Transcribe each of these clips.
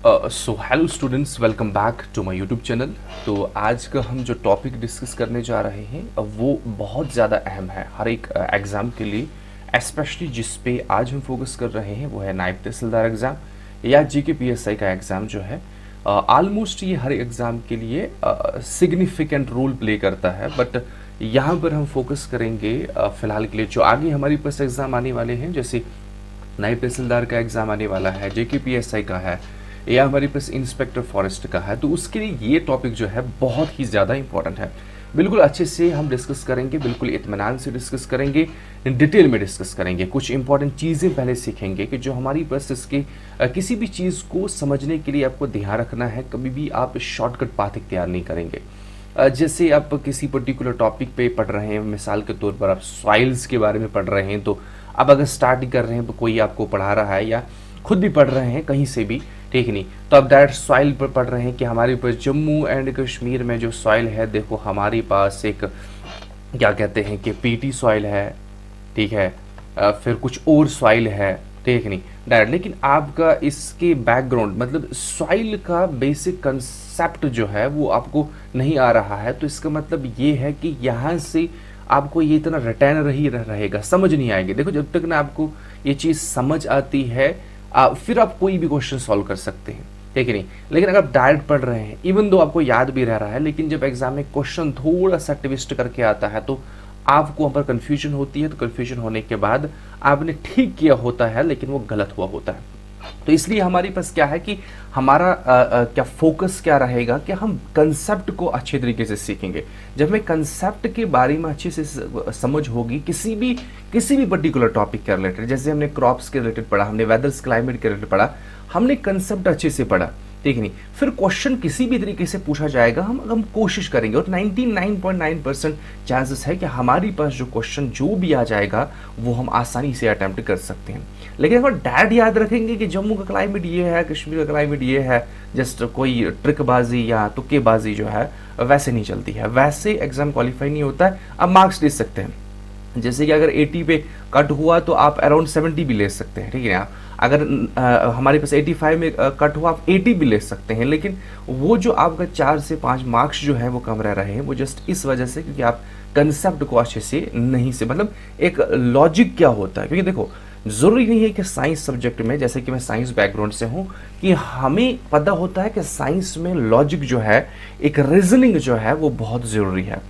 So hello students, welcome back to my YouTube channel. तो आज का हम जो टॉपिक डिस्कस करने जा रहे हैं वो बहुत ज़्यादा अहम है हर एक एग्ज़ाम के लिए। स्पेशली जिस पे आज हम फोकस कर रहे हैं वो है नायब तहसीलदार एग्ज़ाम या जीके पीएसआई का एग्ज़ाम जो है। ऑलमोस्ट ये हर एग्ज़ाम के लिए सिग्निफिकेंट रोल प्ले करता है, बट यहाँ पर हम फोकस करेंगे फ़िलहाल के लिए जो आगे हमारे पास एग्ज़ाम आने वाले हैं, जैसे नायब तहसीलदार का एग्ज़ाम आने वाला है, जेके पीएसआई का है या हमारे पास इंस्पेक्टर फॉरेस्ट का है। तो उसके लिए ये टॉपिक जो है बहुत ही ज़्यादा इंपॉर्टेंट है। बिल्कुल अच्छे से हम डिस्कस करेंगे, बिल्कुल इत्मीनान से डिस्कस करेंगे, डिटेल में डिस्कस करेंगे। कुछ इंपॉर्टेंट चीज़ें पहले सीखेंगे कि जो हमारी पास इसके किसी भी चीज़ को समझने के लिए आपको ध्यान रखना है, कभी भी आप शॉर्टकट पाथ इख्तियार नहीं करेंगे। जैसे आप किसी पर्टिकुलर टॉपिक पे पढ़ रहे हैं, मिसाल के तौर पर आप सॉइल्स के बारे में पढ़ रहे हैं, तो अब अगर स्टार्ट कर रहे हैं तो कोई आपको पढ़ा रहा है या खुद भी पढ़ रहे हैं कहीं से भी, ठीक नहीं, तो आप डायरेक्ट सॉइल पर पढ़ रहे हैं कि हमारे पास जम्मू एंड कश्मीर में जो सॉइल है, देखो हमारे पास एक क्या कहते हैं कि पीटी सॉइल है, ठीक है, फिर कुछ और सॉइल है, ठीक नहीं, डायरेक्ट। लेकिन आपका इसके बैकग्राउंड मतलब सॉइल का बेसिक कंसेप्ट जो है वो आपको नहीं आ रहा है, तो इसका मतलब ये है कि यहाँ से आपको ये इतना रिटर्न रहेगा, समझ नहीं आएगी। देखो जब तक ना आपको ये चीज़ समझ आती है फिर आप कोई भी क्वेश्चन सॉल्व कर सकते हैं, ठीक है नहीं। लेकिन अगर आप डायरेक्ट पढ़ रहे हैं, इवन दो आपको याद भी रह रहा है, लेकिन जब एग्जाम में क्वेश्चन थोड़ा सा ट्विस्ट करके आता है तो आपको वहाँ पर कन्फ्यूजन होती है। तो कन्फ्यूजन होने के बाद आपने ठीक किया होता है लेकिन वो गलत हुआ होता है। तो इसलिए हमारे पास क्या है कि हमारा क्या फोकस क्या रहेगा कि हम कंसेप्ट को अच्छे तरीके से सीखेंगे। जब हमें कंसेप्ट के बारे में अच्छे से समझ होगी किसी भी पर्टिकुलर टॉपिक के रिलेटेड, जैसे हमने क्रॉप्स के रिलेटेड पढ़ा, हमने वेदर्स क्लाइमेट के रिलेटेड पढ़ा, हमने कंसेप्ट अच्छे से पढ़ा, ठीक नहीं, फिर क्वेश्चन किसी भी तरीके से पूछा जाएगा, हम कोशिश करेंगे और 99.9% चांसेस है कि हमारी पास जो क्वेश्चन जो भी आ जाएगा वो हम आसानी से अटेम्प्ट कर सकते हैं। लेकिन अगर डायरेक्ट याद रखेंगे कि जम्मू का क्लाइमेट ये है, कश्मीर का क्लाइमेट ये है, जस्ट कोई ट्रिकबाजी या तुक्केबाजी जो है वैसे नहीं चलती है, वैसे एग्जाम क्वालिफाई नहीं होता है। आप मार्क्स ले सकते हैं, जैसे कि अगर 80 पे कट हुआ तो आप अराउंड 70 भी ले सकते हैं, ठीक है ना। अगर हमारे पास 85 में कट हुआ आप 80 भी ले सकते हैं, लेकिन वो जो आपका 4 से 5 मार्क्स जो है वो कम रह रहे हैं, वो जस्ट इस वजह से क्योंकि आप कंसेप्ट को अच्छे से नहीं से मतलब एक लॉजिक क्या होता है। क्योंकि देखो ज़रूरी नहीं है कि साइंस सब्जेक्ट में, जैसे कि मैं साइंस बैकग्राउंड से हूँ, कि हमें पता होता है कि साइंस में लॉजिक जो है, एक रीजनिंग जो है वो बहुत ज़रूरी है,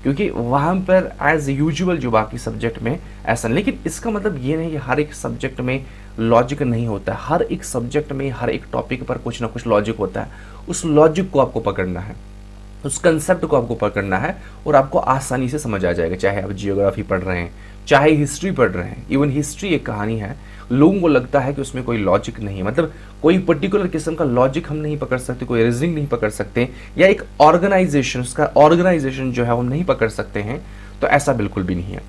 क्योंकि वहाँ पर एज यूजुअल जो बाकी सब्जेक्ट में ऐसा नहीं। लेकिन इसका मतलब ये नहीं कि हर एक सब्जेक्ट में लॉजिक नहीं होता है। हर एक सब्जेक्ट में हर एक टॉपिक पर कुछ ना कुछ लॉजिक होता है। उस लॉजिक को आपको पकड़ना है, उस कंसेप्ट को आपको पकड़ना है और आपको आसानी से समझ आ जाएगा। चाहे आप जियोग्राफी पढ़ रहे हैं, चाहे हिस्ट्री पढ़ रहे हैं। इवन हिस्ट्री एक कहानी है, लोगों को लगता है कि उसमें कोई लॉजिक नहीं है, मतलब कोई पर्टिकुलर किस्म का लॉजिक हम नहीं पकड़ सकते, कोई रीजनिंग नहीं पकड़ सकते, या एक ऑर्गेनाइजेशन, उसका ऑर्गेनाइजेशन जो है हम नहीं पकड़ सकते हैं, तो ऐसा बिल्कुल भी नहीं है,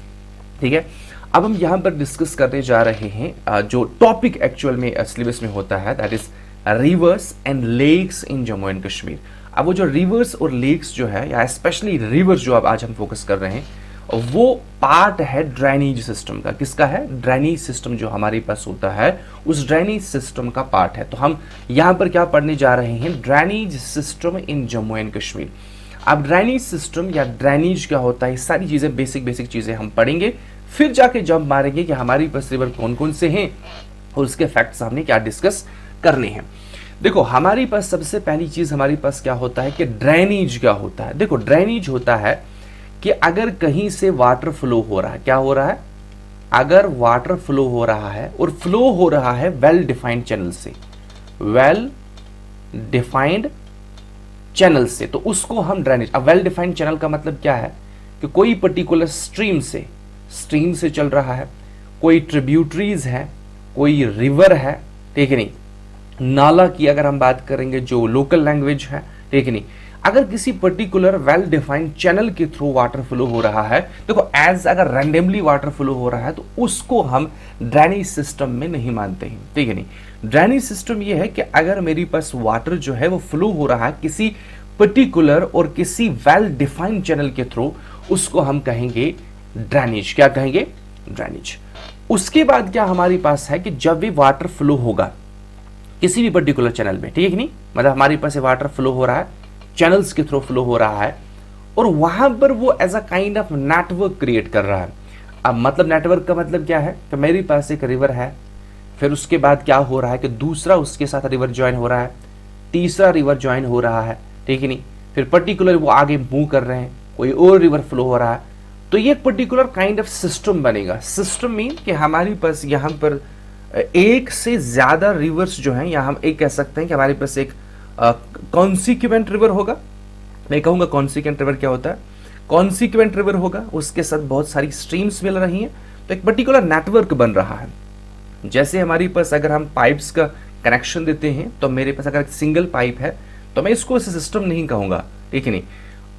ठीक है। अब हम यहाँ पर डिस्कस करने जा रहे हैं जो टॉपिक एक्चुअल में सिलेबस में होता है, that is rivers and lakes in Jammu and Kashmir. अब वो जो रिवर्स और लेक्स जो है, या स्पेशली रिवर्स जो अब आज हम फोकस कर रहे हैं, वो पार्ट है ड्रेनेज सिस्टम का। किसका है? ड्रेनेज सिस्टम जो हमारे पास होता है उस ड्रेनेज सिस्टम का पार्ट है। तो हम यहाँ पर क्या पढ़ने जा रहे हैं? Drainage system in Jammu and Kashmir. अब ड्रेनेज सिस्टम या ड्रेनेज क्या होता है, सारी चीजें बेसिक चीजें हम पढ़ेंगे, फिर जाके जब मारेंगे कि हमारी पास रिवर कौन कौन से हैं और उसके फैक्ट्स हमने क्या डिस्कस करने हैं। देखो हमारे पास सबसे पहली चीज हमारे पास क्या होता है कि ड्रेनेज क्या होता है। देखो ड्रेनेज होता है कि अगर कहीं से वाटर फ्लो हो रहा है, क्या हो रहा है? अगर वाटर फ्लो हो रहा है और फ्लो हो रहा है वेल डिफाइंड चैनल से, वेल डिफाइंड चैनल से, तो उसको हम ड्रेनेज। अब वेल डिफाइंड चैनल का मतलब क्या है कि कोई पर्टिकुलर स्ट्रीम से चल रहा है, कोई ट्रिब्यूटरीज है, कोई रिवर है, ठीक है नहीं, नाला की अगर हम बात करेंगे जो लोकल लैंग्वेज है, ठीक है नहीं, अगर किसी पर्टिकुलर वेल डिफाइंड चैनल के थ्रू वाटर फ्लो हो रहा है, देखो एज अगर रैंडमली वाटर फ्लो हो रहा है तो उसको हम ड्रेनेज सिस्टम में नहीं मानते हैं, ठीक है नहीं। ड्रेनेज सिस्टम ये है कि अगर मेरे पास वाटर जो है वो फ्लो हो रहा है किसी पर्टिकुलर और किसी वेल डिफाइंड चैनल के थ्रू, उसको हम कहेंगे ड्रेनेज। क्या कहेंगे? ड्रेनेज। उसके बाद क्या हमारे पास है कि जब भी वाटर फ्लो होगा किसी भी पर्टिकुलर चैनल में, ठीक है कि नहीं, मतलब हमारे पास वाटर फ्लो हो रहा है, चैनल्स के थ्रू फ्लो हो रहा है, और वहां पर वो as a kind of network create कर रहा है। अब मतलब नेटवर्क का मतलब क्या है, तो मेरे पास एक रिवर है, फिर उसके बाद क्या हो रहा है कि दूसरा उसके साथ रिवर ज्वाइन हो रहा है, तीसरा रिवर ज्वाइन हो रहा है, ठीक है नहीं, फिर पर्टिकुलर वो आगे मूव कर रहे हैं, कोई और रिवर फ्लो हो रहा है, तो ये एक पर्टिकुलर काइंड ऑफ सिस्टम बनेगा। सिस्टम मीन कि हमारे पास यहाँ पर एक से ज्यादा रिवर्स जो हैं, या हम एक कह सकते हैं कि हमारे पास एक कॉन्सिक्वेंट रिवर होगा। मैं कहूंगा कॉन्सिक्वेंट रिवर क्या होता है, कॉन्सिक्वेंट रिवर होगा, उसके साथ बहुत सारी स्ट्रीम्स मिल रही हैं, तो एक पर्टिकुलर नेटवर्क बन रहा है। जैसे हमारे पास अगर हम पाइप्स का कनेक्शन देते हैं, तो मेरे पास अगर सिंगल पाइप है तो मैं इसको सिस्टम नहीं कहूंगा, ठीक है नहीं,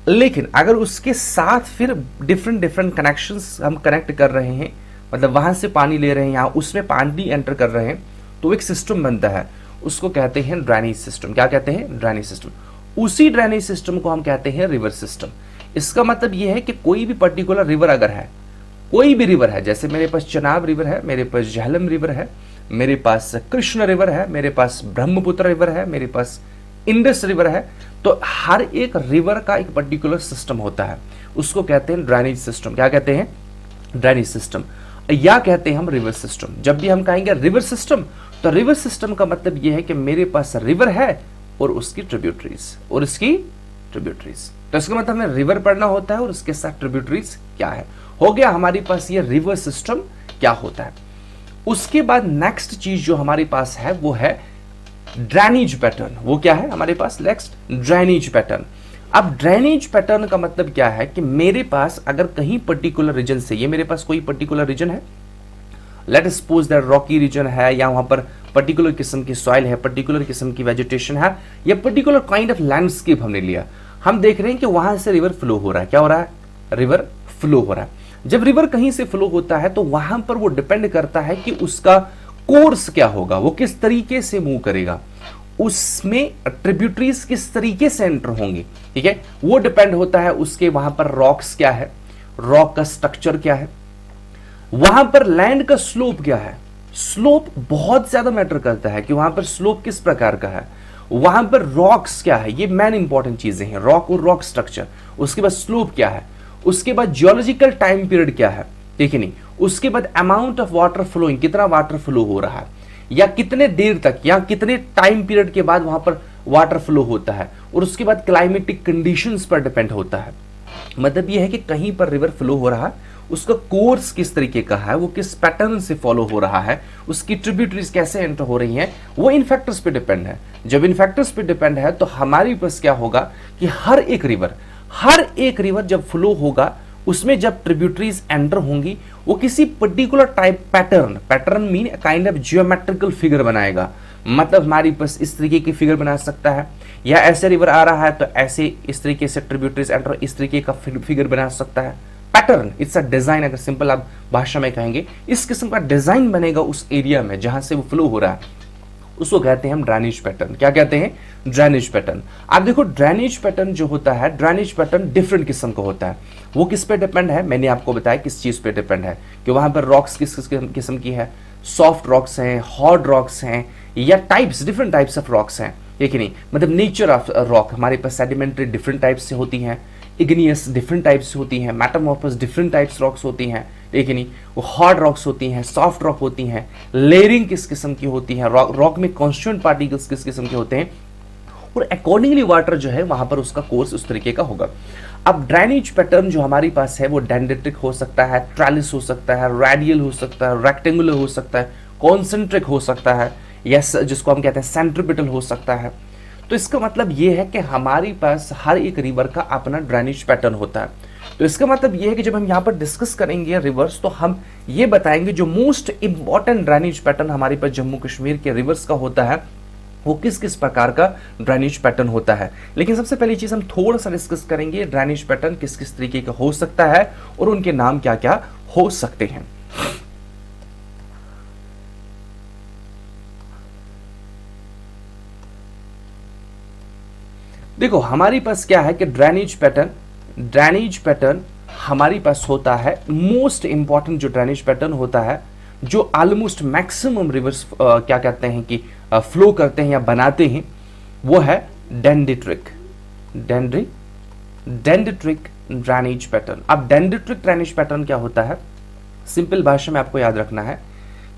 लेकिन अगर उसके साथ फिर डिफरेंट डिफरेंट कनेक्शंस हम कनेक्ट कर रहे हैं, मतलब वहां से पानी ले रहे हैं, यहाँ उसमें पानी एंटर कर रहे हैं, तो एक सिस्टम बनता है, उसको कहते हैं ड्रेनेज सिस्टम। क्या कहते हैं, ड्रेनेज सिस्टम। उसी ड्रेनेज सिस्टम को हम कहते हैं रिवर सिस्टम। इसका मतलब यह है कि कोई भी पर्टिकुलर रिवर अगर है, कोई भी रिवर है, जैसे मेरे पास चनाब रिवर है, मेरे पास झेलम रिवर है, मेरे पास कृष्ण रिवर है, मेरे पास ब्रह्मपुत्र रिवर है, मेरे पास इंडस रिवर है, तो हर एक रिवर का एक पर्टिकुलर सिस्टम होता है, उसको कहते हैं ड्रेनेज सिस्टम। क्या कहते हैं, ड्रेनेज सिस्टम, या कहते हैं हम रिवर सिस्टम। जब भी हम कहेंगे रिवर सिस्टम, तो रिवर सिस्टम का मतलब यह है कि मेरे पास रिवर है और उसकी ट्रिब्यूटरीज, और इसकी ट्रिब्यूटरीज, तो इसका मतलब हमें रिवर पढ़ना होता है और उसके साथ ट्रिब्यूटरीज क्या है। हो गया हमारे पास ये रिवर सिस्टम क्या होता है। उसके बाद नेक्स्ट चीज जो हमारे पास है वो है ड्रेनेज पैटर्न। वो क्या है हमारे पास, नेक्स्ट ड्रेनेज पैटर्न। अब ड्रेनेज पैटर्न का मतलब क्या है कि मेरे पास अगर कहीं पर्टिकुलर रीजन से, ये मेरे पास कोई पर्टिकुलर रीजन है, let suppose that rocky region है, या वहां पर पर्टिकुलर किस्म की सॉइल है, पर्टिकुलर किस्म की वेजिटेशन है, या पर्टिकुलर काइंड ऑफ लैंडस्केप हमने लिया, हम देख रहे हैं कि वहां से रिवर फ्लो हो रहा है। क्या हो रहा है, रिवर फ्लो हो रहा है। जब रिवर कहीं से फ्लो होता है तो वहां पर वो डिपेंड करता है कि उसका कोर्स क्या होगा, वो किस तरीके से मूव करेगा, उसमें ट्रिब्यूटरीज किस तरीके से एंटर होंगी, ठीक है, वो डिपेंड होता है उसके वहां पर रॉक्स क्या है, रॉक का स्ट्रक्चर क्या है, वहां पर लैंड का स्लोप क्या है। स्लोप बहुत ज्यादा मैटर करता है कि वहां पर स्लोप किस प्रकार का है, वहां पर रॉक्स क्या है, ये मेन इंपॉर्टेंट चीजें हैं, रॉक और रॉक स्ट्रक्चर। उसके बाद स्लोप क्या है, उसके बाद जियोलॉजिकल टाइम पीरियड क्या है, ठीक है नहीं, उसके बाद अमाउंट ऑफ वाटर फ्लोइंग, कितना वाटर फ्लो हो रहा है, या कितने देर तक या कितने टाइम पीरियड के बाद वहां पर वाटर फ्लो होता है, और उसके बाद क्लाइमेटिक कंडीशंस पर डिपेंड होता है। मतलब यह है कि कहीं पर रिवर फ्लो हो रहा है, उसका कोर्स किस तरीके का है, वो किस पैटर्न से फॉलो हो रहा है, उसकी ट्रिब्यूटरीज कैसे एंटर हो रही हैं, वो इन फैक्टर्स पे डिपेंड है। जब इन फैक्टर्स पे डिपेंड है तो हमारे पास क्या होगा कि हर एक रिवर जब फ्लो होगा, उसमें जब ट्रिब्यूटरीज एंटर होंगी, वो किसी particular type pattern mean kind of geometrical figure बनाएगा। मतलब हमारे पास इस तरीके की फिगर बना सकता है, या ऐसे रिवर आ रहा है तो ऐसे इस तरीके से ट्रिब्यूटरीज एंटर, इस तरीके का फिगर बना सकता है। पैटर्न, इट्स अ डिजाइन, अगर सिंपल आप भाषा में कहेंगे, इस किस्म का डिजाइन बनेगा उस एरिया में जहां से वो फ्लो हो रहा है, उसको कहते हैं हम ड्रेनेज पैटर्न। क्या कहते हैं, ड्रेनेज पैटर्न। आप देखो ड्रेनेज पैटर्न जो होता है, ड्रेनेज पैटर्न डिफरेंट किस्म का होता है। वो किस पे डिपेंड है, मैंने आपको बताया किस चीज पे डिपेंड है, कि वहां पर रॉक्स किस किस्म की है, सॉफ्ट रॉक्स हैं, हार्ड रॉक्स हैं, या types, different types of rocks हैं, ठीक है नहीं, मतलब नेचर ऑफ रॉक। हमारे पास सेडिमेंट्री डिफरेंट टाइप्स से होती हैं, इग्नियस डिफरेंट टाइप्स से होती हैं, मेटामॉर्फस डिफरेंट टाइप्स रॉक्स होती हैं, ठीक है नहीं, वो हार्ड रॉक्स होती हैं, सॉफ्ट रॉक होती हैं, लेयरिंग किस किस्म की होती है, रॉक में कॉन्स्टिट्यूएंट पार्टिकल्स किस किस्म के होते हैं, और अकॉर्डिंगली वाटर जो है वहां पर उसका कोर्स उस तरीके का होगा। अब ड्रेनेज पैटर्न जो हमारे पास है वो डेंड्रिटिक हो सकता है, ट्रेलिस हो सकता है, रेडियल हो सकता है, रेक्टेंगुलर हो सकता है, कॉन्सेंट्रिक हो सकता है, या जिसको हम कहते हैं सेंट्रिपिटल हो सकता है। तो इसका मतलब ये है कि हमारे पास हर एक रिवर का अपना ड्रेनेज पैटर्न होता है। तो इसका मतलब ये है कि जब हम यहाँ पर डिस्कस करेंगे रिवर्स, तो हम ये बताएंगे जो मोस्ट इंपॉर्टेंट ड्रेनेज पैटर्न हमारे पास जम्मू कश्मीर के रिवर्स का होता है, वो किस किस प्रकार का ड्रेनेज पैटर्न होता है। लेकिन सबसे पहली चीज हम थोड़ा सा डिस्कस करेंगे ड्रेनेज पैटर्न किस किस तरीके का हो सकता है और उनके नाम क्या क्या हो सकते हैं। देखो हमारे पास क्या है कि ड्रेनेज पैटर्न हमारे पास होता है, मोस्ट इंपॉर्टेंट जो ड्रेनेज पैटर्न होता है, जो ऑलमोस्ट मैक्सिमम रिवर्स क्या कहते हैं कि फ्लो करते हैं या बनाते हैं, वो है डेंड्रिटिक डेंड्रिटिक ड्रेनेज पैटर्न। अब डेंड्रिटिक ड्रेनेज पैटर्न क्या होता है, सिंपल भाषा में आपको याद रखना है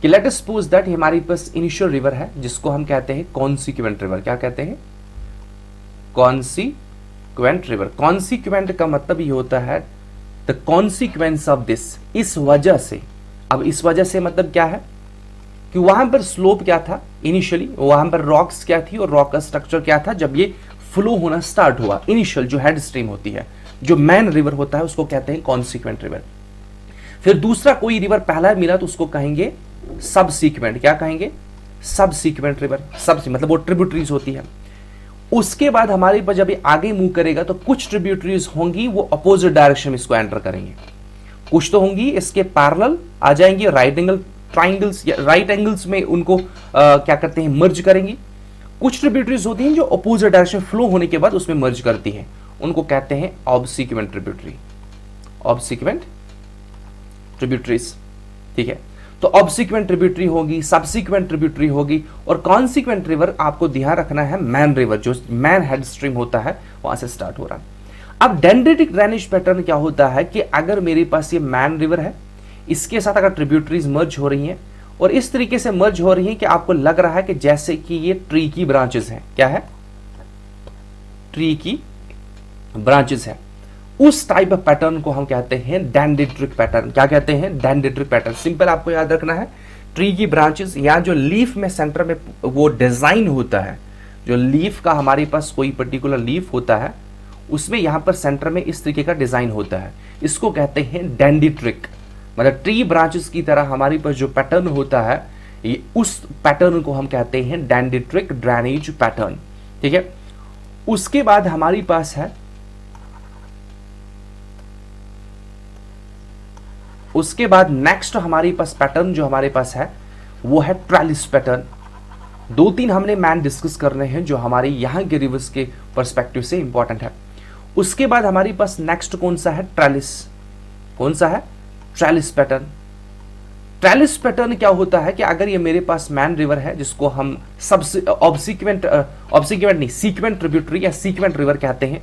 कि लेट अस सपोज दैट हमारे पास इनिशियल रिवर है जिसको हम कहते हैं कॉन्सिक्वेंट रिवर। क्या कहते हैं? Consequent river. कॉन्सिक्वेंट का मतलब ये होता है द कॉन्सिक्वेंस ऑफ दिस, इस वजह से। अब इस वजह से मतलब क्या है कि वहां पर स्लोप क्या था इनिशियली, वहां पर रॉक्स क्या थी और रॉक का स्ट्रक्चर क्या था जब ये फ्लो होना स्टार्ट हुआ। इनिशियल जो हेड स्ट्रीम होती है, जो मेन रिवर होता है, उसको कहते हैं कॉन्सिक्वेंट रिवर। फिर दूसरा कोई रिवर पहला मिला तो उसको कहेंगे सब सीक्वेंट। क्या कहेंगे? सब सीक्वेंट रिवर। सब मतलब वो ट्रिब्यूटरीज होती है। उसके बाद हमारे पास जब ये आगे मूव करेगा तो कुछ ट्रिब्यूटरीज होंगी वो अपोजिट डायरेक्शन में इसको एंटर करेंगे, कुछ तो होंगी इसके पैरेलल आ जाएंगी, राइट एंगल ट्राइंगल्स या राइट एंगल्स में उनको क्या करते हैं, मर्ज करेंगी। कुछ ट्रिब्यूटरीज होती हैं जो अपोजिट डायरेक्शन फ्लो होने के बाद उसमें मर्ज करती हैं, उनको कहते हैं ऑब्सीक्वेंट ट्रिब्यूटरी, ऑब्सीक्वेंट ट्रिब्यूटरीज। ठीक है, तो ऑब्सीक्वेंट ट्रिब्यूटरी होगी, सबसीक्वेंट ट्रिब्यूटरी होगी, और कॉन्सिक्वेंट रिवर आपको ध्यान रखना है मैन रिवर, जो मैन हेड स्ट्रीम होता है वहां से स्टार्ट हो रहा है। अब डेंड्रिटिक ड्रेनेज पैटर्न क्या होता है कि अगर मेरे पास ये मैन रिवर है, इसके साथ अगर ट्रिब्यूटरीज मर्ज हो रही हैं और इस तरीके से मर्ज हो रही हैं कि आपको लग रहा है कि जैसे कि ये ट्री की ब्रांचेस हैं। क्या है? ट्री की ब्रांचेस है। उस टाइप ऑफ पैटर्न को हम कहते हैं डेंड्रिटिक पैटर्न। क्या कहते हैं? Dendritic pattern. सिंपल आपको याद रखना है, ट्री की ब्रांचेस या जो लीफ में सेंटर में वो डिजाइन होता है, जो लीफ का हमारे पास कोई पर्टिकुलर लीफ होता है उसमें यहां पर सेंटर में इस तरीके का डिजाइन होता है, इसको कहते हैं डेंड्रिटिक। मतलब ट्री ब्रांचेस की तरह हमारे पास जो पैटर्न होता है, ये उस पैटर्न को हम कहते हैं डेंड्रिटिक ड्रेनेज पैटर्न। ठीक है, उसके बाद हमारे पास है, उसके बाद नेक्स्ट हमारे पास पैटर्न जो हमारे पास है वो है ट्रेलिस पैटर्न। दो तीन हमने मैन डिस्कस करने हैं जो हमारे यहां के रिवर्स के पर्सपेक्टिव से इंपॉर्टेंट है। उसके बाद हमारे पास नेक्स्ट कौन सा है? ट्रेलिस। कौन सा है? Trellis pattern. ट्रेलिस पैटर्न क्या होता है कि अगर ये मेरे पास मैन रिवर है जिसको हम सब ऑब्सीक्वेंट नहीं सीक्वेंट ट्रिब्यूटरी या सीक्वेंट रिवर कहते हैं,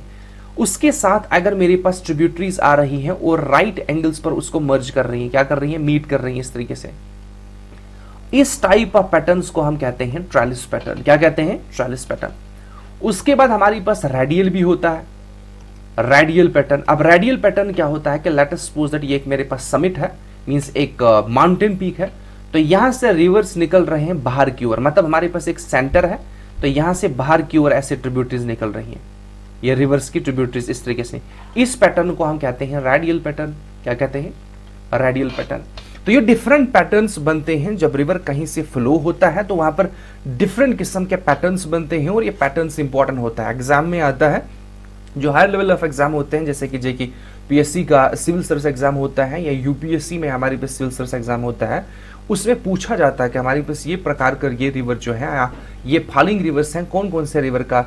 उसके साथ अगर मेरे पास ट्रिब्यूटरीज आ रही हैं और राइट एंगल्स पर उसको मर्ज कर रही हैं, क्या कर रही हैं? मीट कर रही हैं इस तरीके से। इस टाइप ऑफ पैटर्न्स को हम कहते हैं ट्रेलिस पैटर्न। क्या कहते हैं? Trellis pattern. उसके बाद हमारे पास रेडियल भी होता है, रेडियल पैटर्न। अब रेडियल पैटर्न क्या होता है कि लेट अस सपोज दैट ये एक मेरे पास समिट है, मींस एक माउंटेन पीक है, तो यहां से रिवर्स निकल रहे हैं बाहर की ओर, मतलब हमारे पास एक सेंटर है तो यहां से बाहर की ओर ऐसे ट्रिब्यूटरीज निकल रही हैं, ये रिवर्स की ट्रिब्यूटरीज इस तरीके से। इस पैटर्न को हम कहते हैं रेडियल पैटर्न। क्या कहते हैं? Radial pattern. तो ये डिफरेंट पैटर्न्स बनते हैं जब रिवर कहीं से फ्लो होता है, तो वहां पर डिफरेंट किस्म के पैटर्न्स बनते हैं और ये पैटर्न्स इंपॉर्टेंट होता है। एग्जाम में आता है, जो हायर लेवल ऑफ एग्जाम होते हैं, जैसे कि जेकी पीएससी का सिविल सर्विस एग्जाम होता है या यूपीएससी में हमारे पास सिविल सर्विस एग्जाम होता है, उसमें पूछा जाता है कि हमारे पास ये प्रकार का ये रिवर जो है, ये फॉलोइंग रिवर्स हैं, कौन कौन से रिवर का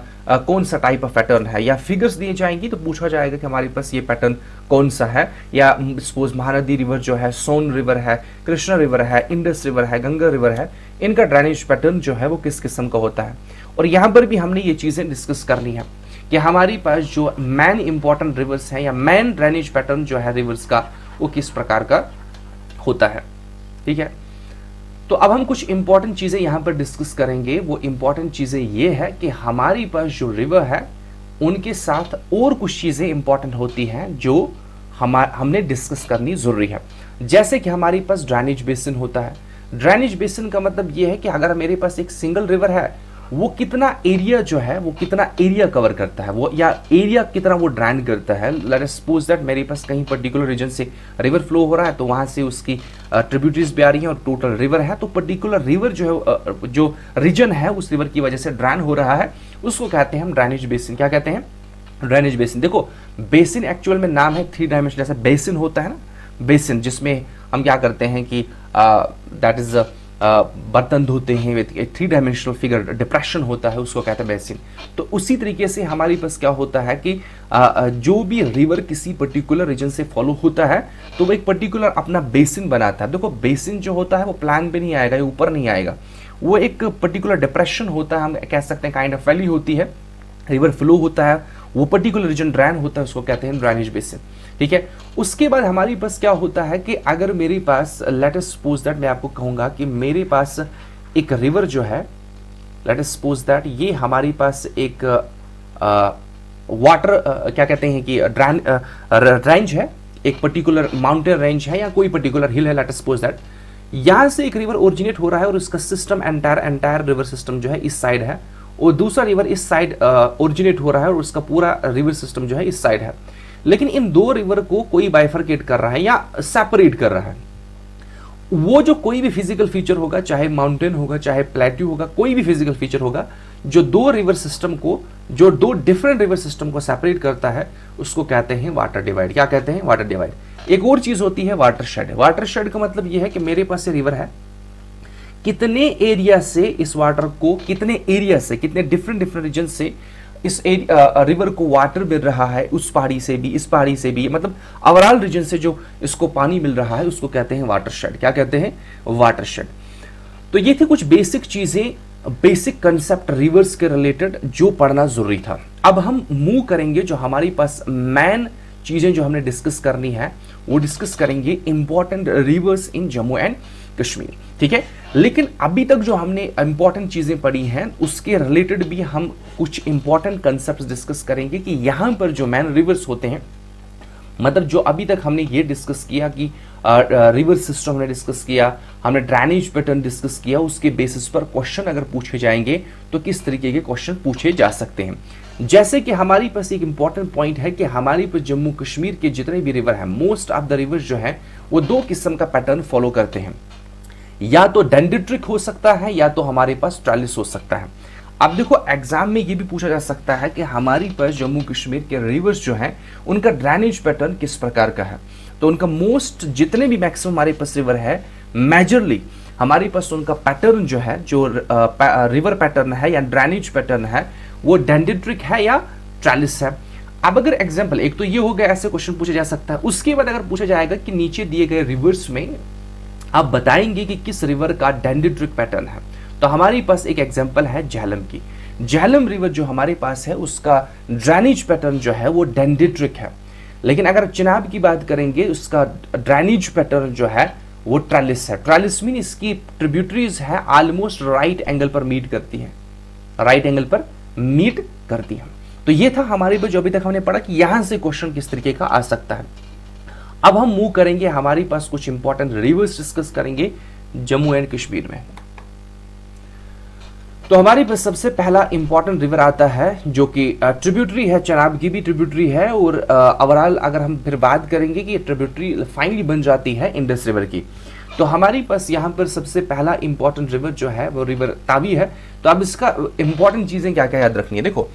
कौन सा टाइप ऑफ पैटर्न है, या फिगर्स दिए जाएंगी तो पूछा जाएगा कि हमारे पास ये पैटर्न कौन सा है। या सपोज महानदी रिवर जो है, सोन रिवर है, कृष्णा रिवर है, इंडस रिवर है, गंगा रिवर है, इनका ड्रेनेज पैटर्न जो है वो किस किस्म का होता है। और यहाँ पर भी हमने ये चीजें डिस्कस करनी है कि हमारे पास जो मेन इंपॉर्टेंट रिवर्स हैं या मेन ड्रेनेज पैटर्न जो है रिवर्स का, वो किस प्रकार का होता है। ठीक है, तो अब हम कुछ इंपॉर्टेंट चीजें यहां पर डिस्कस करेंगे। वो इंपॉर्टेंट चीजें ये है कि हमारे पास जो रिवर है उनके साथ और कुछ चीजें इंपॉर्टेंट होती हैं जो हमने डिस्कस करनी जरूरी है। जैसे कि हमारे पास ड्रेनेज बेसिन होता है। ड्रेनेज बेसिन का मतलब ये है कि अगर मेरे पास एक सिंगल रिवर है, वो कितना एरिया जो है, वो कितना एरिया कवर करता है, वो या एरिया कितना वो ड्रेन करता है। लेट अस सपोज दैट मेरे पास कहीं पर्टिकुलर रीजन से रिवर फ्लो हो रहा है, तो वहां से उसकी ट्रिब्यूटरीज भी आ रही हैं और टोटल रिवर है, तो पर्टिकुलर रिवर जो है, जो रीजन है उस रिवर की वजह से ड्रेन हो रहा है, उसको कहते हैं हम ड्रेनेज बेसिन। क्या कहते हैं? Drainage basin. देखो, बेसिन एक्चुअल में नाम है 3 डायमेंशन, जैसे बेसिन होता है ना, बेसिन जिसमें हम क्या करते हैं कि दैट इज बर्तन धोते हैं, 3 डायमेंशनल फिगर, डिप्रेशन होता है, उसको कहते हैं बेसिन। तो उसी तरीके से हमारे पास क्या होता है कि जो भी रिवर किसी पर्टिकुलर रीजन से फॉलो होता है तो वो एक पर्टिकुलर अपना बेसिन बनाता है। देखो, बेसिन जो होता है वो प्लान पे नहीं आएगा, ये ऊपर नहीं आएगा, वो एक पर्टिकुलर डिप्रेशन होता है, हम कह सकते हैं काइंड ऑफ वैली होती है, रिवर फ्लो होता है, वो पर्टिकुलर रीजन ड्रेन होता है, उसको कहते हैं ड्रेनेज बेसिन। ठीक है, उसके बाद हमारे पास क्या होता है कि अगर मेरे पास लेट अस सपोज दैट, मैं आपको कहूंगा कि मेरे पास एक रिवर जो है, लेट अस सपोज दैट ये हमारे पास एक वाटर क्या कहते हैं कि रेंज है, एक पर्टिकुलर माउंटेन रेंज है या कोई पर्टिकुलर हिल है, लेट अस सपोज दैट यहां से एक रिवर ओरिजिनेट हो रहा है और उसका सिस्टम एंटायर रिवर सिस्टम जो है इस साइड है, और दूसरा रिवर इस साइड ओरिजिनेट हो रहा है और उसका पूरा रिवर सिस्टम जो है इस साइड है। लेकिन इन दो रिवर को कोई बाइफरकेट कर रहा है या सेपरेट कर रहा है। वो जो कोई भी फिजिकल फीचर होगा, चाहे माउंटेन होगा, चाहे प्लेट्यू होगा, कोई भी फिजिकल फीचर होगा जो दो रिवर सिस्टम को, जो दो डिफरेंट रिवर सिस्टम को सेपरेट करता है, उसको कहते हैं वाटर डिवाइड। क्या कहते हैं? Water divide. एक और चीज होती है वाटरशेड। वाटरशेड का मतलब यह है कि मेरे पास ये रिवर है, कितने एरिया से इस वाटर को, कितने एरिया से, कितने डिफरेंट रीजन से इस रिवर को वाटर मिल रहा है, उस पहाड़ी से भी, इस पहाड़ी से भी, मतलब ओवरऑल रीजन से जो इसको पानी मिल रहा है, उसको कहते हैं वाटरशेड। क्या कहते हैं? वाटरशेड। तो ये थी कुछ बेसिक चीजें, बेसिक कंसेप्ट रिवर्स के रिलेटेड जो पढ़ना जरूरी था। अब हम मूव करेंगे, जो हमारे पास मेन चीजें जो हमने डिस्कस करनी है वो डिस्कस करेंगे important rivers in Jammu and Kashmir. ठीक है, लेकिन अभी तक जो हमने इंपॉर्टेंट चीजें पढ़ी हैं उसके रिलेटेड भी हम कुछ इंपॉर्टेंट कंसेप्ट्स डिस्कस करेंगे कि यहां पर जो मेन रिवर्स होते हैं, मतलब जो अभी तक हमने ये डिस्कस किया कि रिवर सिस्टम हमने डिस्कस किया, हमने ड्रेनेज पैटर्न डिस्कस किया, उसके बेसिस पर क्वेश्चन अगर पूछे जाएंगे तो किस तरीके के क्वेश्चन पूछे जा सकते हैं। जैसे कि हमारी पास एक इंपॉर्टेंट पॉइंट है कि हमारे पास जम्मू कश्मीर के जितने भी रिवर हैं, मोस्ट ऑफ द रिवर्स जो है वो दो किस्म का पैटर्न फॉलो करते हैं, या तो डेंड्रिटिक हो सकता है या तो हमारे पास ट्रेलिस हो सकता है। अब देखो एग्जाम में ये भी पूछा जा सकता है कि हमारी पास जम्मू कश्मीर के रिवर्स जो हैं उनका ड्रेनेज पैटर्न किस प्रकार का है। तो उनका मोस्ट जितने भी मैक्सिमम हमारे पास रिवर है, मेजरली हमारे पास उनका पैटर्न जो है, जो रिवर पैटर्न है या ड्रेनेज पैटर्न है, वो डेंड्रिटिक है या ट्रेलिस है। अब अगर एग्जाम्पल, एक तो ये हो गया, ऐसे क्वेश्चन पूछा जा सकता है। उसके बाद अगर पूछा जाएगा कि नीचे दिए गए रिवर्स में आप बताएंगे कि किस रिवर का डेंड्रिटिक पैटर्न है, तो हमारे पास एक एग्जांपल है झेलम की। झेलम रिवर जो हमारे पास है उसका ड्रेनेज पैटर्न जो है वो डेंड्रिटिक है। लेकिन अगर चिनाब की बात करेंगे उसका ड्रेनेज पैटर्न जो है वो ट्रेलिस है। ट्रेलिस मीन इसकी ट्रिब्यूटरीज है ऑलमोस्ट राइट एंगल पर मीट करती है, राइट एंगल पर मीट करती है। तो ये था हमारे पास जो अभी तक हमने पढ़ा कि यहां से क्वेश्चन किस तरीके का आ सकता है। अब हम मूव करेंगे, हमारे पास कुछ इंपॉर्टेंट रिवर्स डिस्कस करेंगे जम्मू एंड कश्मीर में। तो हमारे पास सबसे पहला इंपॉर्टेंट रिवर आता है जो कि ट्रिब्यूटरी है, चनाब की भी ट्रिब्यूटरी है, और ओवरऑल अगर हम फिर बात करेंगे कि ट्रिब्यूटरी फाइनली बन जाती है इंडस रिवर की। तो हमारे पास यहाँ पर सबसे पहला इंपॉर्टेंट रिवर जो है वो रिवर तावी है। तो अब इसका इंपॉर्टेंट चीजें क्या क्या याद रखनी है, देखो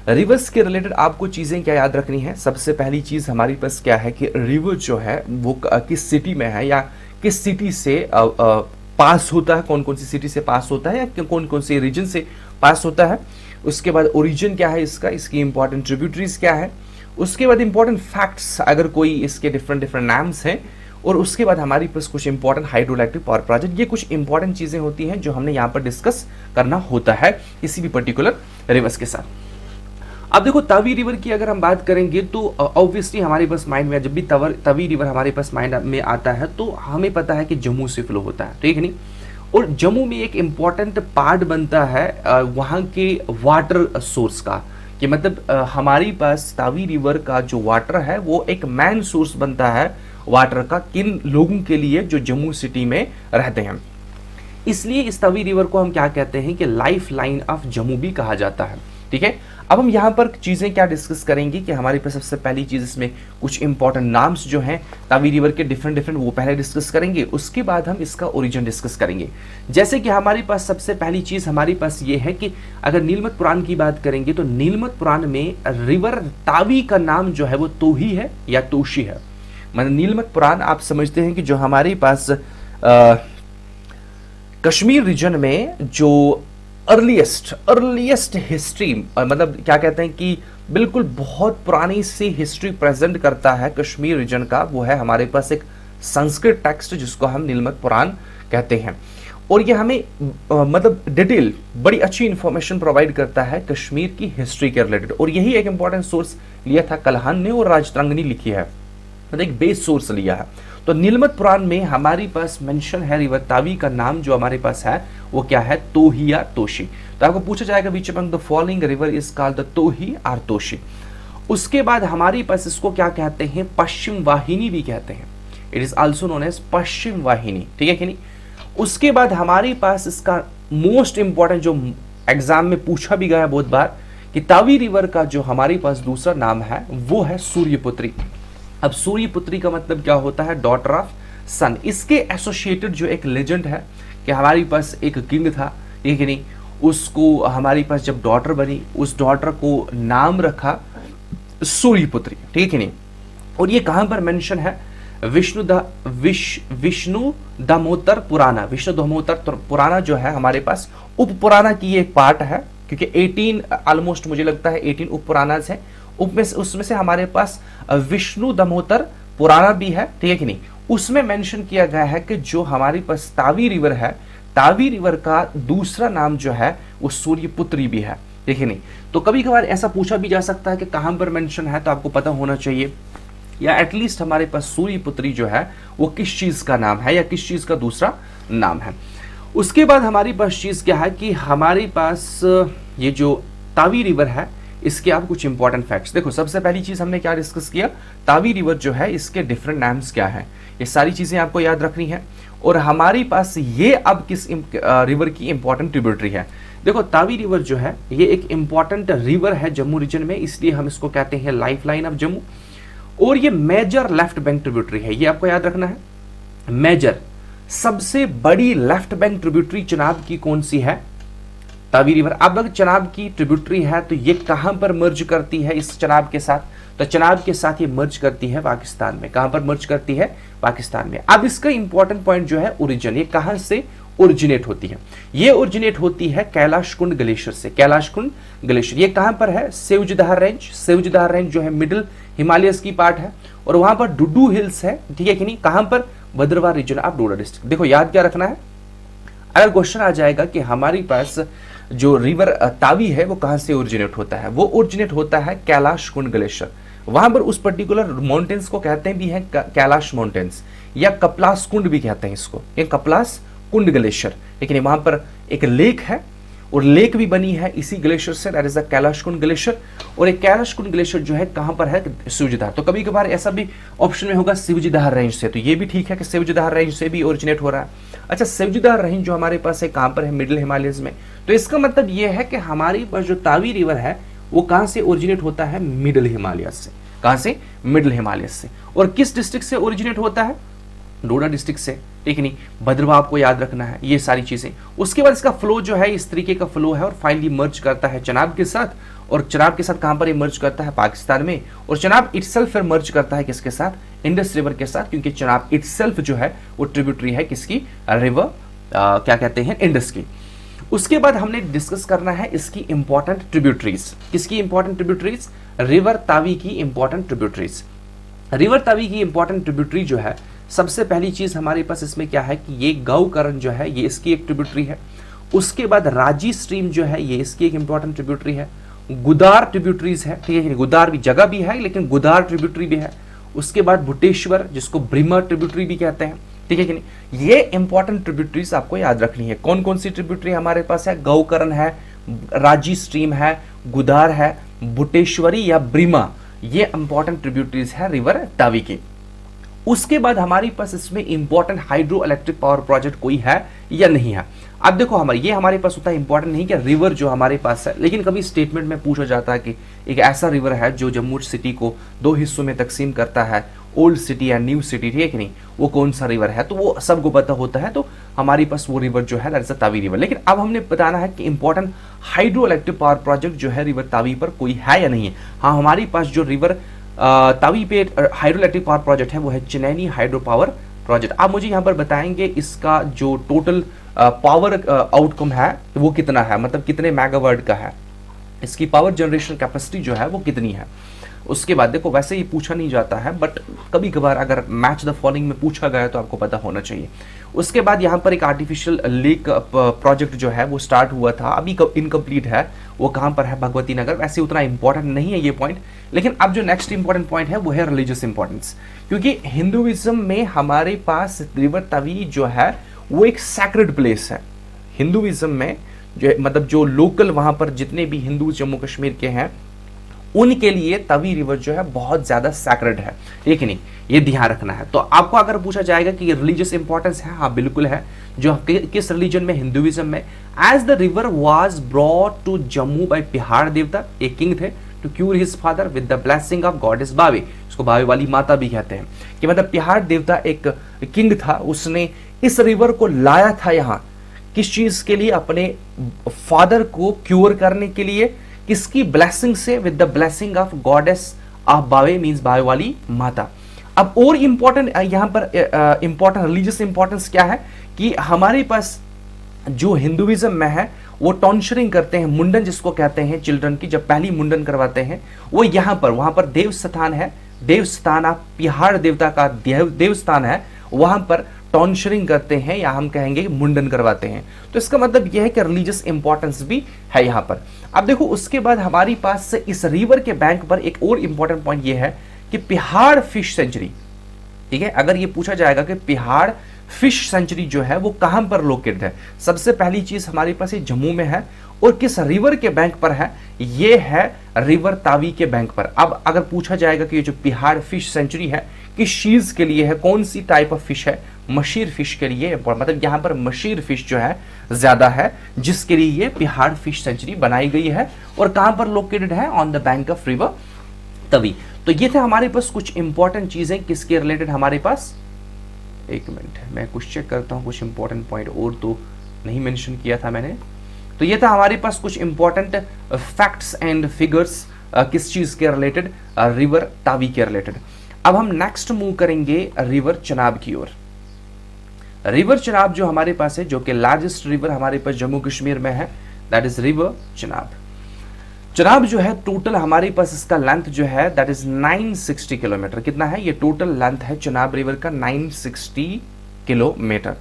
रिवर्स के रिलेटेड आपको चीजें क्या याद रखनी है। सबसे पहली चीज हमारे पास क्या है कि रिवर जो है वो किस सिटी में है या किस सिटी से पास होता है, कौन कौन सी सिटी से पास होता है या कौन कौन से रीजन से पास होता है। उसके बाद ओरिजिन क्या है इसका, इसकी इंपॉर्टेंट ट्रिब्यूटरीज क्या है। उसके बाद इंपॉर्टेंट फैक्ट्स, अगर कोई इसके डिफरेंट नाम्स हैं। और उसके बाद हमारे पास कुछ इंपॉर्टेंट हाइड्रोइलेक्ट्रिक पावर प्रोजेक्ट। ये कुछ इंपॉर्टेंट चीजें होती हैं जो हमने यहाँ पर डिस्कस करना होता है किसी भी पर्टिकुलर रिवर्स के साथ। अब देखो तवी रिवर की अगर हम बात करेंगे तो ऑब्वियसली हमारे पास माइंड में जब भी तवी रिवर हमारे पास माइंड में आता है तो हमें पता है कि जम्मू से फ्लो होता है, ठीक है नहीं। और जम्मू में एक इम्पॉर्टेंट पार्ट बनता है वहाँ के वाटर सोर्स का, कि मतलब हमारी पास तवी रिवर का जो वाटर है वो एक मेन सोर्स बनता है वाटर का, किन लोगों के लिए जो जम्मू सिटी में रहते हैं। इसलिए इस तवी रिवर को हम क्या कहते हैं कि लाइफ लाइन ऑफ जम्मू भी कहा जाता है, ठीक है। अब हम यहाँ पर चीजें क्या डिस्कस करेंगे कि हमारे पास सबसे पहली चीज इसमें कुछ इंपॉर्टेंट नाम्स जो हैं तवी रिवर के डिफरेंट वो पहले डिस्कस करेंगे। उसके बाद हम इसका ओरिजिन डिस्कस करेंगे। जैसे कि हमारे पास सबसे पहली चीज हमारे पास ये है कि अगर नीलमत पुराण की बात करेंगे तो नीलमत पुराण में रिवर तावी का नाम जो है वो तोही है या तोशी है। मतलब नीलमत पुराण आप समझते हैं कि जो हमारे पास कश्मीर रीजन में जो अर्लीस्ट हिस्ट्री, मतलब क्या कहते हैं कि बिल्कुल बहुत पुरानी सी हिस्ट्री प्रेजेंट करता है कश्मीर रीजन का, वो है हमारे पास एक संस्कृत टेक्स्ट जिसको हम नीलमत पुराण कहते हैं। और ये हमें मतलब डिटेल बड़ी अच्छी इंफॉर्मेशन प्रोवाइड करता है कश्मीर की हिस्ट्री के रिलेटेड। और यही एक इंपॉर्टेंट सोर्स लिया था कल्हान ने और राजतरंगिणी लिखी है, मतलब एक बेस सोर्स लिया है। तो नीलमत पुराण में हमारे पास मेंशन है रिवर तावी का नाम जो हमारे पास है वो क्या है, तोही या तोशी। तो आपको पूछा जाएगा which among the following river is called the तोही और तोशी। उसके बाद हमारे पास इसको क्या कहते हैं, पश्चिम वाहिनी भी कहते हैं, it is also known as Paschim Vahini, ठीक है कि नहीं। उसके बाद हमारे पास इसका मोस्ट इंपॉर्टेंट जो एग्जाम में पूछा भी गया है बहुत बार कि तावी रिवर का जो हमारे पास दूसरा नाम है वो है सूर्यपुत्री। अब सूर्यपुत्री का मतलब क्या होता है, डॉटर ऑफ सन। इसके एसोसिएटेड जो एक लेजेंड है कि हमारे पास एक किंग था, ठीक है नहीं, उसको हमारे पास जब डॉटर बनी उस डॉटर को नाम रखा सूर्यपुत्री, ठीक है नहीं। और ये कहां पर मेंशन है, विष्णु दामोदर पुराना। विष्णु दामोदर पुराना जो है हमारे पास उप पुराना की एक पार्ट है, क्योंकि 18 ऑलमोस्ट मुझे लगता है 18 उप पुराणास है, उसमें से हमारे पास विष्णु दामोदर पुराना भी है, ठीक है कि नहीं। उसमें मेंशन किया गया है कि जो हमारे पास तावी रिवर है, तावी रिवर का दूसरा नाम जो है वो सूर्यपुत्री भी है, ठीक है नहीं। तो कभी कभार ऐसा पूछा भी जा सकता है कि कहां पर मेंशन है, तो आपको पता होना चाहिए, या एटलीस्ट हमारे पास सूर्यपुत्री जो है वो किस चीज का नाम है या किस चीज का दूसरा नाम है। उसके बाद हमारी पास चीज क्या है कि हमारे पास ये जो तावी रिवर है इसके आप कुछ इंपॉर्टेंट फैक्ट्स देखो। सबसे पहली चीज हमने क्या डिस्कस किया, तावी रिवर जो है इसके डिफरेंट नाम्स क्या है, ये सारी चीजें आपको याद रखनी है। और हमारे पास ये अब किस रिवर की इंपॉर्टेंट ट्रिब्यूटरी है। देखो तावी रिवर जो है ये एक इंपॉर्टेंट रिवर है जम्मू रीजन में, इसलिए हम इसको कहते हैं लाइफ लाइन ऑफ जम्मू। और ये मेजर लेफ्ट बैंक ट्रिब्यूटरी है, ये आपको याद रखना है। मेजर सबसे बड़ी लेफ्ट बैंक ट्रिब्यूटरी चनाब की कौन सी है, तावी रिवर। अब अगर चनाब की ट्रिब्यूटरी है तो ये कहां पर मर्ज करती है इस चनाब के साथ, तो चनाब के साथ ये मर्ज करती है पाकिस्तान में। कहां पर मर्ज करती है, पाकिस्तान में। अब इसका इंपॉर्टेंट पॉइंट जो है ओरिजिन, ये कहां से ओरिजिनेट होती है, ये ओरिजिनेट होती है कैलाश कुंड ग्लेशियर से। कैलाश कुंड ग्लेशियर ये कहां पर है, सेवजदार रेंज। सेवजदार रेंज जो है मिडिल हिमालयस की पार्ट है, और वहां पर डुडू हिल्स है, ठीक है कि नहीं। कहां पर, Bhadrawah region of Doda district. देखो याद क्या रखना है, अगर क्वेश्चन आ जाएगा कि हमारे पास जो रिवर तावी है वो कहां से ओरिजिनेट होता है, वो ओरिजिनेट होता है कैलाश कुंड ग्लेशियर। वहां पर उस पर्टिकुलर माउंटेन्स को कहते हैं भी है कैलाश माउंटेन्स, या कपलास कुंड भी कहते हैं इसको, ये कपलास कुंड ग्लेशियर। लेकिन वहां पर एक लेक है और लेक भी बनी है इसी ग्लेशियर से, that is the Kailash Kund glacier. और एक कैलाश कुंड ग्लेशियर जो है कहां पर है, शिवजदार। तो कभी कभार ऐसा भी ऑप्शन में होगा शिवजदार रेंज से, तो ये भी ठीक है कि शिवजदार रेंज से भी ओरिजिनेट हो रहा है। अच्छा, शिवजदार रेंज जो हमारे पास है कहां पर है, मिडिल हिमालयस में। तो इसका मतलब ये है कि हमारे पास जो तावी रिवर है वो कहां से ओरिजिनेट होता है, मिडिल हिमालयस से। कहां से, मिडिल हिमालयस से। और किस डिस्ट्रिक्ट से ओरिजिनेट होता है, डोडा डिस्ट्रिक्ट से, ठीक नहीं। भद्रवाह आपको याद रखना है, ये सारी चीजें। उसके बाद इसका फ्लो जो है इस तरीके का फ्लो है, और फाइनली मर्ज करता है चनाब के साथ। और चनाब के साथ कहां पर ये मर्ज करता है, पाकिस्तान में। और चनाब इटसेल्फ फिर मर्ज करता है किसके साथ, इंडस रिवर के साथ, क्योंकि चनाब इटसेल्फ जो है वो ट्रिब्यूटरी है किसकी, रिवर क्या कहते हैं, इंडस की। उसके बाद हमने डिस्कस करना है इसकी इंपॉर्टेंट ट्रिब्यूटरीज। किसकी इंपॉर्टेंट ट्रिब्यूटरीज, रिवर तावी की इंपॉर्टेंट ट्रिब्यूटरीज। रिवर तावी की इंपॉर्टेंट ट्रिब्यूटरी जो है, सबसे पहली चीज हमारे पास इसमें क्या है कि ये गौकरण जो है ये इसकी एक ट्रिब्यूटरी है। उसके बाद राजी स्ट्रीम जो है ये इसकी एक इंपॉर्टेंट ट्रिब्यूटरी है। गुदार ट्रिब्यूटरीज है, ठीक है, गुदार भी जगह भी है लेकिन गुदार ट्रिब्यूटरी भी है। उसके बाद भुटेश्वर जिसको ब्रिमर ट्रिब्यूटरी भी कहते हैं, ठीक है कि नहीं। ये इंपॉर्टेंट ट्रिब्यूटरीज आपको याद रखनी है। कौन कौन सी ट्रिब्यूटरी हमारे पास है, गौकरण है, राजी स्ट्रीम है, गुदार है, भुटेश्वरी या ब्रिमा, ये इंपॉर्टेंट ट्रिब्यूटरीज है रिवर तावी की। उसके बाद हमारे पास इसमें important hydro electric power project कोई है या नहीं है। अब देखो हमारे पास होता है इंपॉर्टेंट नहीं कि रिवर जो हमारे पास है, लेकिन कभी स्टेटमेंट में पूछा जाता है कि एक ऐसा रिवर है जो जम्मू सिटी को दो हिस्सों में तकसीम करता है, ओल्ड सिटी या न्यू सिटी, ठीक है कि नहीं, वो कौन सा रिवर है, तो वो सबको पता होता है। तो हमारे पास वो रिवर जो है that is the Tawi river. लेकिन अब हमने बताना है कि important hydro electric power project जो है रिवर तावी पर कोई है या नहीं है। हाँ, हमारे पास जो रिवर तावी पे हाइड्रो इलेक्ट्रिक पावर प्रोजेक्ट है वो है चिनैनी हाइड्रो पावर प्रोजेक्ट। आप मुझे यहाँ पर बताएंगे इसका जो टोटल पावर आउटकम है वो कितना है, मतलब कितने मेगावाट का है, इसकी पावर जनरेशन कैपेसिटी जो है वो कितनी है। उसके बाद देखो वैसे ही पूछा नहीं जाता है, बट कभी कभार अगर मैच द फॉलोइंग में पूछा गया तो आपको पता होना चाहिए। उसके बाद यहाँ पर एक आर्टिफिशियल लेक प्रोजेक्ट जो है वो स्टार्ट हुआ था, अभी इनकम्प्लीट है। वो कहाँ पर है? भगवती नगर। वैसे उतना इंपॉर्टेंट नहीं है ये पॉइंट, लेकिन अब जो नेक्स्ट इंपॉर्टेंट पॉइंट है वो है रिलीजियस इंपॉर्टेंस, क्योंकि हिंदुइज्म में हमारे पास रिवर तवी जो है वो एक सैक्रेड प्लेस है। हिंदुइज्म में जो मतलब जो लोकल वहां पर जितने भी हिंदू जम्मू कश्मीर के हैं उनके लिए तवी रिवर जो है बहुत ज्यादा सैक्रेड है, ठीक है नहीं? ये ध्यान रखना है। तो आपको अगर पूछा जाएगा कि रिलीजियस इंपॉर्टेंस है, हाँ बिल्कुल है। जो किस रिलीजन में? हिंदुइज्म में। As the river was brought to Jammu by Pihad Devta, एक किंग थे, to cure his father with the blessing of goddess Bawe, इसको बावे वाली माता भी कहते हैं, कि मतलब पिहाड़ देवता एक किंग था, उसने इस रिवर को लाया था यहाँ किस चीज के लिए? अपने फादर को क्योर करने के लिए। किसकी ब्लेसिंग से? With the blessing of goddess of बावे, मींस बावे वाली माता। अब और इंपॉर्टेंट यहां पर इंपॉर्टेंट रिलीजियस इंपॉर्टेंस क्या है कि हमारे पास जो हिंदुइज्म में है वो टॉन्चरिंग करते हैं, मुंडन जिसको कहते हैं चिल्ड्रन की, जब पहली मुंडन करवाते हैं वो यहां पर, वहां पर देव स्थान है, देव स्थान आप पिहाड़ देवता का देव स्थान है, वहां पर टॉन्चरिंग करते हैं या हम कहेंगे मुंडन करवाते हैं। तो इसका मतलब यह है कि रिलीजियस इंपॉर्टेंस भी है यहां पर। अब देखो उसके बाद हमारी पास इस रिवर के बैंक पर एक और इंपॉर्टेंट पॉइंट यह है कि पिहाड़ फिश सेंचुरी, ठीक है? अगर ये पूछा जाएगा कि पिहाड़ फिश सेंचुरी जो है वो कहां पर लोकेटेड है, सबसे पहली चीज हमारे पास ये जम्मू में है, और किस रिवर के बैंक पर है? ये है रिवर तावी के बैंक पर। अब अगर पूछा जाएगा कि ये जो पिहाड़ फिश सेंचुरी है किस चीज के लिए है, कौन सी टाइप ऑफ फिश है? मशीर फिश के लिए, मतलब यहां पर मशीर फिश जो है ज्यादा है, जिसके लिए ये पिहाड़ फिश सेंचुरी बनाई गई है, और कहां पर लोकेटेड है? On the bank of river Tawi. तो ये थे हमारे पास कुछ इंपॉर्टेंट चीजें किसके रिलेटेड हमारे पास। एक मिनट मैं कुछ चेक करता हूं, कुछ इंपॉर्टेंट पॉइंट और तो नहीं मेंशन किया था मैंने। तो ये था हमारे पास कुछ इंपॉर्टेंट फैक्ट्स एंड फिगर्स किस चीज के रिलेटेड? रिवर तावी के रिलेटेड। अब हम नेक्स्ट मूव करेंगे रिवर चनाब की ओर। रिवर चनाब जो हमारे पास है, जो कि लार्जेस्ट रिवर हमारे पास जम्मू कश्मीर में है, that is river Chenab. Chenab जो है टोटल हमारे पास इसका लेंथ जो है दैट इज 960 किलोमीटर। कितना है? ये टोटल लेंथ है चनाब रिवर का 960 किलोमीटर।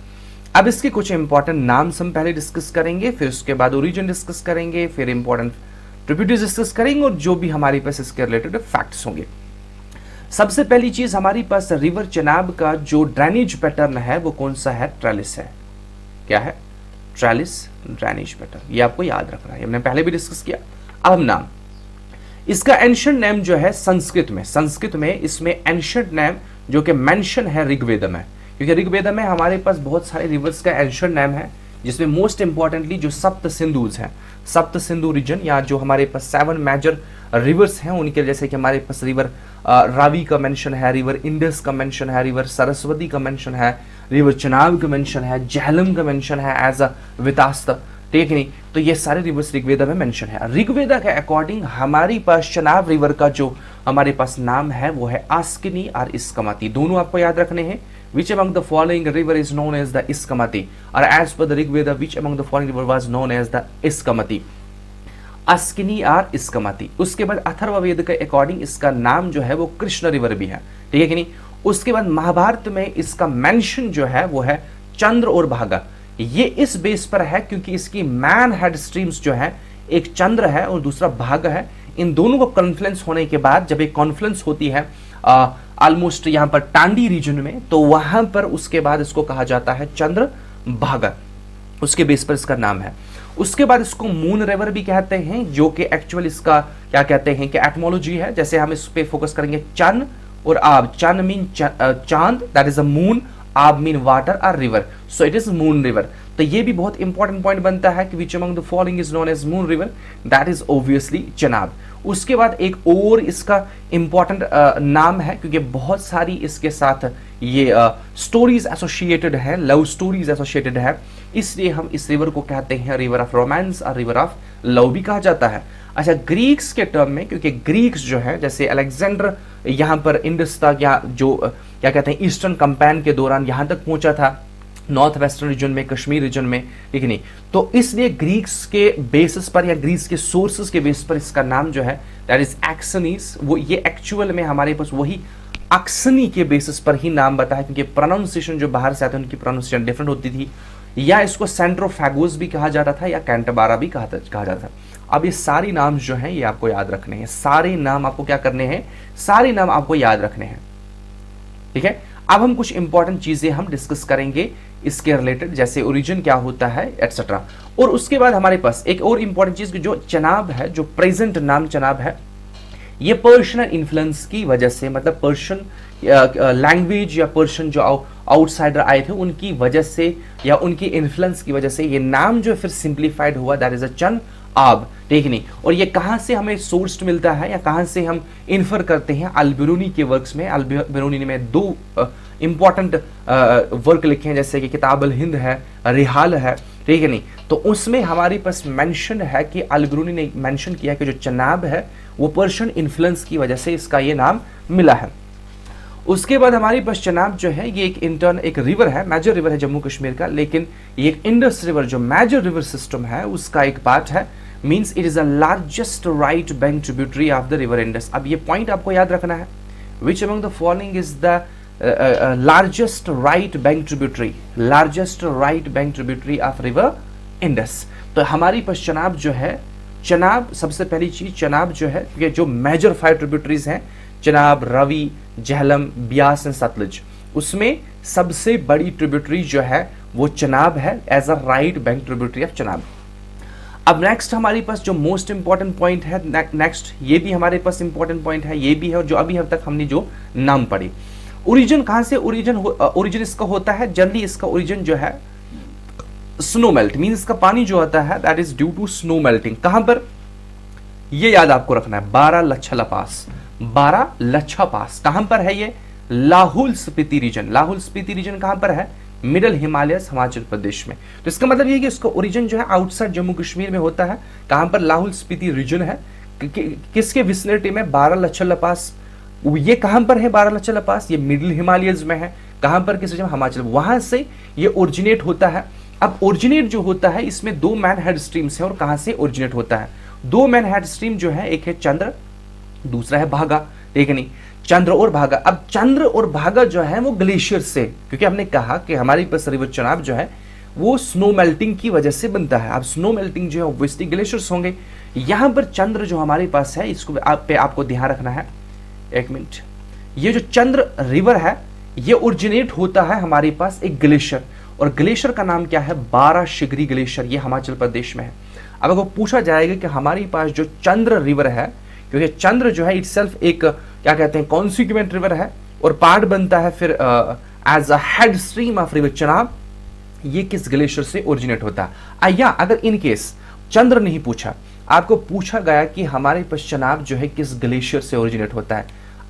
अब इसके कुछ इंपॉर्टेंट नाम्स हम पहले डिस्कस करेंगे, फिर उसके बाद ओरिजिन डिस्कस करेंगे, फिर इंपॉर्टेंट ट्रिब्यूटरीज डिस्कस करेंगे, और जो भी हमारे पास इसके रिलेटेड फैक्ट्स होंगे। सबसे पहली चीज हमारी पास रिवर चनाब का जो ड्रेनेज पैटर्न है वो कौन सा है? ट्रेलिस है। क्या है? Trellis drainage pattern. ये आपको याद रखना है, हमने पहले भी डिस्कस किया। अब नाम इसका एंशिएंट नेम जो है संस्कृत में इसमें एंशिएंट नेम जो कि मेंशन है ऋग्वेद में, क्योंकि ऋग्वेद में हमारे पास बहुत सारे रिवर्स का एंशिएंट नेम है, जिसमें मोस्ट इंपॉर्टेंटली जो सप्त सिंधुज हैं, सप्त सिंधु रीजन, या जो हमारे पास 7 मेजर रिवर्स हैं उनके, जैसे कि हमारे पास रिवर रावी का मेंशन है, रिवर इंडस का मेंशन है, रिवर सरस्वती का मेंशन है, रिवर चनाब का मेंशन है, झेलम का मेंशन है एज अ वितास्त, ठीक नहीं? तो ये सारे रिवर्स ऋग्वेद में मेंशन है। ऋग्वेद के अकॉर्डिंग हमारी पास चनाब रिवर का जो हमारे पास नाम है वो है आस्किनी और इस्कमती। दोनों आपको याद रखने हैं। Which among the following river is known as the Iskamati? और as per the Rigveda, which among the following river was known as the Iskamati? Askini और इस्कमती। उसके बाद अथर्ववेद के अकॉर्डिंग इसका नाम जो है वो कृष्ण रिवर भी है, ठीक है कि नहीं? उसके बाद महाभारत में इसका मेंशन जो है वो है चंद्र और भागा। ये इस बेस पर है क्योंकि इसकी मैन हेड स्ट्रीम्स जो है, एक चंद्र है और दूसरा भागा है। इन दोनों को कॉन्फ्लुएंस होने के बाद जब एक कॉन्फ्लुएंस होती है ऑलमोस्ट यहाँ पर टांडी रीजन में, तो वहां पर उसके बाद इसको कहा जाता है चंद्र भागा, उसके बेस पर इसका नाम है। उसके बाद इसको मून रिवर भी कहते हैं, जो कि एक्चुअल इसका क्या कहते हैं कि एटमोलॉजी है। जैसे हम इस पे फोकस करेंगे चन और आब। चन मीन चांद, दैट इज अ मून, आब मीन वाटर और river, so it is moon river. तो ये भी बहुत इंपॉर्टेंट पॉइंट बनता है कि which among the following is known as moon river, that is obviously Chenab. उसके बाद एक और इसका इंपॉर्टेंट नाम है, क्योंकि बहुत सारी इसके साथ ये स्टोरीज एसोसिएटेड है, लव स्टोरीज एसोसिएटेड है, इसलिए हम इस रिवर को कहते हैं रिवर ऑफ रोमांस और रिवर ऑफ लव भी कहा जाता है। अच्छा, ग्रीक्स के टर्म में, क्योंकि ग्रीक्स जो है जैसे अलेक्जेंडर यहाँ पर इंडस तक, या जो क्या कहते हैं ईस्टर्न कंपैन के दौरान यहाँ तक पहुंचा था, नॉर्थ वेस्टर्न रीजन में, कश्मीर रीजन में, ठीक है नहीं। तो इसलिए ग्रीक्स के बेसिस पर या ग्रीक्स के सोर्सेस के बेसिस पर इसका नाम जो है दैट इज एक्सनीस, वो ये एक्चुअल में हमारे पास वही अक्सनी के बेसिस पर ही नाम बताया, क्योंकि प्रोनाउंसिएशन जो बाहर से आते हैं उनकी प्रोनाउंसिएशन डिफरेंट होती थी, या इसको सेंट्रोफैगोस भी कहा जाता था या कैंटबारा भी कहा जाता था। अब ये सारी नाम जो हैं ये आपको याद रखने हैं, सारे नाम आपको क्या करने हैं, सारे नाम आपको याद रखने हैं, ठीक है। अब हम कुछ इंपॉर्टेंट चीजें हम डिस्कस करेंगे इसके रिलेटेड, जैसे ओरिजिन क्या होता है एटसेट्रा। और उसके बाद हमारे पास एक और इंपॉर्टेंट चीज, जो चनाब है, जो प्रेजेंट नाम चनाब है, ये पर्शियन इन्फ्लुएंस की वजह से, मतलब पर्शियन लैंग्वेज या पर्शियन जो आउटसाइडर आए थे उनकी वजह से या उनकी इन्फ्लुएंस की वजह से ये नाम जो फिर सिंप्लीफाइड हुआ, दैट इज अ चन आब, ठीक नहीं। और ये कहां से हमें सोर्स्ड मिलता है या कहां से हम इन्फर करते हैं, अल-बिरूनी के वर्क्स में। अल-बिरूनी ने दो इंपॉर्टेंट वर्क लिखे हैं, जैसे कि किताब अल हिंद है, रिहाल है, ठीक है नहीं। तो उसमें हमारे पास मेंशन है कि अल-बिरूनी ने मेंशन किया कि जो चनाब है वो पर्शियन इन्फ्लुएंस की वजह से इसका ये नाम मिला है। उसके बाद हमारे पास चनाब जो है ये एक रिवर है, मेजर रिवर है जम्मू कश्मीर का, लेकिन ये एक इंडस रिवर जो मेजर रिवर सिस्टम है उसका एक पार्ट है, means it is the largest right bank tributary of the river Indus. अब ये पॉइंट आपको याद रखना है, which among the following is the largest right bank tributary, largest right bank tributary of river Indus. तो हमारी पास चनाब जो है, चनाब सबसे पहली चीज, चनाब जो है ये जो मेजर 5 ट्रिब्यूटरीज हैं, चनाब, रवि, झेलम, ब्यास एंड सतलुज, उसमें सबसे बड़ी ट्रिब्यूटरी जो है वो चनाब है as a right bank tributary of Chenab. अब नेक्स्ट हमारे पास जो मोस्ट इंपॉर्टेंट पॉइंट है, नेक्स्ट ये भी हमारे पास इंपॉर्टेंट पॉइंट है, ये भी है, और जो अभी अब तक हमने जो नाम पढ़ी। ओरिजिन कहां से, ओरिजिन इसका होता है, जनरली इसका ओरिजिन जो है स्नो मेल्ट, मींस इसका पानी जो आता है that is due to snow melting. कहां पर, ये याद आपको रखना है, बारालाचा पास, बारालाचा पास कहां पर है ये, लाहौल स्पीति रीजन। लाहौल स्पीति रीजन कहां पर है, मिडिल हिमालयस हिमाचल प्रदेश में। तो इसका मतलब ये कि इसका ओरिजिन जो है आउटसाइड जम्मू कश्मीर में होता है। कहां पर, लाहौल स्पीति रीजन है, किसके विसिनिटी में, बारालाचा पास। ये कहां पर है बारालाचा पास, ये मिडिल हिमालयस में है। कहां पर, किस रीजन, हिमाचल, वहां से ये ओरिजिनेट होता है। अब ओरिजिनेट जो होता है इसमें दो मैन हेड स्ट्रीम्स है, और कहां से ओरिजिनेट होता है, दो मैन हेड स्ट्रीम जो है, एक है चंद्र, दूसरा है भागा, ठीक है नहीं, चंद्र और भागा। अब चंद्र और भागा जो है वो ग्लेशियर से, क्योंकि हमने कहा कि हमारी पास रिवर चनाब जो है वो स्नो मेल्टिंग की वजह से बनता है। अब स्नो मेल्टिंग जो है ऑब्वियसली ग्लेशियर्स होंगे। यहां पर चंद्र जो हमारे पास है, इसको आपको ध्यान रखना है, एक मिनट, ये जो चंद्र रिवर है ये ओरिजिनेट होता है हमारे पास एक ग्लेशियर, और ग्लेशियर का नाम क्या है, 12 शिगरी ग्लेशियर, ये हिमाचल प्रदेश में है। अब अगर पूछा जाएगा कि हमारे पास जो चंद्र रिवर है, क्योंकि चंद्र जो है इटसेल्फ एक क्या कहते हैं कॉन्सिक्वेंट रिवर है, और पार्ट बनता है फिर as a head stream of river Chenab, ये किस ग्लेशियर से ओरिजिनेट होता है। या अगर इन केस चंद्र नहीं पूछा, आपको पूछा गया कि हमारे पास चनाब जो है किस ग्लेशियर से ओरिजिनेट होता है,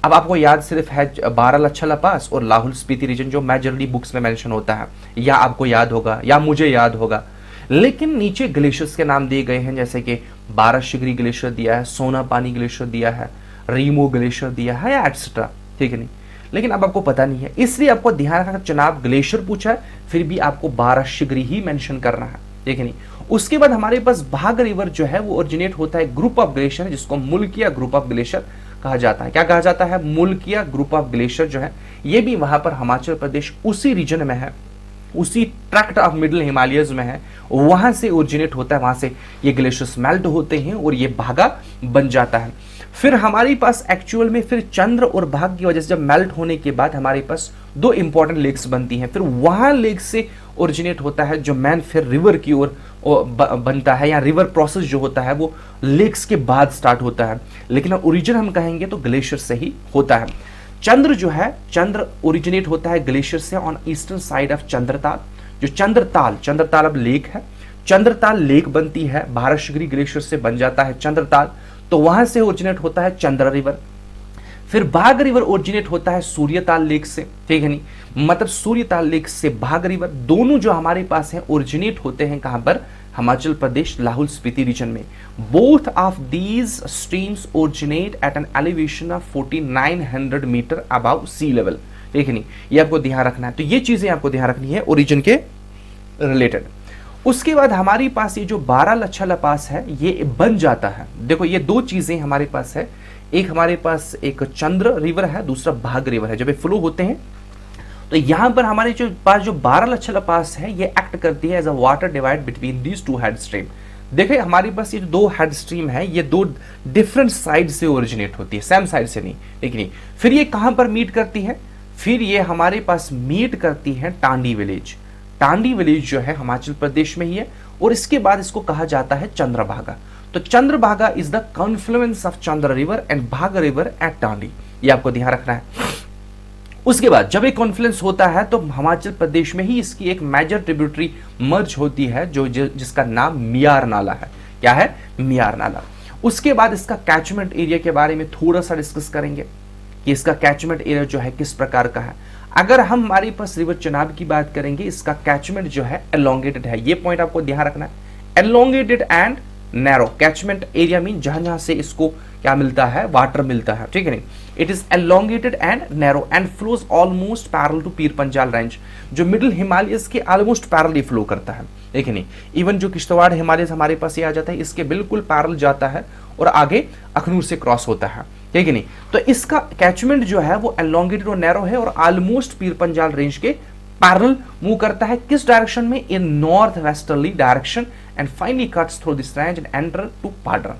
अब आपको याद सिर्फ है बारालाचा पास और लाहौल स्पीति रीजन जो मेजरली बुक्स में मेंशन होता है, या आपको याद होगा या मुझे याद होगा। लेकिन नीचे ग्लेशियर्स के नाम दिए गए हैं, जैसे कि 12 शिगरी ग्लेशियर दिया है, सोना पानी ग्लेशियर दिया है, रीमो ग्लेशियर दिया है, या एटसेट्रा, ठीक है नहीं। लेकिन अब आपको पता नहीं है, इसलिए आपको ध्यान रखना, चनाब ग्लेशियर पूछा है फिर भी आपको 12 शिगरी ही मेंशन करना है, ठीक है नहीं। उसके बाद हमारे पास भाग रिवर जो है वो ओरिजिनेट होता है ग्रुप ऑफ ग्लेशियर, जिसको मुल्किया ग्रुप ऑफ ग्लेशियर कहा जाता है। क्या कहा जाता है, मुल्किया ग्रुप ऑफ ग्लेशियर जो है, ये भी वहां पर हिमाचल प्रदेश उसी रीजन में है, उसी ट्रैक्ट ऑफ मिडिल हिमालयस में है, वहां से ओरिजिनेट होता है, वहां से ये ग्लेशियर्स मेल्ट होते हैं और ये भागा बन जाता है। फिर हमारे पास एक्चुअल में फिर चंद्र और भाग की वजह से जब मेल्ट होने के बाद हमारे पास दो इंपॉर्टेंट लेक्स बनती हैं, फिर वहां लेक से ओरिजिनेट होता है जो मैन फिर रिवर की ओर बनता है, या रिवर प्रोसेस जो होता है वो लेक्स के बाद स्टार्ट होता है। लेकिन ओरिजिन हम कहेंगे तो ग्लेशियर से ही होता है। चंद्र जो है, चंद्र ओरिजिनेट होता है ग्लेशियर से on eastern side of Chandratal. जो चंद्रताल अब लेक है, चंद्रताल लेक बनती है, 12 शिगरी ग्लेशियर से बन जाता है चंद्रताल, तो वहां से ओरिजिनेट होता है चंद्र रिवर। फिर भाग रिवर ओरिजिनेट होता है सूर्यताल लेक से, ठीक है नहीं, मतलब सूर्यताल लेक से भाग रिवर, दोनों जो हमारे पास है ओरिजिनेट होते हैं कहां पर, हिमाचल प्रदेश लाहौल स्पीति रीजन में। Both of these streams originate at an elevation of 4900 metre above sea level, ठीक है नहीं, ये आपको ध्यान रखना है। तो ये चीजें आपको ध्यान रखनी है ओरिजिन के रिलेटेड। उसके बाद हमारे पास ये जो 12 लच्छा पास है ये बन जाता है। देखो ये दो चीजें हमारे पास है, एक हमारे पास एक चंद्र रिवर है, दूसरा भाग रिवर है। जब ये फ्लो होते हैं तो यहां पर हमारे जो पास जो 12 लच्छा पास है ये एक्ट करती है as a water divide between these two head stream. देखिए हमारे पास ये जो दो हेड स्ट्रीम है ये दो डिफरेंट साइड से ओरिजिनेट होती है, सेम साइड से नहीं, ठीक नहीं। फिर ये कहां पर मीट करती है, फिर ये हमारे पास मीट करती है टांडी विलेज। टांडी विलेज जो है हिमाचल प्रदेश में ही है और इसके बाद इसको कहा जाता है चंद्रभागा। तो Chandrabhaga is the Confluence of Chandra river and भागा रिवर एट टांडी, ये आपको ध्यान रखना है। उसके बाद जब एक कॉन्फ्लुएंस होता है तो हिमाचल प्रदेश में ही इसकी एक मेजर ट्रिब्यूटरी मर्ज होती है जिसका नाम मियार नाला है। क्या है? मियार नाला। उसके बाद इसका कैचमेंट एरिया के बारे में थोड़ा सा डिस्कस करेंगे कि इसका कैचमेंट एरिया जो है किस प्रकार का है। अगर हम हमारे पास रिवर चनाब की बात करेंगे, इसका कैचमेंट जो है एलोंगेटेड है, ये पॉइंट आपको ध्यान रखना है। Elongated and narrow catchment area mean जहां जहां से इसको क्या मिलता है, वाटर मिलता है, ठीक है नहीं। It is elongated and narrow and flows almost parallel to Pir Panjal range, जो मिडिल हिमालयस के ऑलमोस्ट पैरेलल फ्लो करता है, ठीक है नहीं। इवन जो किश्तवाड़ हिमालयस हमारे पास ये आ जाता है इसके बिल्कुल पैरेलल जाता है और आगे अखनूर से क्रॉस होता है, ठीक है नहीं। तो इसका कैचमेंट जो है वो एलोंगेटेड और नैरो है और ऑलमोस्ट पीर पंजाल रेंज के पैरेलल मूव करता है। किस डायरेक्शन में? In north westerly direction and finally cuts through this range and enter to Padar.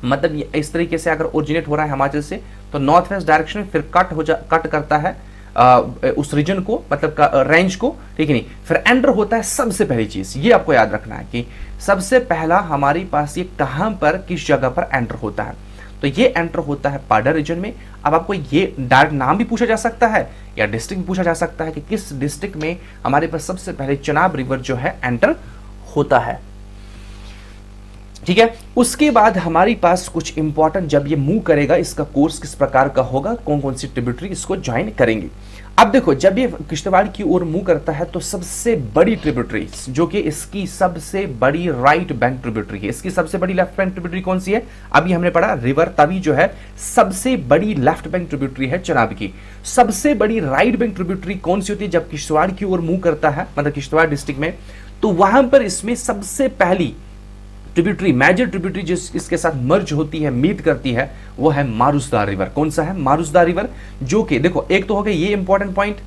मतलब ये इस तरीके से अगर ओरिजिनेट हो रहा है हिमाचल से तो नॉर्थ वेस्ट डायरेक्शन में, फिर कट करता है उस रीजन को, मतलब रेंज को, ठीक है नहीं। फिर एंटर होता है। सबसे पहली चीज ये आपको याद रखना है कि सबसे पहला हमारे पास ये कहां पर किस जगह पर एंटर होता है, तो ये एंटर होता है पाडर रीजन में। अब आपको ये डायरेक्ट नाम भी पूछा जा सकता है या डिस्ट्रिक्ट भी पूछा जा सकता है कि किस डिस्ट्रिक्ट में हमारे पास सबसे पहले चनाब रिवर जो है एंटर होता है, ठीक है। उसके बाद हमारे पास कुछ इंपॉर्टेंट, जब ये मूव करेगा इसका कोर्स किस प्रकार का होगा, कौन कौन सी ट्रिब्यूटरी इसको ज्वाइन करेंगे। अब देखो जब ये किश्तवाड़ की ओर मूव करता है तो सबसे बड़ी ट्रिब्यूटरी जो कि इसकी सबसे बड़ी राइट बैंक ट्रिब्यूटरी है, इसकी सबसे बड़ी लेफ्ट बैंक ट्रिब्यूटरी कौन सी है? अभी हमने पढ़ा रिवर तवी जो है सबसे बड़ी लेफ्ट बैंक ट्रिब्यूटरी है चनाब की। सबसे बड़ी राइट बैंक ट्रिब्यूटरी कौन सी होती है जब किश्तवाड़ की ओर मूव करता है, मतलब किश्तवाड़ डिस्ट्रिक्ट में, तो वहां पर इसमें सबसे पहली ट्रिब्यूटरी, मेजर ट्रिब्यूटरी जिस इसके साथ मर्ज होती है, मीट करती है, वो है मारुसदार रिवर। कौन सा है? मारुसदार रिवर, जो कि देखो एक तो हो गया ये इंपॉर्टेंट पॉइंट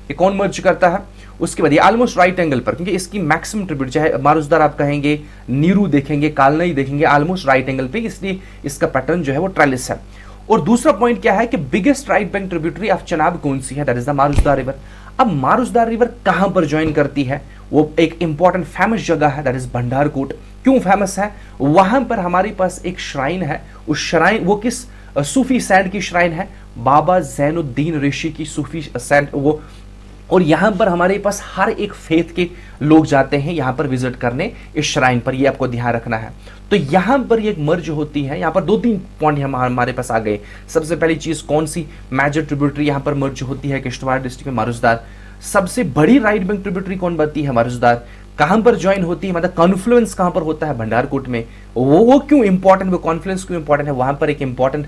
कि कौन मर्ज करता है। उसके बाद ये ऑलमोस्ट राइट एंगल पर, क्योंकि इसकी मैक्सिमम ट्रिब्यूटरी, चाहे मारुसदार आप कहेंगे, नीरू देखेंगे, कालनई देखेंगे, ऑलमोस्ट राइट एंगल पे, इसलिए इसका पैटर्न जो है वो ट्रेलिस है। और दूसरा पॉइंट क्या है कि biggest right bank tributary of Chenab कौन सी है? That is the Marusudar river. अब मारुसदार रिवर कहां पर ज्वाइन करती है? वो एक इंपॉर्टेंट फेमस जगह है, दैट इज भंडारकोट। क्यों फेमस है? वहां पर हमारे पास एक श्राइन है, उस श्राइन, वो किस सूफी सैंड की श्राइन है? बाबा जैनुद्दीन ऋषि की सूफी सैंड वो। और यहां पर हमारे पास हर एक फेथ के लोग जाते हैं यहां पर विजिट करने इस श्राइन पर, ये आपको ध्यान रखना है। तो यहां पर एक मर्ज होती है, यहां पर दो तीन पॉइंट हमारे पास आ गए। सबसे पहली चीज कौन सी मेजर ट्रिब्यूटरी यहां पर मर्ज होती है किश्तवाड़ डिस्ट्रिक्ट में? मारुसदार। सबसे बड़ी राइट बैंक ट्रिब्यूटरी कौन बनती है? मारुसदार। कहां पर ज्वाइन होती है, मतलब कॉन्फ्लुएंस कहां पर होता है? भंडारकोट में। वो क्यों इंपॉर्टेंट, वो कॉन्फ्लुएंस क्यों इंपॉर्टेंट है? वहां पर एक इंपॉर्टेंट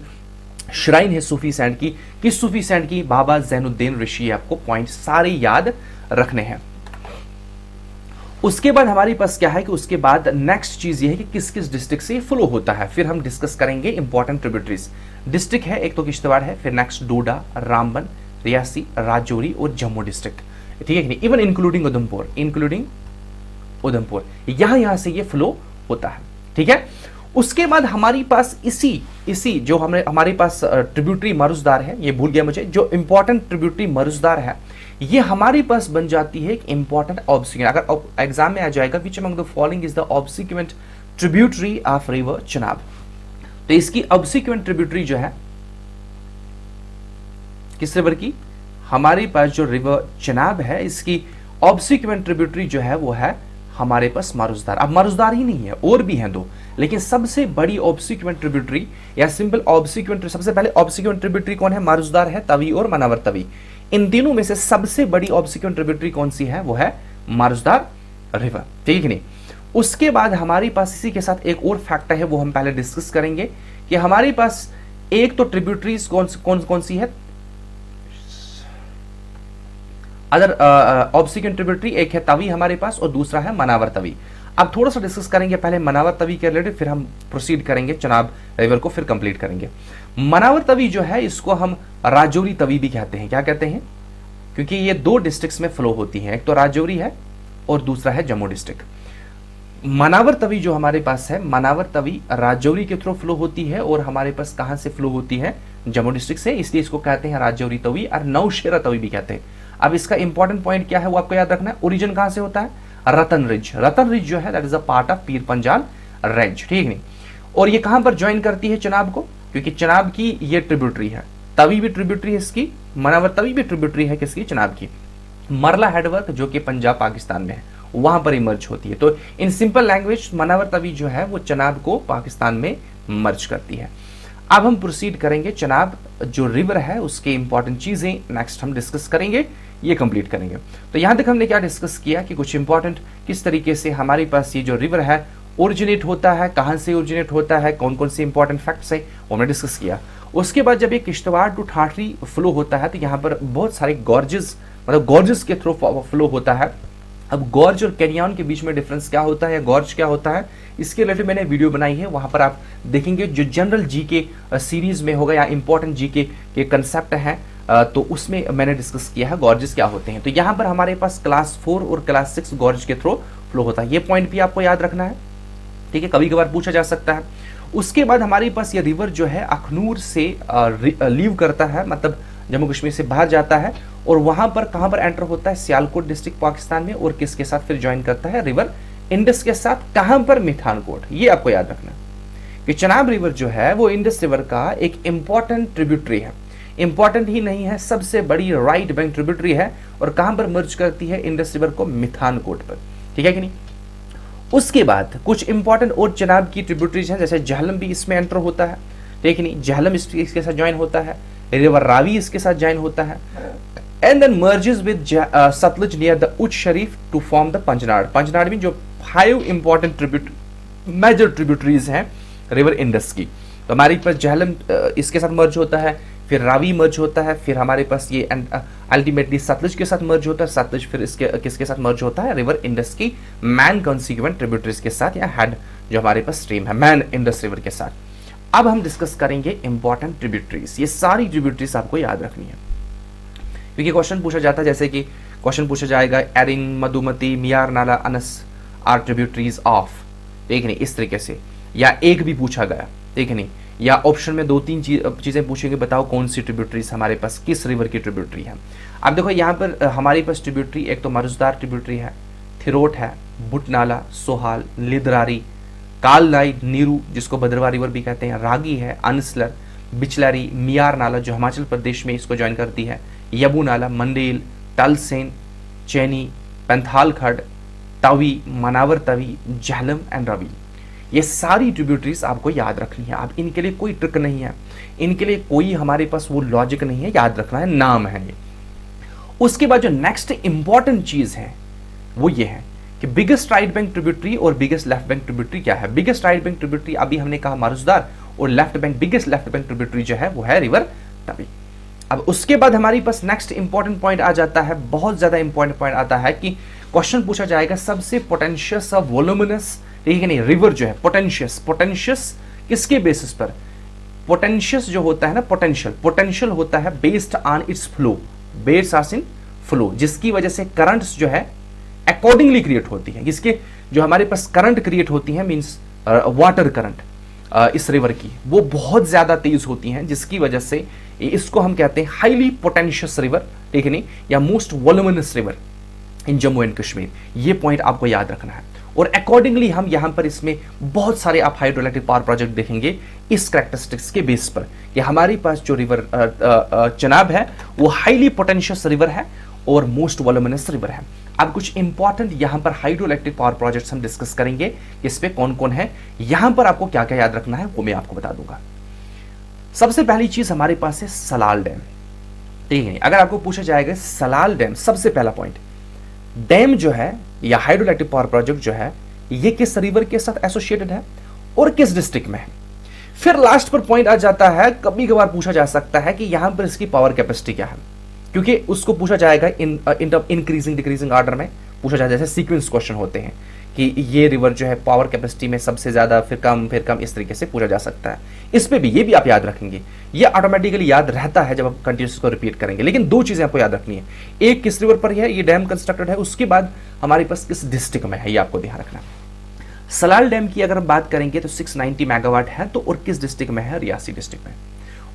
श्राइन है सूफी सैंड की। किस सूफी सैंड की? बाबा जैनुद्दीन ऋषि। आपको पॉइंट सारे याद रखने हैं। उसके बाद हमारे पास क्या है कि उसके बाद नेक्स्ट चीज ये है कि किस किस डिस्ट्रिक्ट से फ्लो होता है, फिर हम डिस्कस करेंगे इंपॉर्टेंट ट्रिब्यूटरीज। डिस्ट्रिक्ट है एक तो किश्तवाड़ है, फिर नेक्स्ट डोडा, रामबन, रियासी, राजौरी और जम्मू डिस्ट्रिक्ट, ठीक है। इवन इंक्लूडिंग उधमपुर, यहां से ये फ्लो होता है, ठीक है। उसके बाद हमारे पास इसी जो हमारे पास ट्रिब्यूटरी मारुसदार है, ये भूल गया मुझे, जो इंपॉर्टेंट ट्रिब्यूटरी मारुसदार है ये हमारे पास बन जाती है एक इंपॉर्टेंट ऑब्सिक्वेंट। अगर एग्जाम में आ जाएगा which among the following is the obsequent tributary of river Chenab, तो इसकी ऑब्सिक्वेंट ट्रिब्यूटरी जो है किस रिवर की? हमारे पास जो रिवर चनाब है इसकी ऑब्सिक्वेंट ट्रिब्यूटरी जो है वो है हमारे पास मारुसदार। अब मारुसदार ही नहीं है, और भी हैं दो, लेकिन सबसे बड़ी ऑब्सिक्वेंट ट्रिब्यूटरी या सिंपल ऑब्सिक्वेंट, सबसे पहले ऑब्सिक्वेंट ट्रिब्यूटरी कौन है? मारुसदार है, तवी और मनावर तवी। इन तीनों में से सबसे बड़ी ऑब्सिक्वेंट ट्रिब्यूटरी कौन सी है? वो है मारुसदार रिवर, ठीक है नहीं। उसके बाद हमारे पास इसी के साथ एक और फैक्टर है, वो हम पहले डिस्कस करेंगे कि हमारे पास एक तो ट्रिब्यूटरीज कौन सी है? अदर ऑब्सिक्वेंट ट्रिब्यूटरी, एक है तवी हमारे पास और दूसरा है मनावर तवी। अब थोड़ा सा डिस्कस करेंगे पहले मनावर तवी के रिलेटेड, फिर हम प्रोसीड करेंगे चनाब रिवर को फिर कंप्लीट करेंगे। मनावर तवी जो है इसको हम राजौरी तवी भी कहते हैं। क्या कहते हैं? क्योंकि ये दो डिस्ट्रिक्ट्स में फ्लो होती हैं, एक तो राजौरी है और दूसरा है जम्मू डिस्ट्रिक्ट। मनावर तवी जो हमारे पास है, मनावर तवी राजौरी के थ्रू फ्लो होती है और हमारे पास कहां से फ्लो होती है? जम्मू डिस्ट्रिक्ट से, इसलिए इसको कहते हैं राजौरी तवी और नौशेरा तवी भी कहते हैं। अब इसका इंपॉर्टेंट पॉइंट क्या है वो आपको याद रखना है। ओरिजिन कहां से होता है? रतन रिज। रतन रिज जो है that is a part of Pir Panjal range, ठीक नहीं। और ये कहां पर ज्वाइन करती है चनाब को? क्योंकि चनाब की ये ट्रिब्यूटरी है, तवी भी ट्रिब्यूटरी है इसकी, मनावर तवी भी ट्रिब्यूटरी है किसकी? चनाब की। मरला हेडवर्क जो कि पंजाब पाकिस्तान में है वहां पर इमर्ज होती है। तो in simple language Manawar Tawi जो है वो चनाब को पाकिस्तान में मर्ज करती है। अब हम प्रोसीड करेंगे, चनाब जो रिवर है उसके इंपॉर्टेंट चीजें नेक्स्ट हम डिस्कस करेंगे, ये कंप्लीट करेंगे। तो यहां तक हमने क्या डिस्कस किया कि कुछ इंपॉर्टेंट किस तरीके से हमारे पास ये जो रिवर है ओरिजिनेट होता है, कहां से ओरिजिनेट होता है, कौन कौन से इंपॉर्टेंट फैक्ट्स है वो हमने डिस्कस किया। उसके बाद जब ये किश्तवाड़ टू ठाठरी फ्लो होता है तो यहाँ पर बहुत सारे गॉर्जेस, मतलब गॉर्जेस के थ्रू फ्लो होता है। अब गॉर्ज और कैनियन के बीच में डिफरेंस क्या होता है या गॉर्ज क्या होता है, इसके रिलेटेड मैंने वीडियो बनाई है, वहां पर आप देखेंगे। जो जनरल जी के सीरीज में होगा या इंपॉर्टेंट जी के कंसेप्ट है तो उसमें मैंने डिस्कस किया है गॉर्जेस क्या होते हैं। तो यहाँ पर हमारे पास क्लास 4 और क्लास 6 गॉर्ज के थ्रू फ्लो होता है, ये पॉइंट भी आपको याद रखना है, ठीक है, कभी कभार पूछा जा सकता है। उसके बाद हमारे पास ये रिवर जो है अखनूर से लीव करता है, मतलब जम्मू कश्मीर से बाहर जाता है और वहां पर कहां पर एंटर होता है? सियालकोट डिस्ट्रिक्ट पाकिस्तान में, और किसके साथ फिर ज्वाइन करता है? रिवर इंडस के साथ। कहां पर? मिठानकोट। ये आपको याद रखना कि चनाब रिवर जो है वो इंडस रिवर का एक इंपॉर्टेंट ट्रिब्यूटरी है। इंपॉर्टेंट ही नहीं है, सबसे बड़ी राइट बैंक ट्रिब्यूटरी है। और कहां पर मर्ज करती है इंडस रिवर को? मिठानकोट पर, ठीक है कि नहीं। उसके बाद कुछ इंपॉर्टेंट और चनाब की ट्रिब्यूटरीज हैं, जैसे झेलम भी इसमें एंटर होता है, ठीक है नहीं, झेलम इसके साथ ज्वाइन होता है, रिवर रावी इसके साथ ज्वाइन होता है, and then merges with Sutlej near the Uch Sharif to form the Panjnad. Panjnad में जो 5 इंपॉर्टेंट मेजर ट्रिब्यूटरीज हैं रिवर इंडस की, तो हमारे पास झेलम इसके साथ मर्ज होता है, फिर रावी मर्ज होता है, फिर हमारे पास ये अल्टीमेटली सतलुज के साथ मर्ज होता है, सतलुज फिर इसके किसके साथ मर्ज होता है? रिवर इंडस की मैन कॉन्सिक्वेंट ट्रिब्यूटरीज के साथ, या हेड जो हमारे पास स्ट्रीम है मैन इंडस रिवर के साथ। अब हम डिस्कस करेंगे इंपॉर्टेंट ट्रिब्यूटरीज। ये सारी ट्रिब्यूटरीज आपको याद रखनी है क्योंकि क्वेश्चन पूछा जाता है, जैसे कि क्वेश्चन पूछा जाएगा एरिन, मधुमती, मियार नाला, अनस आर ट्रिब्यूटरीज ऑफ, देख नहीं, इस तरीके से, या एक भी पूछा गया, देख नहीं, या ऑप्शन में 2-3 चीजें पूछेंगे, बताओ कौन सी ट्रिब्यूटरीज हमारे पास किस रिवर की ट्रिब्यूटरी है। अब देखो यहाँ पर हमारे पास ट्रिब्यूटरी एक तो मरुजदार ट्रिब्यूटरी है, थिरोट है, बुट नाला, सोहाल, लिदरारी, काललाई, नीरू जिसको भद्रवा रिवर भी कहते हैं, रागी है, अनसलर, बिचलरी, मियार नाला जो हिमाचल प्रदेश में इसको ज्वाइन करती है, यबू नाला, मंडेल, टलसेन, चैनी, पैंथाल खड़, तवी, मनावर तवी, झेलम एंड रवि। ये सारी ट्रिब्यूटरीज आपको याद रखनी है। अब इनके लिए कोई ट्रिक नहीं है, इनके लिए कोई हमारे पास वो लॉजिक नहीं है, याद रखना है, नाम है ये। उसके बाद जो नेक्स्ट इंपॉर्टेंट चीज है वो ये है कि बिगेस्ट राइट बैंक ट्रिब्यूटरी और बिगेस्ट लेफ्ट बैंक ट्रिब्यूटरी क्या है। बिगेस्ट राइट बैंक ट्रिब्यूटरी अभी हमने कहा मारुजदार, और left bank biggest left bank tributary जो है वो है रिवर तवी। अब उसके बाद हमारे पास नेक्स्ट इंपॉर्टेंट पॉइंट आ जाता है, बहुत ज्यादा इंपॉर्टेंट पॉइंट आता है कि क्वेश्चन पूछा जाएगा सबसे पोटेंशियस ऑफ वोलुमिनस, ठीक है नहीं, रिवर जो है पोटेंशियस, पोटेंशियस किसके बेसिस पर? पोटेंशियस जो होता है ना, पोटेंशियल होता है based on it's flow, based on in flow, जिसकी वजह से करंट्स जो है अकॉर्डिंगली क्रिएट होती है। इसके जो हमारे पास करंट क्रिएट होती है मींस वाटर करंट इस रिवर की वो बहुत ज्यादा तेज होती हैं, जिसकी वजह से इसको हम कहते हैं हाईली पोटेंशियस रिवर, ठीक है नहीं, या most वोलुमिनस river in Jammu and Kashmir. ये पॉइंट आपको याद रखना है। और अकॉर्डिंगली हम यहां पर इसमें बहुत सारे आप हाइड्रोइलेक्ट्रिक पावर प्रोजेक्ट देखेंगे इस कैरेक्टरिस्टिक्स के बेस पर कि हमारे पास जो रिवर चनाब है वो हाईली पोटेंशियस रिवर है और मोस्ट वोलुमिनस रिवर है। अब कुछ इंपॉर्टेंट यहां पर हाइड्रोइलेक्ट्रिक पावर प्रोजेक्ट्स हम डिस्कस करेंगे, इस पे कौन कौन है, यहां पर आपको क्या क्या याद रखना है वो मैं आपको बता दूंगा। सबसे पहली चीज हमारे पास है सलाल डैम, ठीक है। अगर आपको पूछा जाएगा सलाल डैम, सबसे पहला पॉइंट, डैम जो है या हाइड्रोइलेक्ट्रिक पावर प्रोजेक्ट जो है ये किस रिवर के साथ एसोसिएटेड है और किस डिस्ट्रिक्ट में है। फिर लास्ट पर पॉइंट आ जाता है, कभी कभार पूछा जा सकता है कि यहां पर इसकी पावर कैपेसिटी क्या है, क्योंकि उसको पूछा जाएगा इन इंक्रीजिंग डिक्रीजिंग ऑर्डर में पूछा जाएगा, जैसे सीक्वेंस क्वेश्चन होते हैं कि ये रिवर जो है पावर कैपेसिटी में सबसे ज़्यादा फिर कम इस तरीके से पूछा जा सकता है। इस पे भी ये भी आप याद रखेंगे, ये ऑटोमेटिकली याद रहता है जब आप कंटिन्यूस को रिपीट करेंगे। लेकिन दो चीज़ें आपको याद रखनी है, एक किस रिवर पर है ये डैम कंस्ट्रक्टेड है, उसके बाद हमारे पास किस डिस्ट्रिक्ट में है ये आपको ध्यान रखना है। सलाल डैम की अगर हम बात करेंगे तो 690 मेगावाट है, तो और किस डिस्ट्रिक्ट में है, रियासी डिस्ट्रिक्ट में।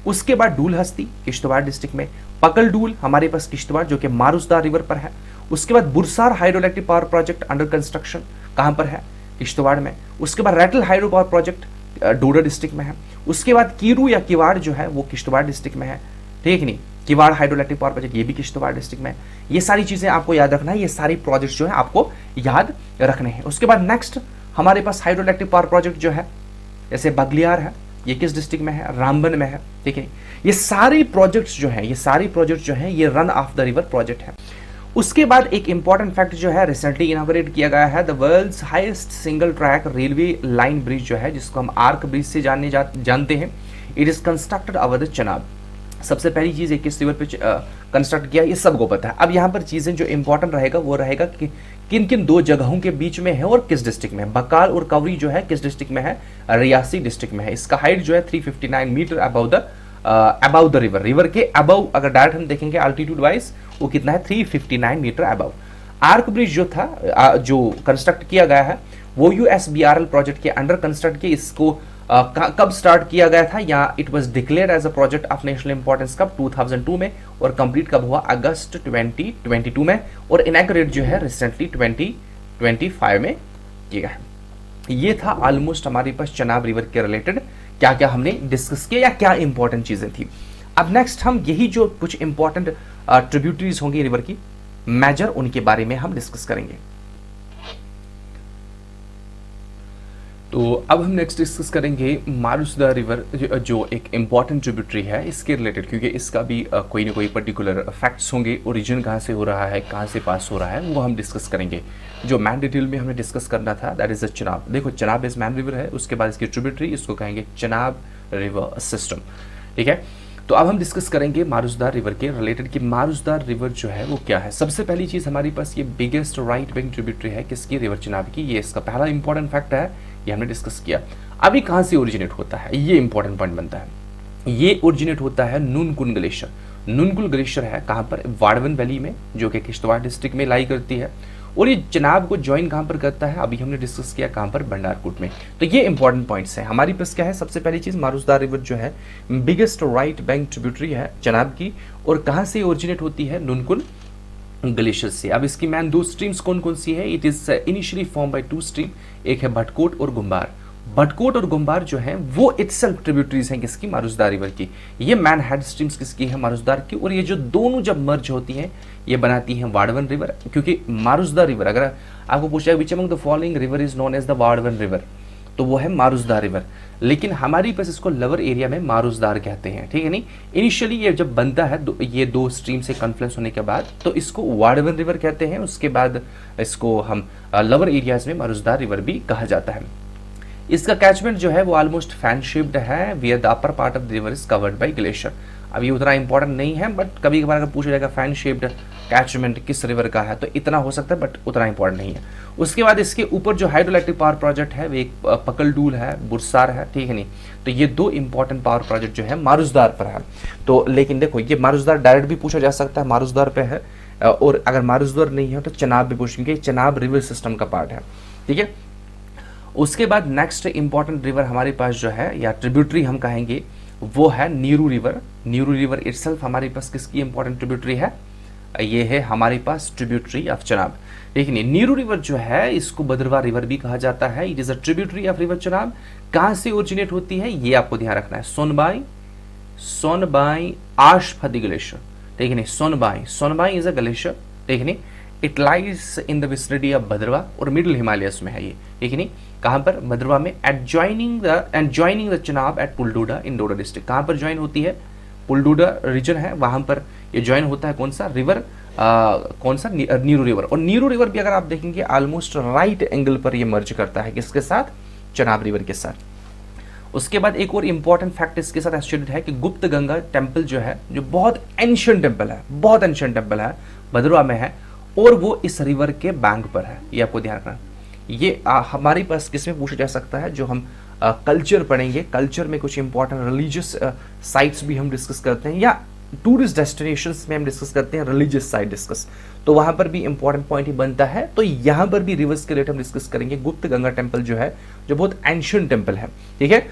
उसके बाद डूल हस्ती किश्तवाड़ डिस्ट्रिक्ट में, पकल डूल हमारे पास किश्तवाड़ जो कि मारुसदा रिवर पर है। उसके बाद Bursar hydro electric power project under construction कहां पर है, किश्तवाड़ में। उसके बाद Ratle hydro power project Doda district में है। उसके बाद कीरू या किवाड़ जो है वो किश्तवाड़ डिस्ट्रिक्ट में है, ठीक नहीं, किवाड़ हाइड्रो इलेक्ट्रिक पावर प्रोजेक्ट ये भी किश्तवाड़ डिस्ट्रिक्ट में है। ये सारी चीजें आपको याद रखना है, ये सारी प्रोजेक्ट जो है आपको याद रखने हैं। उसके बाद नेक्स्ट हमारे पास हाइड्रो इलेक्ट्रिक पावर प्रोजेक्ट जो है जैसे बगलियार है, ये किस डिस्ट्रिक्ट में है, रामबन में है, ठीक है। ये सारी प्रोजेक्ट्स जो हैं ये run of the river project है। उसके बाद एक इंपॉर्टेंट फैक्ट जो है रिसेंटली इनॉग्रेट किया गया है, the world's highest single track railway line bridge जो है जिसको हम आर्क ब्रिज से जानते हैं, it is constructed over the Chenab. सबसे पहली चीज है किस रिवर पे कंस्ट्रक्ट किया, ये सबको पता है। अब यहाँ पर चीजें जो इंपॉर्टेंट रहेगा वो रहेगा कि किन किन दो जगहों के बीच में है और किस डिस्ट्रिक्ट में है। बकाल और कवरी जो है किस डिस्ट्रिक्ट में है, रियासी डिस्ट्रिक्ट में है। इसका हाइट जो है 359 मीटर अबव द रिवर के अबव अगर डायरेक्ट हम देखेंगे अल्टीट्यूड वाइज वो कितना है, 359 मीटर अबव। आर्क ब्रिज जो था जो कंस्ट्रक्ट किया गया है वो USBRL प्रोजेक्ट के अंडर कंस्ट्रक्ट किया। इसको कब स्टार्ट किया गया था, या it was declared as a project of national importance कब, 2002 में, और कंप्लीट कब हुआ, अगस्त 2022 में, और इनॉग्रेट जो है रिसेंटली 2025 में किया गया है। ये था ऑलमोस्ट हमारे पास चनाब रिवर के रिलेटेड क्या क्या हमने डिस्कस किया या क्या इंपॉर्टेंट चीजें थी। अब नेक्स्ट हम यही जो कुछ इंपॉर्टेंट ट्रिब्यूटरीज होंगी रिवर की मेजर, उनके बारे में हम डिस्कस करेंगे। तो अब हम नेक्स्ट डिस्कस करेंगे मारुसदा रिवर जो एक इम्पॉर्टेंट ट्रिब्यूटरी है इसके रिलेटेड, क्योंकि इसका भी कोई ना कोई पर्टिकुलर फैक्ट्स होंगे, ओरिजिन कहाँ से हो रहा है, कहाँ से पास हो रहा है, वो हम डिस्कस करेंगे। जो मैन डिटेल में हमने डिस्कस करना था दैट इज द चनाब। देखो चनाब इज मैन रिवर है, उसके बाद इसकी ट्रिब्यूटरी इसको कहेंगे चनाब रिवर सिस्टम, ठीक है। तो अब हम डिस्कस करेंगे मारुसदा रिवर के रिलेटेड कि मारुसदा रिवर जो है वो क्या है। सबसे पहली चीज हमारी पास ये बिगेस्ट राइट विंग ट्रिब्यूटरी है किसकी, रिवर चनाब की। ये इसका पहला इंपॉर्टेंट फैक्ट है, ये हमने डिस्कस किया। अभी कहाँ से ओरिजिनेट होता है, ये इंपॉर्टेंट पॉइंट बनता है। ये ओरिजिनेट होता है नूनकुन ग्लेशियर। नूनकुन ग्लेशियर है कहाँ पर, वाड़वन वैली में, जो कि किश्तवाड़ डिस्ट्रिक्ट में लाई करती है। और ये चनाब को ज्वाइन कहाँ पर करता है, अभी हमने डिस्कस किया कहाँ पर, भंडारकोट में। तो ये इंपॉर्टेंट पॉइंट्स हैं हमारी पास। क्या है सबसे पहली चीज, मारुसदा रिवर जो है बिगेस्ट राइट बैंक ट्रिब्यूटरी है चनाब की, और कहाँ से ओरिजिनेट होती है, नूनकुन ग्लेशियर से। अब इसकी मैन दो स्ट्रीम्स कौन कौन सी है, it is initially form by two stream, एक है भटकोट और गुम्बार। भटकोट और गुम्बार जो है वो इटसेल्फ ट्रिब्यूटरीज हैं किसकी, मारुसदा रिवर की। ये मैन हेड स्ट्रीम्स किसकी है, मारुसदार की। और ये जो दोनों जब मर्ज होती हैं ये बनाती हैं वाड़वन रिवर, क्योंकि मारुसदा रिवर अगर आपको पूछा which among the following river is known as the Wadwan river, तो वो है मारुसदा रिवर। लेकिन हमारी पास इसको लवर एरिया में मारुसदार कहते हैं, ठीक है नहीं। इनिशियली ये जब बनता है ये दो स्ट्रीम से कन्फ्लुएंस होने के बाद तो इसको वाड़वन रिवर कहते हैं, उसके बाद इसको हम लवर एरियाज में मारुसदार रिवर भी कहा जाता है। इसका कैचमेंट जो है वो ऑलमोस्ट फैन शेप्ड है, wear the upper part of the river is covered by glacier. अब ये उतना इंपॉर्टेंट नहीं है, बट कभी कभार अगर पूछा जाएगा फैन शेप्ड कैचमेंट किस रिवर का है तो इतना हो सकता है, बट उतना इंपॉर्टेंट नहीं है। उसके बाद इसके ऊपर जो हाइड्रो इलेक्ट्रिक पावर प्रोजेक्ट है वो एक पकल डूल है, बुरसार है, ठीक है नहीं। तो ये दो इंपॉर्टेंट पावर प्रोजेक्ट जो है मारुसदार पर है। तो लेकिन देखो ये मारुसदार डायरेक्ट भी पूछा जा सकता है, मारुसदार पे है, और अगर मारुसदार नहीं है तो चनाब भी पूछेंगे, चनाब रिवर सिस्टम का पार्ट है, ठीक है। उसके बाद नेक्स्ट इंपॉर्टेंट रिवर हमारे पास जो है या ट्रिब्यूटरी हम कहेंगे वो है Neeru river. Neeru river itself हमारे पास किसकी इंपॉर्टेंट ट्रिब्यूटरी है, ये है हमारे पास ट्रिब्यूटरी ऑफ चनाब। देखिए नीरू रिवर जो है इसको भद्रवा रिवर भी कहा जाता है, it is a tributary of river Chenab. कहां से ओरिजिनेट होती है ये आपको ध्यान रखना है, सोनबाई आशफदी ग्लेशियर, ठीक है नहीं। सोनबाई इज अ ग्लेशियर, ठीक है नहीं। It lies in the vicinity of Bhadarwah और मिडिल हिमालयस में है ये, ठीक है नहीं। कहां पर, भद्रवा में, adjoining the Chenab at Pul Doda in Doda district. कहां पर ज्वाइन होती है, पुलडोडा रीजन है वहां पर ये ज्वाइन होता है कौन सा रिवर, कौन सा, नीरू रिवर। और नीरू रिवर भी अगर आप देखेंगे ऑलमोस्ट राइट एंगल पर ये मर्ज करता है किसके साथ, चनाब रिवर के साथ। उसके बाद एक और इंपॉर्टेंट फैक्ट इसके साथ एसोसिएटेड है कि गुप्त गंगा टेम्पल जो है, जो बहुत एंशियंट टेम्पल है, बहुत एंशियंट टेम्पल है, भद्रवा में है, और वो इस रिवर के बैंक पर है। ये आपको ध्यान रखना। ये हमारे पास किस में पूछा जा सकता है, जो हम कल्चर पढ़ेंगे, कल्चर में कुछ इंपॉर्टेंट रिलीजियस साइट्स भी हम डिस्कस करते हैं, या टूरिस्ट डेस्टिनेशंस में हम डिस्कस करते हैं रिलीजियस साइट डिस्कस, तो वहां पर भी इंपॉर्टेंट पॉइंट ही बनता है। तो यहां पर भी रिवर्स के रिलेटेड हम डिस्कस करेंगे। गुप्त गंगा टेम्पल जो है, जो बहुत एंशियंट टेम्पल है, ठीक है,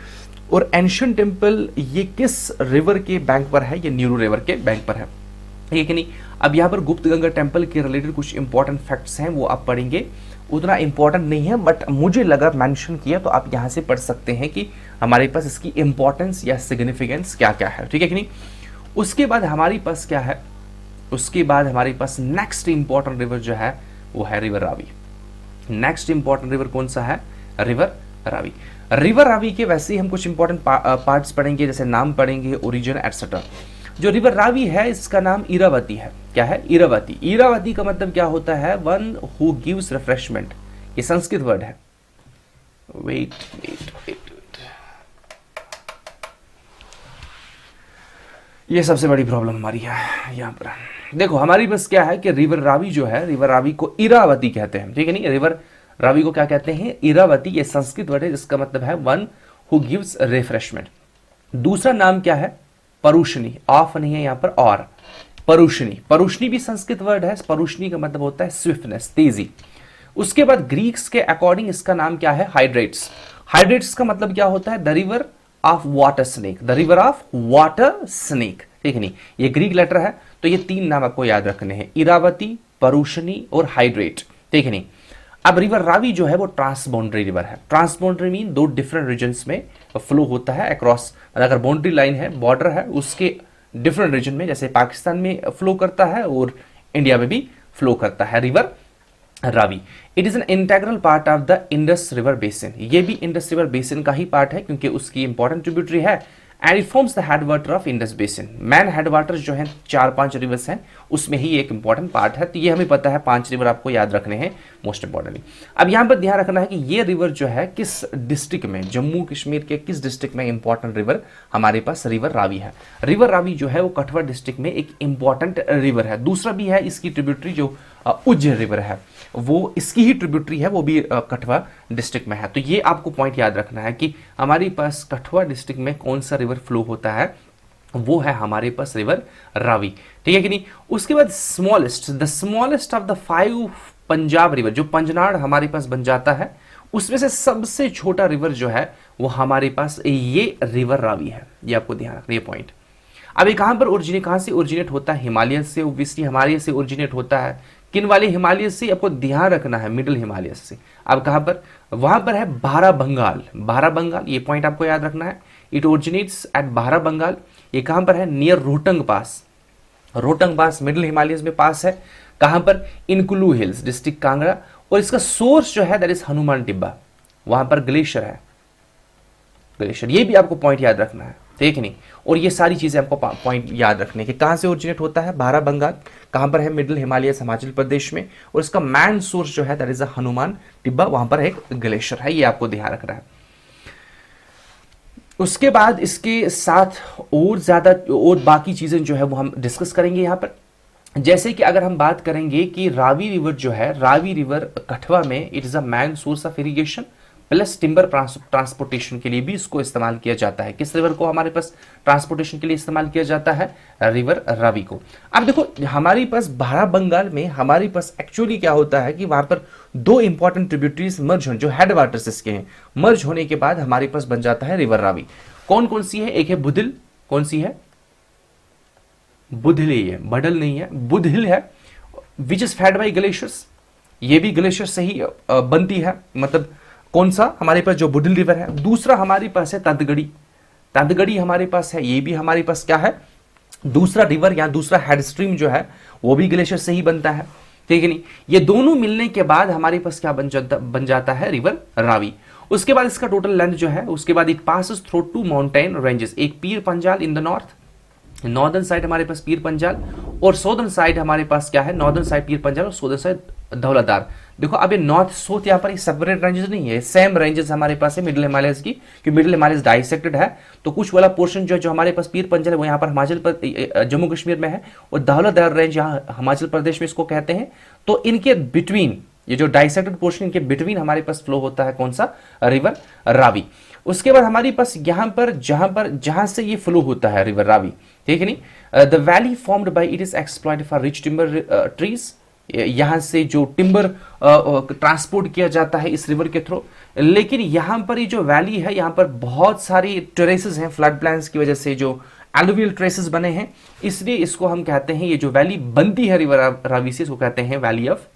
और एंशियंट टेम्पल ये किस रिवर के बैंक पर है, ये नीरू रिवर के बैंक पर है, ठीक है कि नहीं। अब यहाँ पर गुप्त गंगा टेम्पल के रिलेटेड कुछ इंपॉर्टेंट फैक्ट्स हैं, वो आप पढ़ेंगे, उतना इंपॉर्टेंट नहीं है, बट मुझे लगा मेंशन किया तो आप यहाँ से पढ़ सकते हैं कि हमारे पास इसकी इंपॉर्टेंस या सिग्निफिकेंस क्या क्या है, ठीक है कि नहीं। उसके बाद हमारे पास क्या है, उसके बाद हमारे पास नेक्स्ट इंपॉर्टेंट रिवर जो है वो है river Ravi. Next important river कौन सा है, रिवर रावी। रिवर रावी के वैसे ही हम कुछ इंपॉर्टेंट पार्ट्स पढ़ेंगे, जैसे नाम पढ़ेंगे, ओरिजिन एटसेट्रा। जो रिवर रावी है इसका नाम इरावती है। क्या है, इरावती। इरावती का मतलब क्या होता है, वन हु गिव्स रिफ्रेशमेंट। ये संस्कृत वर्ड है। वेट वेट वेट, ये सबसे बड़ी प्रॉब्लम हमारी है यहाँ पर। देखो हमारी बस क्या है कि रिवर रावी जो है, रिवर रावी को इरावती कहते हैं, ठीक है नहीं। रिवर रावी को क्या कहते हैं, इरावती। ये संस्कृत वर्ड है जिसका मतलब है वन हु गिव्स रिफ्रेशमेंट। दूसरा नाम क्या है, परुषणी। ऑफ नहीं है यहाँ पर, और परुषणी। परुषणी भी संस्कृत वर्ड है। परुषणी का मतलब होता है स्विफ्टनेस, तेजी। उसके बाद ग्रीक्स के अकॉर्डिंग इसका नाम क्या है, हाइड्रेट्स। हाइड्रेट्स का मतलब क्या होता है, the river of water snake, the river of water snake, ठीक है नहीं। ये ग्रीक लेटर है, तो ये तीन नाम आपको याद रखने हैं, इरावती, परुषणी और हाइड्रेट, ठीक है नहीं। अब रिवर रावी जो है वो ट्रांसबाउंड्री रिवर है। ट्रांसबाउंड्री मीन दो डिफरेंट रीजन्स में फ्लो होता है अक्रॉस, अगर बाउंड्री लाइन है, बॉर्डर है, उसके डिफरेंट रीजन में, जैसे पाकिस्तान में फ्लो करता है और इंडिया में भी फ्लो करता है river Ravi. It is an integral part of the Indus river basin. ये भी इंडस रिवर बेसिन का ही पार्ट है, क्योंकि उसकी इंपॉर्टेंट ट्रिब्यूटरी है, and it forms the headwater of Indus basin. Main headwater जो है 4-5 रिवर्स हैं, उसमें ही एक इंपॉर्टेंट पार्ट है। तो ये हमें पता है, 5 रिवर आपको याद रखने हैं मोस्ट इंपॉर्टेंटली। अब यहाँ पर ध्यान रखना है कि ये रिवर जो है किस डिस्ट्रिक्ट में, जम्मू कश्मीर के किस डिस्ट्रिक्ट में इंपॉर्टेंट रिवर हमारे पास रिवर रावी है। रिवर रावी जो है वो कठुआ डिस्ट्रिक्ट में एक इंपॉर्टेंट रिवर है। दूसरा भी है इसकी ट्रिब्यूटरी, जो उज्जैन रिवर है, वो इसकी ही ट्रिब्यूटरी है, वो भी कठुआ डिस्ट्रिक्ट में है। तो ये आपको पॉइंट याद रखना है कि हमारे पास कठुआ डिस्ट्रिक्ट में कौन सा रिवर फ्लो होता है, वो है हमारे पास रिवर रावी, ठीक है कि नहीं। उसके बाद smallest, the smallest of the 5 Punjab river, जो पंजनाड़ हमारे पास बन जाता है, उसमें से सबसे छोटा रिवर जो है वो हमारे पास ये रिवर रावी है। ये आपको ध्यान रखना, ये पॉइंट। अब ये कहां पर ओरिजिनेट, कहां से ओरिजिनेट होता है, हिमालय से, ओब्वियसली हिमालय से ओरिजिनेट होता है। किन वाले हिमालय से, आपको ध्यान रखना है, मिडिल हिमालय से। अब कहां पर, वहां पर है बारा बंगाल। बारा बंगाल, ये पॉइंट आपको याद रखना है। इट ओरिजिनेट्स एट बारा बंगाल। ये कहां पर है, नियर रोहतंग पास। रोहतंग पास मिडिल हिमालयस में पास है। कहां पर, इनकुलू हिल्स, डिस्ट्रिक्ट कांगड़ा। और इसका सोर्स जो है दैट इज हनुमान टिब्बा, वहां पर ग्लेशियर है, ग्लेशियर। ये भी आपको पॉइंट याद रखना है, ठीक नहीं। और ये सारी चीजें आपको पॉइंट याद रखने कि कहां से ओरिजिनेट होता है, बारा बंगाल, कहां पर है, मिडिल हिमालय हिमाचल प्रदेश में, और इसका मैन सोर्स जो है दैट इज हनुमान टिब्बा, वहां पर एक ग्लेशियर है। ये आपको ध्यान रखना है। उसके बाद इसके साथ और ज्यादा और बाकी चीजें जो है वो हम डिस्कस करेंगे यहां पर। जैसे कि अगर हम बात करेंगे कि रावी रिवर जो है, रावी रिवर कठुआ में it is a man source of irrigation plus timber transportation के लिए भी इसको इस्तेमाल किया जाता है। किस रिवर को हमारे पास ट्रांसपोर्टेशन के लिए इस्तेमाल किया जाता है, रिवर रावी को। अब देखो हमारे पास बारा बंगाल में हमारे पास एक्चुअली क्या होता है कि वहां पर 2 इंपॉर्टेंट ट्रिब्यूटरीज मर्ज होने, जो हेड वाटर्स इसके हैं, मर्ज होने के बाद हमारे पास बन जाता है रिवर रावी। कौन कौन सी है, एक है बुधिल, कौन सी है, बुधिल ही है, बडल नहीं है, बुधिल है, which is fed by glaciers. ये भी ग्लेशियर से ही बनती है, मतलब कौन सा, हमारे पास जो बुधिल रिवर है। दूसरा हमारे पास है तदगड़ी, तदगड़ी हमारे पास है, ये भी हमारे पास क्या है, दूसरा रिवर या दूसरा हेड स्ट्रीम जो है वो भी ग्लेशियर से ही बनता है, ठीक है नहीं। ये दोनों मिलने के बाद हमारे पास क्या बन जाता है, रिवर रावी। उसके बाद इसका टोटल लेंथ जो है, उसके बाद it passes through 2 mountain ranges, एक पीर पंजाल इन द नॉर्थ, नॉर्दर्न साइड हमारे पास पीर पंजाल, और सौदर्न साइड हमारे पास क्या है, नॉर्दर्न साइड पीर पंजाल और सौदर्न साइड धौलाधार। देखो अब ये नॉर्थ साउथ यहाँ पर सेपरेट रेंजेस नहीं है, सेम रेंजेस हमारे पास है मिडिल हिमालयस की, कि मिडिल हिमालयस डाइसेक्टेड है। तो कुछ वाला पोर्शन जो हमारे पास पीर पंजल है वो यहाँ पर हिमाचल पर जम्मू कश्मीर में है, और धौलाधार रेंज यहाँ हिमाचल प्रदेश में इसको कहते हैं। तो इनके बिटवीन ये जो डाइसेक्टेड पोर्शन, इनके बिटवीन हमारे पास फ्लो होता है कौन सा, रिवर रावी। उसके बाद हमारे पास यहाँ पर जहां से ये फ्लो होता है रिवर रावी, ठीक है नहीं, the valley formed by it is exploited for rich timber trees. यहां से जो टिम्बर ट्रांसपोर्ट किया जाता है इस रिवर के थ्रू। लेकिन यहां पर ये जो वैली है, यहां पर बहुत सारी टेरेसेस हैं, फ्लड प्लान्स की वजह से जो एलुवियल ट्रेसेस बने हैं, इसलिए इसको हम कहते हैं, ये जो वैली बनती है रिवर रावी से, इसको कहते हैं valley of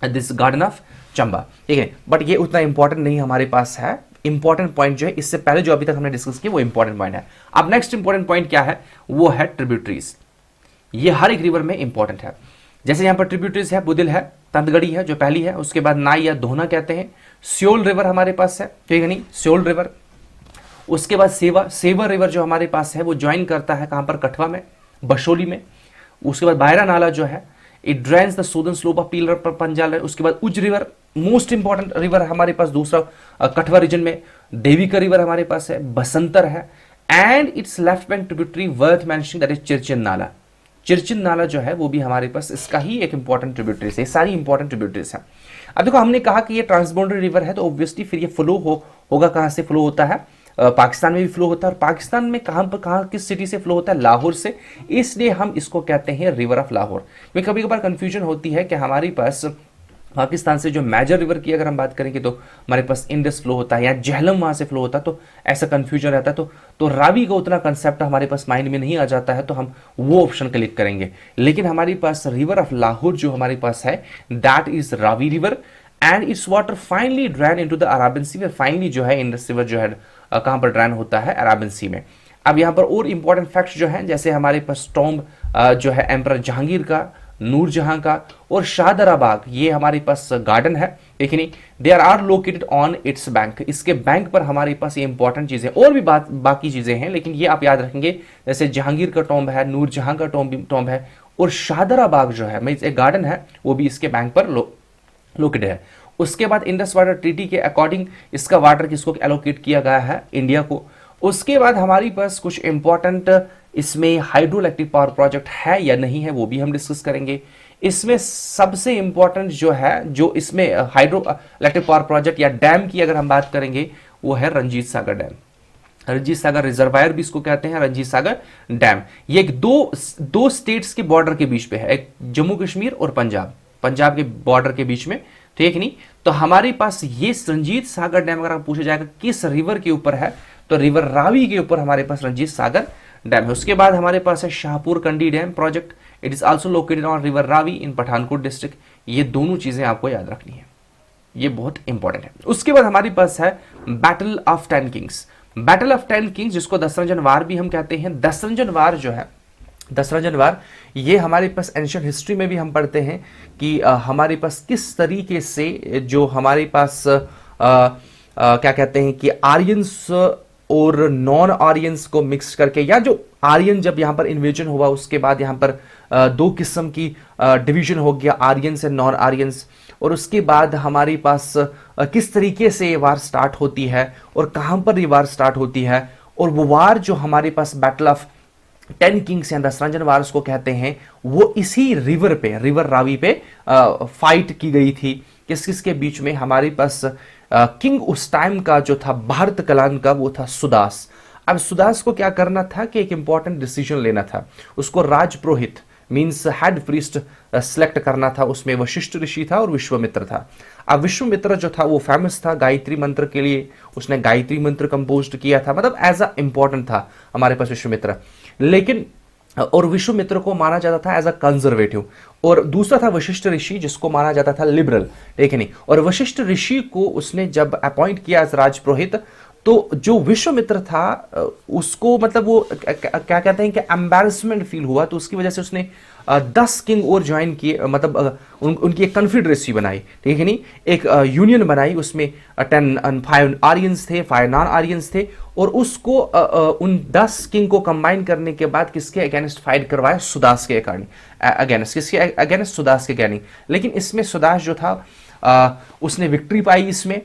this garden of Chamba, ठीक है। बट ये उतना इंपॉर्टेंट नहीं हमारे पास है। इंपॉर्टेंट पॉइंट जो है इससे पहले जो अभी तक हमने डिस्कस किया वो इंपॉर्टेंट पॉइंट है। अब नेक्स्ट इंपॉर्टेंट पॉइंट क्या है, वो है ट्रिब्यूटरीज। ये हर एक रिवर में इंपॉर्टेंट है। जैसे यहाँ पर ट्रिब्यूटरीज है, बुदिल है, तंदगड़ी है जो पहली है, उसके बाद नाई या दोहना कहते हैं, स्योल रिवर हमारे पास है, ठीक है नहीं, स्योल रिवर। उसके बाद सेवर रिवर जो हमारे पास है वो ज्वाइन करता है कहां पर, कठवा में, बशोली में। उसके बाद बायरा नाला जो है, it drains the southern slope of पीलर पर पंजाल है। उसके बाद उज रिवर, मोस्ट इंपॉर्टेंट रिवर हमारे पास दूसरा कठवा रीजन में। देवी का रिवर हमारे पास है, बसंतर है, and its left bank tributary worth mentioning that is Chirchin Nala. Chirchin नाला जो है वो भी हमारे पास इसका ही एक इंपॉर्टेंट ट्रिब्यूटरीज है। सारी इंपॉर्टेंट ट्रिब्यूटरीज है। अब देखो हमने कहा कि ये ट्रांसबाउंडरी रिवर है, तो ऑब्वियसली फिर ये फ्लो होगा कहां से फ्लो होता है, पाकिस्तान में भी फ्लो होता है। और पाकिस्तान में कहां किस सिटी से फ्लो होता है, लाहौर से। इसलिए हम इसको कहते हैं रिवर ऑफ लाहौर। में कभी कभार कंफ्यूजन होती है कि हमारे पास पाकिस्तान से जो मेजर रिवर की अगर हम बात करेंगे तो हमारे पास इंडस फ्लो होता है या झेलम वहां से फ्लो होता है, तो ऐसा कंफ्यूजन रहता है। तो रावी का उतना कंसेप्ट हमारे पास माइंड में नहीं आ जाता है, तो हम वो ऑप्शन क्लिक करेंगे। लेकिन हमारे पास रिवर ऑफ लाहौर जो हमारे पास है, that is Ravi river, and its water finally drain into the Arabian sea. Finally जो है इंडस रिवर जो है कहां पर ड्रेन होता है, अराबियन सी में। अब यहां पर और इंपॉर्टेंट फैक्ट्स जो हैं, जैसे हमारे पास टॉम्ब जो है एम्परर जहांगीर का, नूरजहां का, और शाहदरा बाग, ये हमारे पास गार्डन है, ठीक है नहीं, they are located on its bank. इसके बैंक पर हमारे पास ये इंपॉर्टेंट चीजें, और भी बाकी चीजें हैं, लेकिन ये आप याद रखेंगे। जैसे जहांगीर का टॉम्ब है, नूरजहां का टॉम्ब है, और शाहदरा बाग जो है एक गार्डन है, वो भी इसके बैंक पर लोकेटेड है। उसके बाद इंडस वाटर ट्रीटी के अकॉर्डिंग इसका वाटर किसको एलोकेट किया गया है, इंडिया को। उसके बाद हमारे पास कुछ इंपॉर्टेंट इसमें हाइड्रो इलेक्ट्रिक पावर प्रोजेक्ट है या नहीं है, वो भी हम डिस्कस करेंगे। इसमें सबसे इंपॉर्टेंट जो है, जो इसमें हाइड्रो इलेक्ट्रिक पावर प्रोजेक्ट या डैम की अगर हम बात करेंगे, वो है रंजीत सागर डैम। रंजीत सागर रिजर्वायर भी इसको कहते हैं, रंजीत सागर डैम। ये एक दो स्टेट्स के बॉर्डर के बीच पे है, एक जम्मू कश्मीर और पंजाब के बॉर्डर के बीच में, ठीक नहीं। तो हमारे पास ये रंजीत सागर डैम अगर पूछा जाएगा किस रिवर के ऊपर है, तो रिवर रावी के ऊपर हमारे पास रंजीत सागर डैम है। उसके बाद हमारे पास है Shahpur Kandi dam project, it is also located on river Ravi in Pathankot district. ये दोनों चीजें आपको याद रखनी है, ये बहुत इंपॉर्टेंट है। उसके बाद हमारे पास है battle of 10 Kings. Battle of 10 Kings जिसको दसरंजन वार भी हम कहते हैं। दसरंजन वार जो है, दसरंजन वार, ये हमारे पास एंशिएंट हिस्ट्री में भी हम पढ़ते हैं कि हमारे पास किस तरीके से जो हमारे पास क्या कहते हैं कि आर्यंस और नॉन आर्यंस को मिक्स करके, या जो आर्यन जब यहां पर इन्वेजन हुआ उसके बाद यहां पर दो किस्म की डिवीजन हो गया, आर्यंस एंड नॉन आर्यंस। और उसके बाद हमारे पास किस तरीके से ये वार स्टार्ट होती है और कहां पर ये वार स्टार्ट होती है। और वो वार जो हमारे पास बैटल ऑफ 10 किंग्स या दसरंजन वार उसको कहते हैं, वो इसी रिवर पे, रिवर रावी पे फाइट की गई थी। किस किस के बीच में, हमारे पास किंग उस टाइम का जो था भारत कलान का, वो था सुदास। अब सुदास को क्या करना था कि एक इंपॉर्टेंट डिसीजन लेना था। उसको राजपुरोहित मींस हेड प्रीस्ट सेलेक्ट करना था। उसमें वशिष्ठ ऋषि था और विश्वामित्र था। अब विश्वामित्र जो था वो फेमस था गायत्री मंत्र के लिए, उसने गायत्री मंत्र कंपोज किया था, मतलब एज अ इंपॉर्टेंट था हमारे पास विश्वामित्र। लेकिन और विश्वामित्र को माना जाता था एज अ कंजर्वेटिव, और दूसरा था वशिष्ठ ऋषि जिसको माना जाता था लिबरल, ठीक है नहीं। और वशिष्ठ ऋषि को उसने जब अपॉइंट किया एज राजपुरोहित, तो जो विश्वामित्र था उसको मतलब वो क्या कहते हैं कि एम्बैरसमेंट फील हुआ, तो उसकी वजह से उसने 10 किंग और ज्वाइन किए, मतलब उनकी एक कन्फेडरेसी बनाई, ठीक है नहीं, एक यूनियन बनाई। उसमें 5 आर्यंस थे, 5 नॉन आर्यंस थे, और उसको उन 10 किंग को कंबाइन करने के बाद किसके अगेंस्ट फाइट करवाया, सुदास के अगेंस्ट। किसके अगेंस्ट, सुदास के अगेंस्ट। लेकिन इसमें सुदास जो था उसने विक्ट्री पाई इसमें,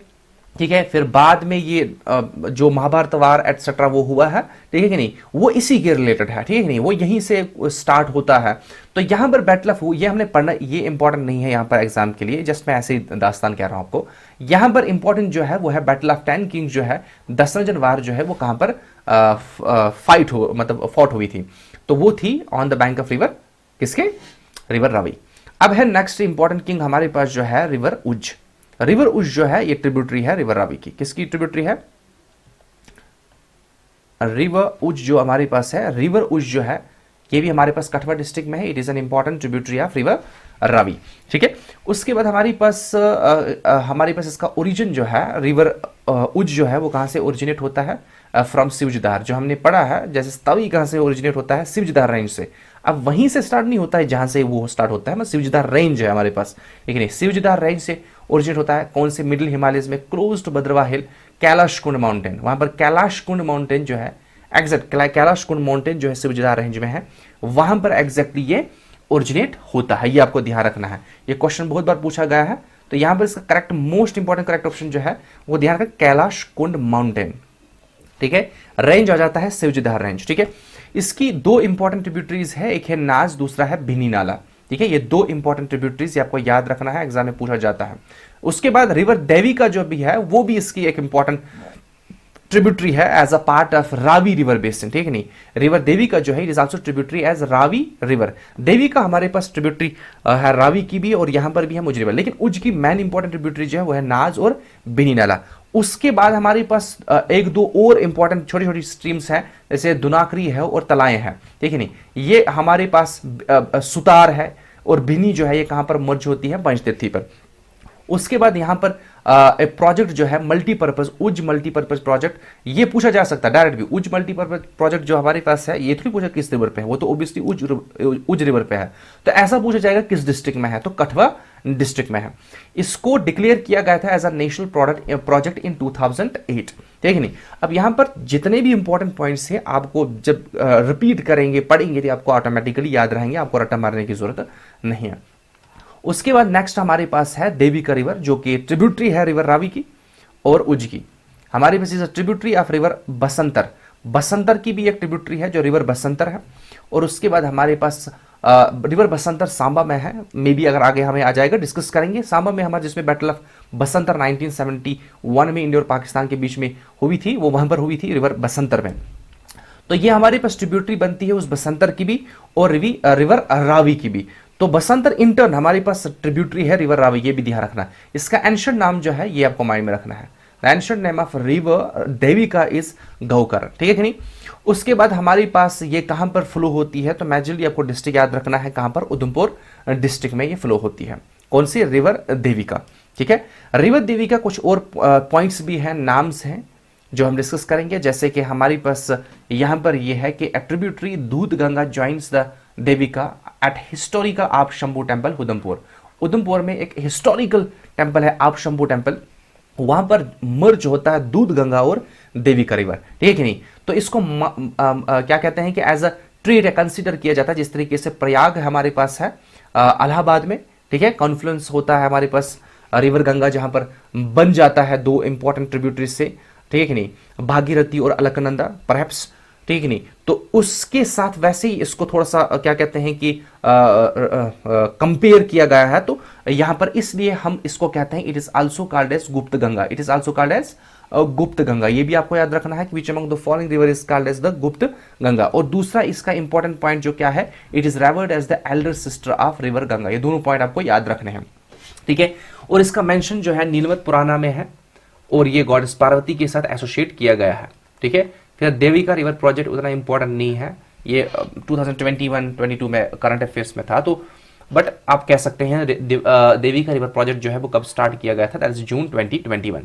ठीक है। फिर बाद में ये जो महाभारत वार एटसेट्रा वो हुआ है, ठीक है कि नहीं, वो इसी के रिलेटेड है, ठीक है कि नहीं, वो यहीं से स्टार्ट होता है। तो यहां पर बैटल ऑफ, ये हमने पढ़ना, ये इंपॉर्टेंट नहीं है यहां पर एग्जाम के लिए, जस्ट मैं ऐसे ही दास्तान कह रहा हूं आपको। यहां पर इंपॉर्टेंट जो है वो है बैटल ऑफ 10 किंग्स, जो है 10 रंजन वार जो है वो कहां पर फाइट हो, मतलब फॉट हुई थी, तो वो थी on the bank of river, किसके, रिवर रावी। अब है नेक्स्ट इंपॉर्टेंट किंग हमारे पास जो है रिवर उज। रिवर उज जो है ये ट्रिब्यूटरी है रिवर रावी की, किसकी ट्रिब्यूटरी है, रिवर उज जो हमारे पास है, रिवर उज जो है ये भी हमारे पास कठवा डिस्ट्रिक्ट में है, it is an important tributary of river Ravi, ठीक है। उसके बाद हमारे पास इसका ओरिजिन जो है, रिवर उज जो है वो कहां से ओरिजिनेट होता है, फ्रॉम सिवजदार, जो हमने पढ़ा है जैसे तवी कहां से ओरिजिनेट होता है, सिवजदार रेंज से। अब वहीं से स्टार्ट नहीं होता है जहां से वो स्टार्ट होता है, मतलब सिवजदार रेंज है हमारे पास, लेकिन सिवजदार रेंज से ओरिजिनेट होता है, कौन से, मिडिल हिमालयस में, close to Bhadarwah hill, Kailash Kund mountain, वहां पर कैलाश कुंड माउंटेन जो है, एग्जैक्ट कैलाश कुंड माउंटेन जो है सिवजदार रेंज में है, वहां पर एग्जैक्टली ये ओरिजिनेट होता है, ये आपको ध्यान रखना है, ये क्वेश्चन बहुत बार पूछा गया है। तो यहां पर इसका correct, most important correct option जो है वो ध्यान रखें, कैलाश कुंड माउंटेन, ठीक है। रेंज आ जाता है सिवजदार रेंज, ठीक है। इसकी दो इंपॉर्टेंट ट्रिब्यूटरीज है, एक है नाज, दूसरा है भिनी नाला, ठीक है। ये दो इंपॉर्टेंट ट्रिब्यूटरीज ये आपको याद रखना है, एग्जाम में पूछा जाता है। उसके बाद रिवर देवी का जो भी है वो भी इसकी एक इंपॉर्टेंट ट्रिब्यूटरी है as a part of Ravi river basin, ठीक है नहीं। रिवर देवी का जो है it is also tributary as Ravi river. Devika हमारे पास ट्रिब्यूटरी है रावी की भी, और यहां पर भी है उज रिवर, लेकिन उज की मेन इंपॉर्टेंट ट्रिब्यूटरी जो है वो है नाज और बिनी नाला। उसके बाद हमारे पास एक दो और इंपॉर्टेंट छोटी छोटी स्ट्रीम्स हैं, जैसे दुनाकरी है और तलाएं हैं, ठीक है नहीं। ये हमारे पास सुतार है और भिनी जो है ये कहां पर मर्ज होती है, पंचतीर्थी पर। उसके बाद यहां पर एक प्रोजेक्ट जो है मल्टीपर्पज, उज मल्टीपर्पज प्रोजेक्ट, ये पूछा जा सकता है डायरेक्ट भी। उज मल्टीपर्पज प्रोजेक्ट जो हमारे पास है ये थोड़ी पूछा किस रिवर पे है, वो तो ओबियसली उज रिवर पे है, तो ऐसा पूछा जाएगा किस डिस्ट्रिक्ट में है, तो कठवा डिस्ट्रिक्ट में है। इसको डिक्लेयर किया गया था as a national project in 2008, ठीक है नहीं। अब यहां पर जितने भी इंपॉर्टेंट पॉइंट्स हैं आपको जब रिपीट करेंगे, पढ़ेंगे, तो आपको ऑटोमेटिकली याद रहेंगे, आपको रट्टा मारने की जरूरत नहीं है। उसके बाद नेक्स्ट हमारे पास है देवी का रिवर, जो कि ट्रिब्यूटरी है रिवर रावी की और उज की। हमारे पास is tributary of river Basantar, Basantar की भी एक ट्रिब्यूटरी है जो रिवर बसंतर है। और उसके बाद हमारे पास रिवर बसंतर सांबा में है, मे बी अगर आगे हमें आ जाएगा डिस्कस करेंगे। सांबा में हमारे जिसमें बैटल ऑफ बसंतर 1971 में इंडिया और पाकिस्तान के बीच में हुई थी, वो वहां पर हुई थी रिवर बसंतर में। तो ये हमारे पास ट्रिब्यूटरी बनती है उस बसंतर की भी और रिवर रावी की भी। तो बसंतर इंटर्न हमारे पास ट्रिब्यूटरी है रिवर रावी, ये भी ध्यान रखना है। इसका एंशिएंट नाम जो है ये आपको माइंड में रखना है, the ancient name of river Devika is गौकर, ठीक है कि नहीं। उसके बाद हमारे पास ये कहां पर फ्लो होती है, तो मैजरली आपको डिस्ट्रिक्ट याद रखना है, कहां पर, उधमपुर डिस्ट्रिक्ट में ये फ्लो होती है। कौन सी, रिवर देवी का, ठीक है। रिवर देवी का कुछ और पॉइंट्स भी हैं, नाम्स हैं जो हम डिस्कस करेंगे, जैसे कि हमारे पास यहां पर यह है कि tributary Doodh Ganga joins the Devika at historical Aap Shambhu temple Udhampur. Udhampur में एक हिस्टोरिकल टेम्पल है आप शंभू टेम्पल, वहां पर मर्ज होता है दूध गंगा और देविका रिवर, ठीक है नहीं। तो इसको क्या कहते हैं कि एज अ ट्रेड कंसिडर किया जाता है, जिस तरीके से प्रयाग हमारे पास है इलाहाबाद में, ठीक है, कॉन्फ्लुएंस होता है हमारे पास रिवर गंगा, जहां पर बन जाता है दो इंपॉर्टेंट ट्रिब्यूटरीज से, ठीक है नहीं, भागीरथी और अलकनंदा परहैप्स, ठीक है नहीं। तो उसके साथ वैसे ही इसको थोड़ा सा क्या कहते हैं कि कंपेयर किया गया है, तो यहां पर इसलिए हम इसको कहते हैं it is also called as Gupt Ganga, it is also called as Gupt Ganga. ये भी आपको याद रखना है कि which among the following river is called as the Gupt Ganga. और दूसरा इसका इंपॉर्टेंट पॉइंट जो क्या है, it is revered as the elder sister of river Ganga. ये दोनों पॉइंट आपको याद रखने हैं, ठीक है। और इसका मेंशन जो है नीलमत पुराना में है, और ये गॉडेस पार्वती के साथ एसोसिएट किया गया है, ठीक है। फिर देवी का रिवर प्रोजेक्ट उतना इंपॉर्टेंट नहीं है, ये 2021-22 में करंट अफेयर्स में था, तो बट आप कह सकते हैं देवी का रिवर प्रोजेक्ट जो है वो कब स्टार्ट किया गया था, दैट इज जून 2021।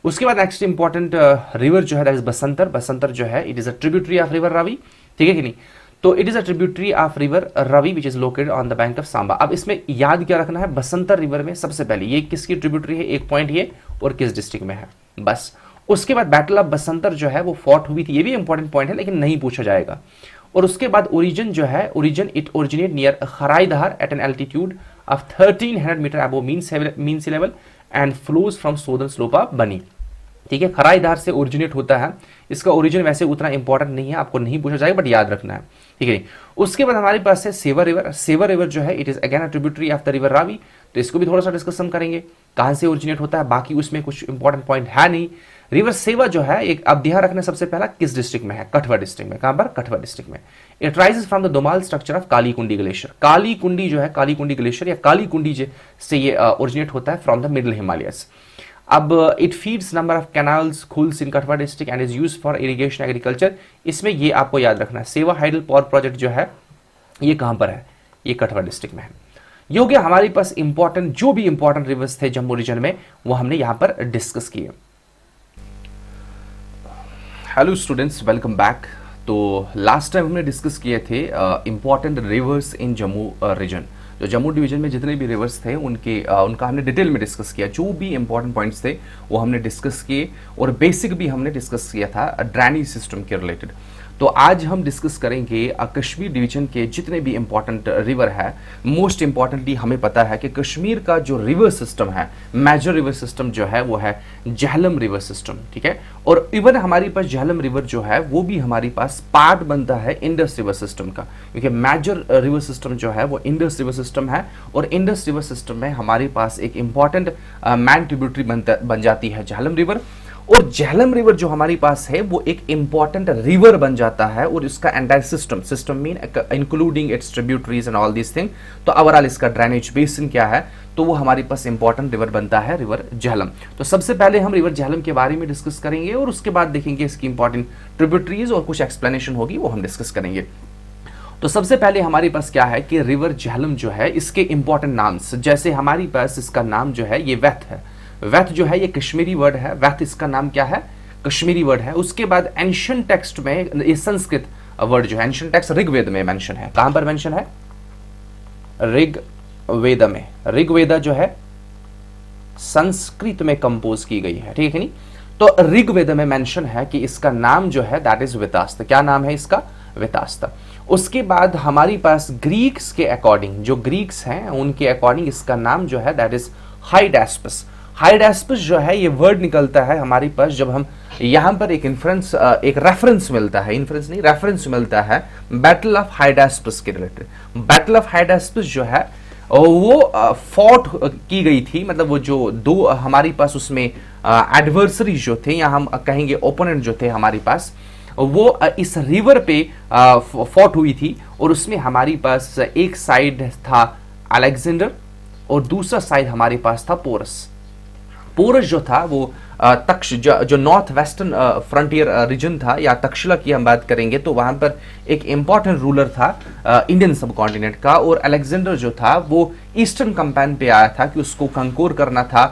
उसके बाद नेक्स्ट इंपॉर्टेंट रिवर जो है दैट इज बसंतर। बसंतर जो है it is a tributary of river Ravi, ठीक है कि नहीं। तो it is a tributary of river Ravi which is located on the bank of Samba. अब इसमें याद क्या रखना है, बसंतर रिवर में सबसे पहले ये किसकी ट्रिब्यूटरी है, एक पॉइंट ये, और किस डिस्ट्रिक्ट में है, बस। उसके बाद बैटल ऑफ बसंतर जो है वो फॉट हुई थी, ये भी इंपॉर्टेंट पॉइंट है लेकिन नहीं पूछा जाएगा। और उसके बाद ओरिजिन जो है, origin it originate near Kharaidhar at an altitude of 1300 metre above mean sea level and flows from southern slope of Bani. ठीक है, खराई धार से ओरिजिनेट होता है। इसका ओरिजिन वैसे उतना इंपॉर्टेंट नहीं है, आपको नहीं पूछा जाएगा, बट याद रखना है। ठीक है, उसके बाद हमारे पास है सेवर रिवर। सेवर रिवर जो है it is again a tributary of the river Ravi, तो इसको भी थोड़ा सा डिस्कशन करेंगे, कहां से ओरिजिनेट होता है। बाकी उसमें कुछ इंपॉर्टेंट पॉइंट है नहीं। रिवर सेवा जो है, एक अब ध्यान रखना सबसे पहला किस डिस्ट्रिक्ट में है, कठुआ डिस्ट्रिक्ट में। कहां पर? कठुआ डिस्ट्रिक्ट में। It rises from the Domal structure of Kali Kundi glacier. काली कुंडी जो है, काली कुंडी ग्लेशियर या काली कुंडी से ये ओरिजिनेट होता है फ्रॉम द मिडिल हिमालयस। अब it feeds number of canals kuhls in Kathua district and is use for irrigation agriculture. इसमें ये आपको याद रखना है, सेवा हाइडल पावर प्रोजेक्ट जो है ये कहां पर है, ये कठुआ डिस्ट्रिक्ट में है। ये हो गया हमारे पास इंपॉर्टेंट, जो भी इंपॉर्टेंट रिवर्स थे जम्मू रीजन में वो हमने यहां पर डिस्कस किए। Hello students, welcome back. तो लास्ट टाइम हमने डिस्कस किए थे इंपॉर्टेंट रिवर्स इन जम्मू रीजन। जो जम्मू डिवीजन में जितने भी रिवर्स थे उनका हमने डिटेल में डिस्कस किया। जो भी इंपॉर्टेंट पॉइंट्स थे वो हमने डिस्कस किए, और बेसिक भी हमने डिस्कस किया था ड्रेनेज सिस्टम के रिलेटेड। तो आज हम डिस्कस करेंगे कश्मीर डिवीजन के जितने भी इंपॉर्टेंट रिवर है। मोस्ट इंपॉर्टेंटली हमें पता है कि कश्मीर का जो रिवर सिस्टम है, मेजर रिवर सिस्टम जो है वो है झेलम रिवर सिस्टम। ठीक है, और इवन हमारे पास झेलम रिवर जो है वो भी हमारे पास पार्ट बनता है इंडस रिवर सिस्टम का, क्योंकि मेजर रिवर सिस्टम जो है वो इंडस रिवर सिस्टम है। और इंडस रिवर सिस्टम में हमारे पास एक इंपॉर्टेंट मैन ट्रिब्यूटरी बन जाती है झेलम रिवर। और झेलम रिवर जो हमारे पास है वो एक इंपॉर्टेंट रिवर बन जाता है, और इसका entire system mean including it's tributaries and all this thing. तो ओवरऑल इसका ड्रेनेज बेसिन क्या है, तो वो हमारे पास इंपॉर्टेंट रिवर बनता है, रिवर झेलम। तो सबसे पहले हम रिवर झेलम के बारे में डिस्कस करेंगे, और उसके बाद देखेंगे इसकी इंपॉर्टेंट ट्रिब्यूटरीज और कुछ एक्सप्लेनेशन होगी वो हम डिस्कस करेंगे। तो सबसे पहले हमारे पास क्या है कि रिवर झेलम जो है इसके इंपॉर्टेंट नाम्स, जैसे हमारे पास इसका नाम जो है ये वैथ है। वैथ जो है ये कश्मीरी वर्ड है, वैथ इसका नाम क्या है, कश्मीरी वर्ड है। उसके बाद एंशिएंट टेक्स्ट में ये संस्कृत वर्ड जो है, एंशिएंट टेक्स्ट ऋग्वेद में मेंशन है। कहां पर मेंशन है? ऋग्वेद में। ऋग्वेदा जो है संस्कृत में कंपोज की गई है, ठीक है नहीं। तो ऋग्वेद में मेंशन है कि इसका नाम जो है दैट इज वितास्त। क्या नाम है इसका? वितास्त। उसके बाद हमारी पास ग्रीक्स के अकॉर्डिंग, जो ग्रीक्स हैं उनके अकॉर्डिंग इसका नाम जो है दैट इज हाइडेस्पस। हाइडेस्पस जो है ये वर्ड निकलता है हमारे पास जब हम यहां पर एक रेफरेंस मिलता है, इन्फ्रेंस नहीं रेफरेंस मिलता है बैटल ऑफ हाइडेस्पस के रिलेटेड। बैटल ऑफ हाइडेस्पस जो है वो फॉट की गई थी, मतलब वो जो दो हमारे पास उसमें एडवर्सरी जो थे, या हम कहेंगे ओपोनेंट जो थे हमारे पास, वो इस रिवर पे फॉट हुई थी। और उसमें हमारे पास एक साइड था अलेक्जेंडर और दूसरा साइड हमारे पास था पोरस। पोरस जो था वो तक्ष जो नॉर्थ वेस्टर्न फ्रंटियर रीजन था, या तक्षशिला की हम बात करेंगे तो वहां पर एक इंपॉर्टेंट रूलर था इंडियन सब कॉन्टिनेंट का। और अलेक्जेंडर जो था वो ईस्टर्न कैंपेन पे आया था कि उसको कंकोर करना था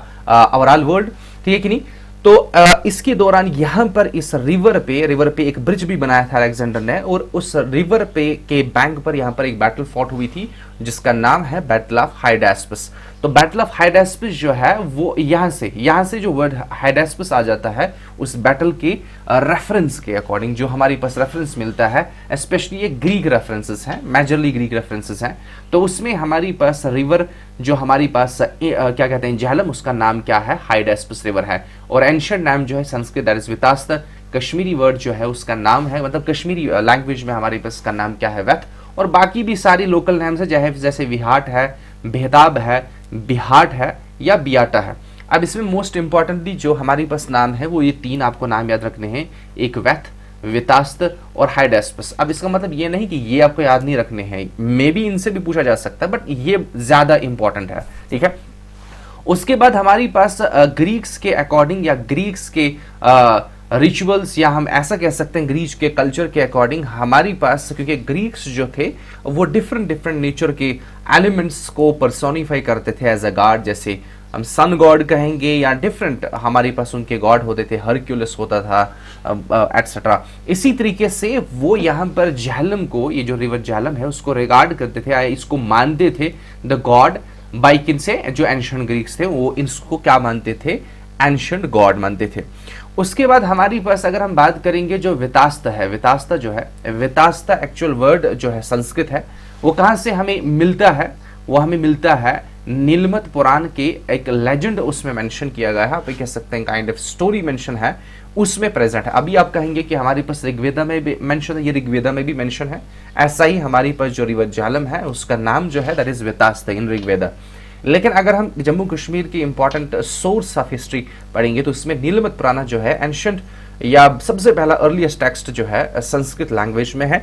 ओवरऑल वर्ल्ड, ठीक है कि नहीं। तो इसके दौरान यहाँ पर इस रिवर पे एक ब्रिज भी बनाया था अलेक्जेंडर ने, और उस रिवर पे के बैंक पर यहाँ पर एक बैटल फॉट हुई थी जिसका नाम है बैटल ऑफ हाइडेस्पस। तो बैटल ऑफ हाइडेस्पस जो है वो यहाँ से जो वर्ड हाइडेस्पस आ जाता है उस बैटल के रेफरेंस के अकॉर्डिंग, जो हमारे पास रेफरेंस मिलता है, स्पेशली ये ग्रीक रेफरेंसेस हैं, मेजरली ग्रीक रेफरेंसेस हैं। तो उसमें हमारी पास रिवर जो हमारी पास क्या कहते हैं झेलम, उसका नाम क्या है? हाइडेस्पस रिवर है। और एंशिएंट नाम जो है Sanskrit that is Vitasta. Kashmiri word जो है उसका नाम है, मतलब कश्मीरी लैंग्वेज में हमारे पास इसका नाम क्या है? वैथ। और बाकी भी सारी लोकल नेम्स है, जैसे विहाट है, बेहदाब है, बिहाट है या बियाटा है। अब इसमें मोस्ट इंपॉर्टेंटली जो हमारे पास नाम है वो ये तीन आपको नाम याद रखने हैं, एक वैथ, वितास्त और हाइडेस्पस। अब इसका मतलब ये नहीं कि ये आपको याद नहीं रखने हैं, मे बी इनसे भी पूछा जा सकता है, बट ये ज्यादा इंपॉर्टेंट है, ठीक है। उसके बाद हमारी पास ग्रीक्स के अकॉर्डिंग या ग्रीक्स के रिचुअल्स, या हम ऐसा कह सकते हैं ग्रीक के कल्चर के अकॉर्डिंग हमारी पास, क्योंकि ग्रीक्स जो थे वो डिफरेंट नेचर के एलिमेंट्स को पर्सोनिफाई करते थे एज अ गॉड, जैसे हम सन गॉड कहेंगे, या डिफरेंट हमारे पास उनके गॉड होते थे, हरक्यूलस होता था एटसेट्रा। इसी तरीके से वो यहाँ पर झेलम को, ये जो रिवर झेलम है उसको रिगार्ड करते थे, इसको मानते थे द गॉड बाई किन से, जो एंशिएंट ग्रीक्स थे वो इसको क्या मानते थे? एंशिएंट गॉड मानते थे। उसके बाद हमारी पास अगर हम बात करेंगे जो वितास्ता है, वितास्ता जो है, वितास्ता एक्चुअल वर्ड जो है संस्कृत है, वो कहाँ से हमें मिलता है? वो हमें मिलता है नीलमत पुराण के एक लेजेंड उसमें मेंशन किया गया है, आप कह सकते हैं काइंड ऑफ स्टोरी मेंशन है, उसमें प्रेजेंट है। अभी आप कहेंगे कि हमारे पास ऋग्वेदा में भी मेंशन है, ये ऋग्वेदा में भी मेंशन है। ऐसा ही हमारे पास जो रिवर झेलम है उसका नाम जो है दैट इज वेतास्ता इन ऋग्वेदा। लेकिन अगर हम जम्मू कश्मीर की इंपॉर्टेंट सोर्स ऑफ हिस्ट्री पढ़ेंगे तो इसमें नीलमत पुराण जो है एंशंट या सबसे पहला अर्लीस्ट टेक्स्ट जो है संस्कृत लैंग्वेज में है।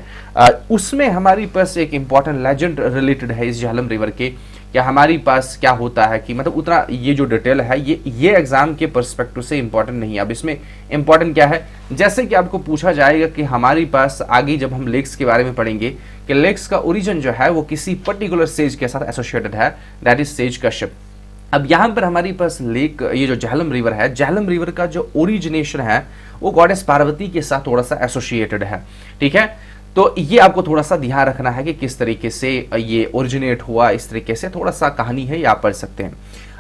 उसमें हमारे पास एक इंपॉर्टेंट लेजेंड रिलेटेड है इस झेलम रिवर के। क्या हमारे पास क्या होता है कि मतलब उतना ये जो डिटेल है ये एग्जाम के पर्सपेक्टिव से इंपॉर्टेंट नहीं है। अब इसमें इंपॉर्टेंट क्या है, जैसे कि आपको पूछा जाएगा कि हमारे पास आगे जब हम लेक्स के बारे में पढ़ेंगे कि लेक्स का ओरिजिन जो है वो किसी पर्टिकुलर सेज के साथ एसोसिएटेड है, दैट इज सेज कश्यप। अब यहाँ पर हमारे पास लेक ये जो झेलम रिवर है, झेलम रिवर का जो ओरिजिनेशन है वो गॉडेस पार्वती के साथ थोड़ा सा एसोसिएटेड है, ठीक है। तो ये आपको थोड़ा सा ध्यान रखना है कि किस तरीके से ये ओरिजिनेट हुआ, इस तरीके से थोड़ा सा कहानी है ये आप पढ़ सकते हैं।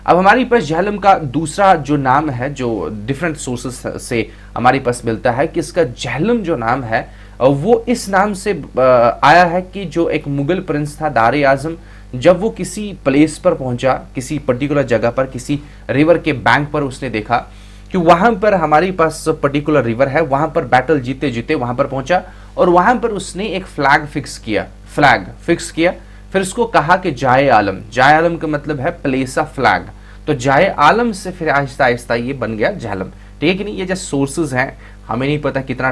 अब हमारे पास झेलम का दूसरा जो नाम है जो डिफरेंट सोर्सेस से हमारे पास मिलता है कि इसका झेलम जो नाम है वो इस नाम से आया है कि जो एक मुगल प्रिंस था दारे आजम, जब वो किसी प्लेस पर पहुंचा, किसी पर्टिकुलर जगह पर, किसी रिवर के बैंक पर उसने देखा कि वहां पर हमारे पास पर्टिकुलर रिवर है, वहां पर बैटल जीते जीते वहां पर पहुंचा और वहां पर उसने एक फ्लैग फिक्स किया। फिर उसको कहा कि जाए आलम का मतलब है प्लेस ऑफ फ्लैग। तो जाए आलम से फिर आहिस्ता आहिस्ता ये बन गया झेलम, ठीक है कि नहीं। ये जो सोर्सेज हैं हमें नहीं पता कितना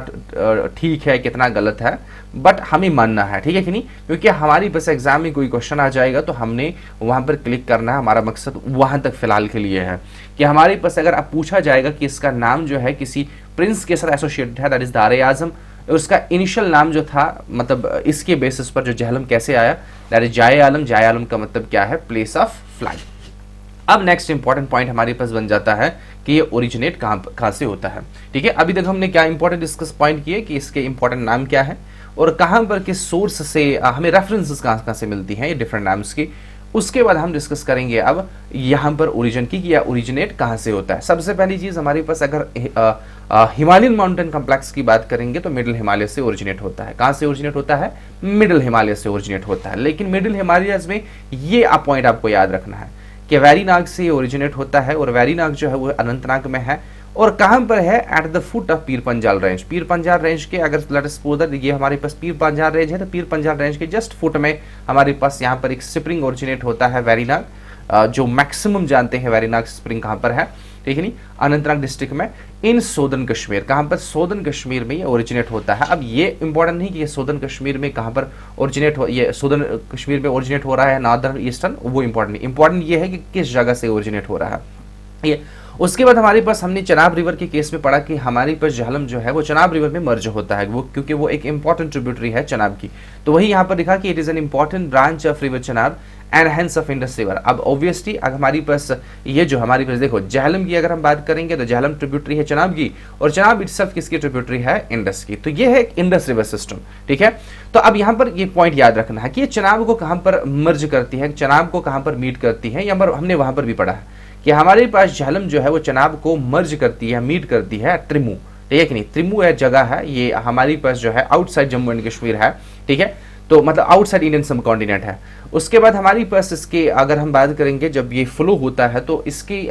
ठीक है कितना गलत है, बट हमें मानना है, ठीक है कि नहीं, क्योंकि हमारी बस एग्जाम में कोई क्वेश्चन आ जाएगा तो हमने वहां पर क्लिक करना है। हमारा मकसद वहां तक फिलहाल के लिए है कि हमारे पास अगर आप पूछा जाएगा कि इसका नाम जो है किसी प्रिंस के साथ एसोसिएटेड है, दैट इज दारे आजम, उसका इनिशियल नाम जो था मतलब इसके बेसिस पर जो झेलम कैसे आया, दैट इज जाए आलम का मतलब क्या है, प्लेस ऑफ फ्लैग। अब नेक्स्ट इंपॉर्टेंट पॉइंट हमारे पास बन जाता है कि ये ओरिजिनेट कहां से होता है, ठीक है। अभी तक हमने क्या इंपॉर्टेंट डिस्कस पॉइंट किए कि इसके इंपॉर्टेंट नाम क्या है और कहां पर किस सोर्स से हमें रेफरेंसेस कहां से मिलती हैं ये डिफरेंट नाम्स की। उसके बाद हम डिस्कस करेंगे अब यहां पर ओरिजिन की कि या ओरिजिनेट कहां से होता है। सबसे पहली चीज हमारे पास अगर हिमालयन माउंटेन कॉम्प्लेक्स की बात करेंगे तो मिडिल हिमालय से ओरिजिनेट होता है। कहां से ओरिजिनेट होता है, मिडिल हिमालय से ओरिजिनेट होता है। लेकिन मिडिल हिमालयस में ये पॉइंट आपको याद रखना है कि वैरीनाग से ओरिजिनेट होता है और वैरीनाग जो है वो अनंतनाग में है और कहां पर है, at the foot of Pir Panjal range. Pir Panjal range के अगर लेट अस सपोज दैट ये हमारे पास पीर पंजाल रेंज है तो पीर पंजाल रेंज के जस्ट फुट में हमारे पास यहाँ पर एक स्प्रिंग ओरिजिनेट होता है वैरीनाग, जो मैक्सिमम जानते हैं वैरीनाग स्प्रिंग कहां पर है, ठीक है नहीं, अनंतनाग डिस्ट्रिक्ट में इन सोदन कश्मीर। कहां पर, सोदन कश्मीर में ये ओरिजिनेट होता है। अब ये इंपॉर्टेंट नहीं कि ये सोदन कश्मीर में कहां पर ओरिजिनेट हो, ये सोदन कश्मीर में ओरिजिनेट हो रहा है नॉर्दर्न ईस्टर्न, वो इंपॉर्टेंट नहीं, इंपॉर्टेंट ये है कि किस जगह से ओरिजिनेट हो रहा है ये। उसके बाद हमारे पास हमने चनाब रिवर के केस में पढ़ा कि हमारे पास झेलम जो है वो चनाब रिवर में मर्ज होता है, वो क्योंकि वो एक इंपॉर्टेंट ट्रिब्यूटरी है चनाब की। तो वही यहाँ पर लिखा कि it is an important branch of river Chenab and hence of Indus river. अब ऑब्वियसली अगर हमारी पास ये जो हमारी पास देखो झेलम की अगर हम बात करेंगे तो झेलम ट्रिब्यूटरी है चनाब की और चनाब इटसेल्फ किसकी ट्रिब्यूटरी है, इंडस की। तो ये है इंडस रिवर सिस्टम, ठीक है। तो अब यहाँ पर ये पॉइंट याद रखना है कि ये चनाब को कहाँ पर मर्ज करती है, चनाब को कहाँ पर मीट करती है, या हमने वहां पर भी पढ़ा है कि हमारे पास झेलम जो है वो चनाब को मर्ज करती है, मीट करती है त्रिमू, ठीक है कि नहीं। त्रिमू है जगह है, ये हमारी पास जो है आउटसाइड जम्मू एंड कश्मीर है, ठीक है, तो मतलब आउटसाइड इंडियन सब कॉन्टिनेंट है। उसके बाद हमारी पास इसके अगर हम बात करेंगे जब ये फ्लो होता है तो इसके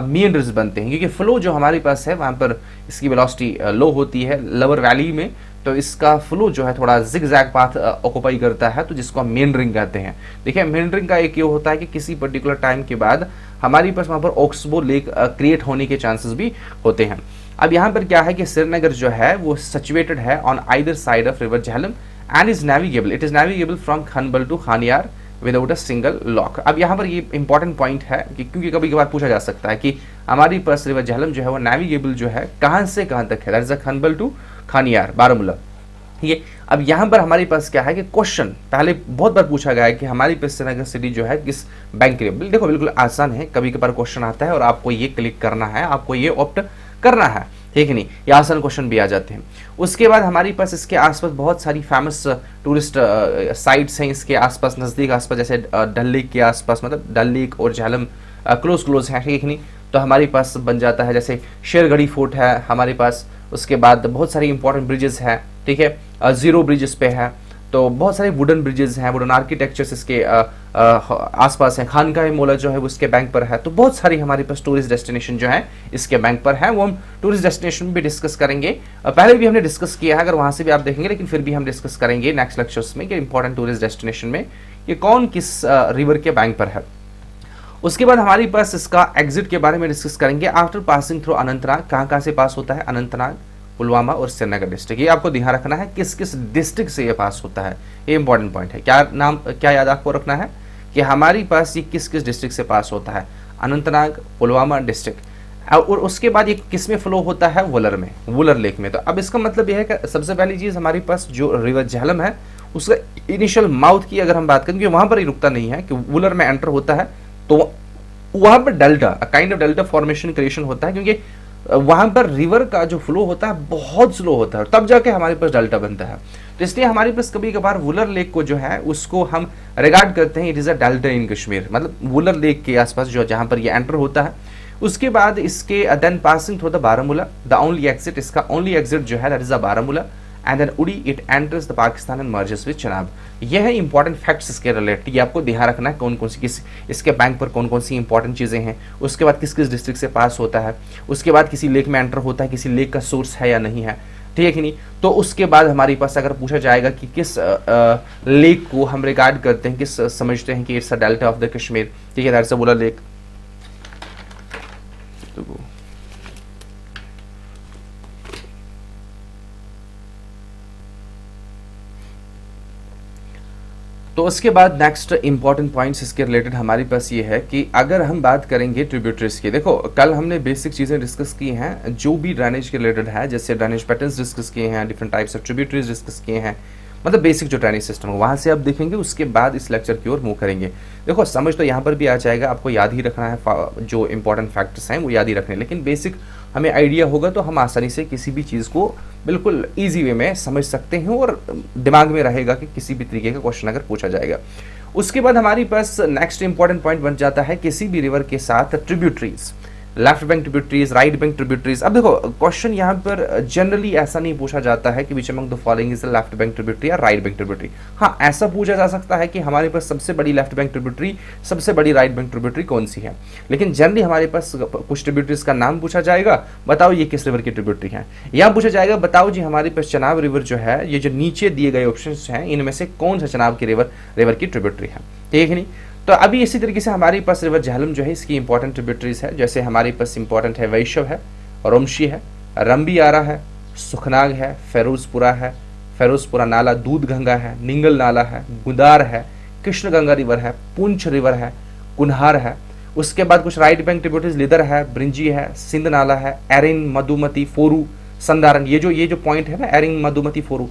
मीएंडर्स बनते हैं, क्योंकि फ्लो जो हमारे पास है वहां पर इसकी वेलोसिटी लो होती है लोअर वैली में, तो इसका फ्लो जो है थोड़ा जिगजैग पाथ ऑक्युपाई करता है, तो जिसको हम मेंडरिंग कहते हैं। देखिए मेंडरिंग का एक ये होता है कि किसी पर्टिकुलर टाइम के बाद हमारी पास वहां पर ऑक्सबो लेक क्रिएट होने के चांसेस भी होते हैं। अब यहाँ पर क्या है कि श्रीनगर जो है वो सिचुएटेड है on either side of river Jhelum and is navigable, it is navigable from Khanabal to Khanyar without a single lock. अब यहाँ पर ये इंपॉर्टेंट पॉइंट है कि क्योंकि कभी कभार पूछा जा सकता है कि हमारी पास रिवर झेलम जो है वो नेविगेबल जो है कहाँ से कहाँ तक है, that is Khanabal to Khanyar Baramulla, ये। अब यहाँ पर हमारे पास क्या है कि क्वेश्चन पहले बहुत बार पूछा गया है कि हमारी पास श्रीनगर सिटी जो है किस बैंक के लिए। देखो बिल्कुल आसान है, कभी कभार क्वेश्चन आता है और आपको ये क्लिक करना है, आपको ये ऑप्ट करना है, ठीक है नहीं, ये आसान क्वेश्चन भी आ जाते हैं। उसके बाद हमारी पास इसके आसपास बहुत सारी फेमस टूरिस्ट साइट्स हैं इसके आसपास, नज़दीक आसपास, जैसे डल लेक के आसपास, मतलब डल लेक और झेलम क्लोज है, ठीक है नहीं। तो हमारे पास बन जाता है जैसे शेरगढ़ी फोर्ट है हमारे पास, उसके बाद बहुत सारी इंपॉर्टेंट ब्रिजेस हैं, ठीक है, जीरो ब्रिज इस पे है। तो बहुत सारे वुडन ब्रिजेस हैं, वुडन आर्किटेक्चर्स इसके आसपास हैं। खानकाह मौला जो है वो इसके बैंक पर है। तो बहुत सारी हमारे पास टूरिस्ट डेस्टिनेशन जो है इसके बैंक पर है, वो हम टूरिस्ट डेस्टिनेशन में भी डिस्कस करेंगे। पहले भी हमने डिस्कस किया है, अगर वहां से भी आप देखेंगे, लेकिन फिर भी हम डिस्कस करेंगे नेक्स्ट लेक्चर्स में कि इंपॉर्टेंट टूरिस्ट डेस्टिनेशन में ये कौन किस रिवर के बैंक पर है। उसके बाद हमारे पास इसका एग्जिट के बारे में डिस्कस करेंगे। आफ्टर पासिंग थ्रू अनंतनाग, कहाँ से पास होता है? अनंतनाग, पुलवामा और श्रीनगर डिस्ट्रिक्ट। ये आपको ध्यान रखना है किस किस डिस्ट्रिक्ट से ये पास होता है, ये इंपॉर्टेंट पॉइंट है। क्या याद आपको रखना है कि हमारी पास ये किस किस डिस्ट्रिक्ट से पास होता है? अनंतनाग, पुलवामा डिस्ट्रिक्ट। और उसके बाद ये किस में फ्लो होता है? वुलर में, वुलर लेक में। तो अब इसका मतलब यह है कि सबसे पहली चीज हमारे पास जो रिवर झेलम है उसका इनिशियल माउथ की अगर हम बात करें, वहां पर ही रुकता नहीं है कि वुलर में एंटर होता है, तो वहां पर delta, kind of delta formation creation होता है, क्योंकि वहां पर रिवर का जो फ्लो होता है बहुत स्लो होता है, तब जाके हमारे पास डेल्टा बनता है। तो इसलिए हमारे पास कभी कभार वुलर लेक को जो है उसको हम रिगार्ड करते हैं इट इज अ डेल्टा इन कश्मीर, मतलब वुलर लेक के आसपास जो जहां पर ये एंटर होता है। उसके बाद इसके then passing through the Baramulla, the only exit, इसका ओनली एग्जिट जो है that is the Baramulla, and then Uri it enters the Pakistan and merges with Chenab. यह है इंपॉर्टेंट फैक्ट्स इसके रिलेटेड, ये आपको ध्यान रखना है कौन कौन सी किस इसके बैंक पर कौन कौन सी इंपॉर्टेंट चीजें हैं। उसके बाद किस किस डिस्ट्रिक्ट से पास होता है, उसके बाद किसी लेक में एंटर होता है, किसी लेक का सोर्स है या नहीं है, ठीक है कि नहीं। तो उसके बाद हमारे पास अगर पूछा जाएगा कि किस लेक को हम रिगार्ड करते हैं, किस समझते हैं कि it's a delta of the Kashmir, ठीक है, दैट्स अ वुलर लेक। तो उसके बाद नेक्स्ट इंपॉर्टेंट पॉइंट्स इसके रिलेटेड हमारे पास ये है कि अगर हम बात करेंगे ट्रिब्यूटरीज की, देखो कल हमने बेसिक चीज़ें डिस्कस की हैं जो भी ड्रेनेज के रिलेटेड है, जैसे ड्रेनेज पैटर्न्स डिस्कस किए हैं, different types of tributaries discuss किए हैं, मतलब बेसिक जो ड्रेनेज सिस्टम है वहाँ से आप देखेंगे। उसके बाद इस लेक्चर की ओर मूव करेंगे। देखो समझ तो यहाँ पर भी आ जाएगा, आपको याद ही रखना है, जो इंपॉर्टेंट फैक्टर्स हैं वो याद ही रखने, लेकिन बेसिक हमें आइडिया होगा तो हम आसानी से किसी भी चीज़ को बिल्कुल ईजी वे में समझ सकते हैं और दिमाग में रहेगा कि किसी भी तरीके का क्वेश्चन अगर पूछा जाएगा। उसके बाद हमारे पास नेक्स्ट इंपॉर्टेंट पॉइंट बन जाता है किसी भी रिवर के साथ tributaries, left bank tributaries, right bank tributaries. अब देखो क्वेश्चन यहाँ पर जनरली ऐसा नहीं पूछा जाता है कि which among the following is the left bank tributary या राइट बैंक ट्रिब्यूटरी। हाँ, ऐसा पूछा जा सकता है कि हमारे पास सबसे बड़ी लेफ्ट बैंक ट्रिब्यूटरी, सबसे बड़ी राइट बैंक ट्रिब्यूटरी कौन सी है, लेकिन जनरली हमारे पास कुछ ट्रिब्यूटरीज का नाम पूछा जाएगा, बताओ ये किस रिवर की ट्रिब्यूटरी है। या पूछा जाएगा बताओ जी हमारे पास चनाब रिवर जो है, ये जो नीचे दिए गए ऑप्शन हैं इनमें से कौन सा चनाब की रिवर की ट्रिब्यूटरी है, ठीक है नहीं। तो अभी इसी तरीके से हमारे पास रिवर झेलम जो है इसकी इंपॉर्टेंट ट्रिब्यूटरीज है, जैसे हमारे पास इंपॉर्टेंट है वैशव है, रोमशी है, रंबियारा है, सुखनाग है, फेरोजपुरा नाला, दूध गंगा है, निंगल नाला है, गुदार है, कृष्ण गंगा रिवर है, पुंछ रिवर है, कुन्हार है। उसके बाद कुछ राइट बैंक ट्रिब्यूटरीज लिदर है, ब्रिंजी है, सिंध नाला है, एरिन, मधुमती, फोरू, संदारन। ये जो पॉइंट है ना, एरिन, मधुमती, फोरू,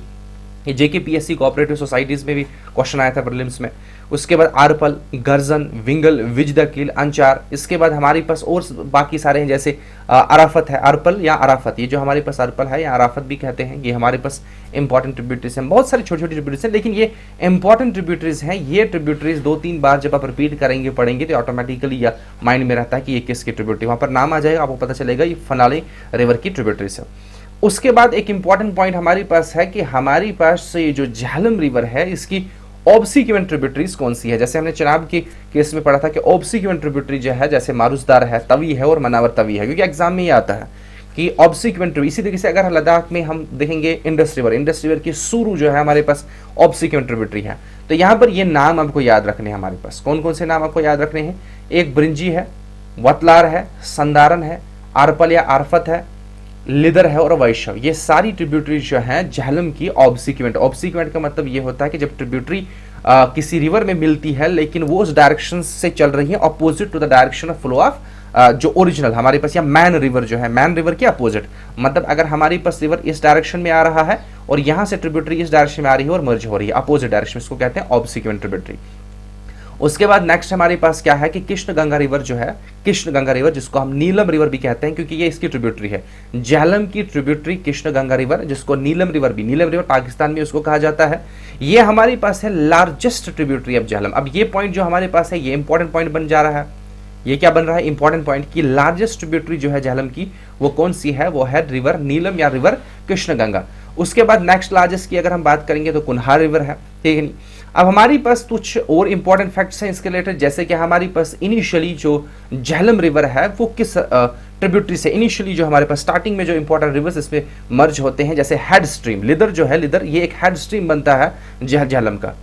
ये JKPSC कोऑपरेटिव सोसाइटीज में भी क्वेश्चन आया था प्रीलिम्स में। उसके बाद आरपल, गर्जन, विंगल, विज द किल, अंचार। इसके बाद हमारे पास और बाकी सारे हैं, जैसे अराफत है, अरपल या अराफत, ये जो हमारे पास अरपल है या अराफत भी कहते हैं, ये हमारे पास इंपॉर्टेंट ट्रिब्यूटरीज हैं। बहुत सारी छोटी छोटी ट्रिब्यूटरीज हैं, लेकिन ये इंपॉर्टेंट ट्रिब्यूटरीज हैं। ये ट्रिब्यूटरीज 2-3 बार जब आप रिपीट करेंगे, पढ़ेंगे, तो ऑटोमेटिकली या माइंड में रहता है कि ये किसकी ट्रिब्यूटरी, वहाँ पर नाम आ जाएगा, आपको पता चलेगा ये फनाले रिवर की ट्रिब्यूटरीज है। उसके बाद एक इंपॉर्टेंट पॉइंट हमारे पास है कि हमारे पास ये जो झेलम रिवर है इसकी ऑब्सिक्वेंट ट्रिब्यूटरीज कौन सी है। जैसे हमने चनाब के केस में पढ़ा था कि ऑब्सिक्वेंट ट्रिब्यूटरी जो है, जैसे मारुजदार है, तवी है और मनावर तवी है, क्योंकि एग्जाम में ये आता है कि ऑब्सिक्वेंट। इसी तरीके से अगर लद्दाख में हम देखेंगे इंडस रिवर की सुरू जो है हमारे पास ऑब्सिक्वेंट ट्रिब्यूटरी है। तो यहाँ पर ये नाम आपको याद रखने हैं, हमारे पास कौन कौन से नाम आपको याद रखने हैं। एक ब्रिंजी है, वतलार है, संदारन है, आरपल या आरफत है, लिदर है और वैशव। ये सारी ट्रिब्यूटरीज जो हैं झेलम की ऑब्सिक्वेंट। ऑब्सिक्वेंट का मतलब ये होता है कि जब ट्रिब्यूटरी किसी रिवर में मिलती है लेकिन वो उस डायरेक्शन से चल रही है opposite to the direction of flow of जो ओरिजिनल हमारे पास, या मैन रिवर जो है, मैन रिवर के अपोजिट। मतलब अगर हमारे पास रिवर इस डायरेक्शन में आ रहा है और यहाँ से ट्रिब्यूटरी इस डायरेक्शन में आ रही है और मर्ज हो रही है अपोजिट डायरेक्शन, इसको कहते हैं ऑब्सिक्वेंट ट्रिब्यूटरी। उसके बाद नेक्स्ट हमारे पास क्या है कि कृष्ण गंगा रिवर जो है, कृष्ण गंगा रिवर जिसको हम नीलम रिवर भी कहते हैं क्योंकि ये इसकी ट्रिब्यूटरी है। झेलम की ट्रिब्यूटरी कृष्ण गंगा रिवर, जिसको नीलम रिवर भी, नीलम रिवर पाकिस्तान में उसको कहा जाता है, ये हमारे पास है लार्जेस्ट ट्रिब्यूटरी ऑफ झेलम। अब ये पॉइंट जो हमारे पास है ये इंपॉर्टेंट पॉइंट बन जा रहा है। ये क्या बन रहा है, इंपॉर्टेंट पॉइंट की लार्जेस्ट ट्रिब्यूटरी जो है झेलम की वो कौन सी है, वो है रिवर नीलम या रिवर कृष्ण गंगा। उसके बाद नेक्स्ट लार्जेस्ट की अगर हम बात करेंगे तो कुन्हार रिवर है, ठीक है नहीं। अब हमारी पास कुछ और इंपॉर्टेंट फैक्ट्स हैं इसके रिलेटेड, जैसे कि हमारी पास इनिशियली जो झेलम रिवर है वो किस ट्रिब्यूटरी से, इनिशियली जो हमारे पास स्टार्टिंग में जो इंपॉर्टेंट रिवर्स इसमें मर्ज होते हैं, जैसे हेड स्ट्रीम लिदर जो है, लिदर ये एक हेड स्ट्रीम बनता है झेलम का।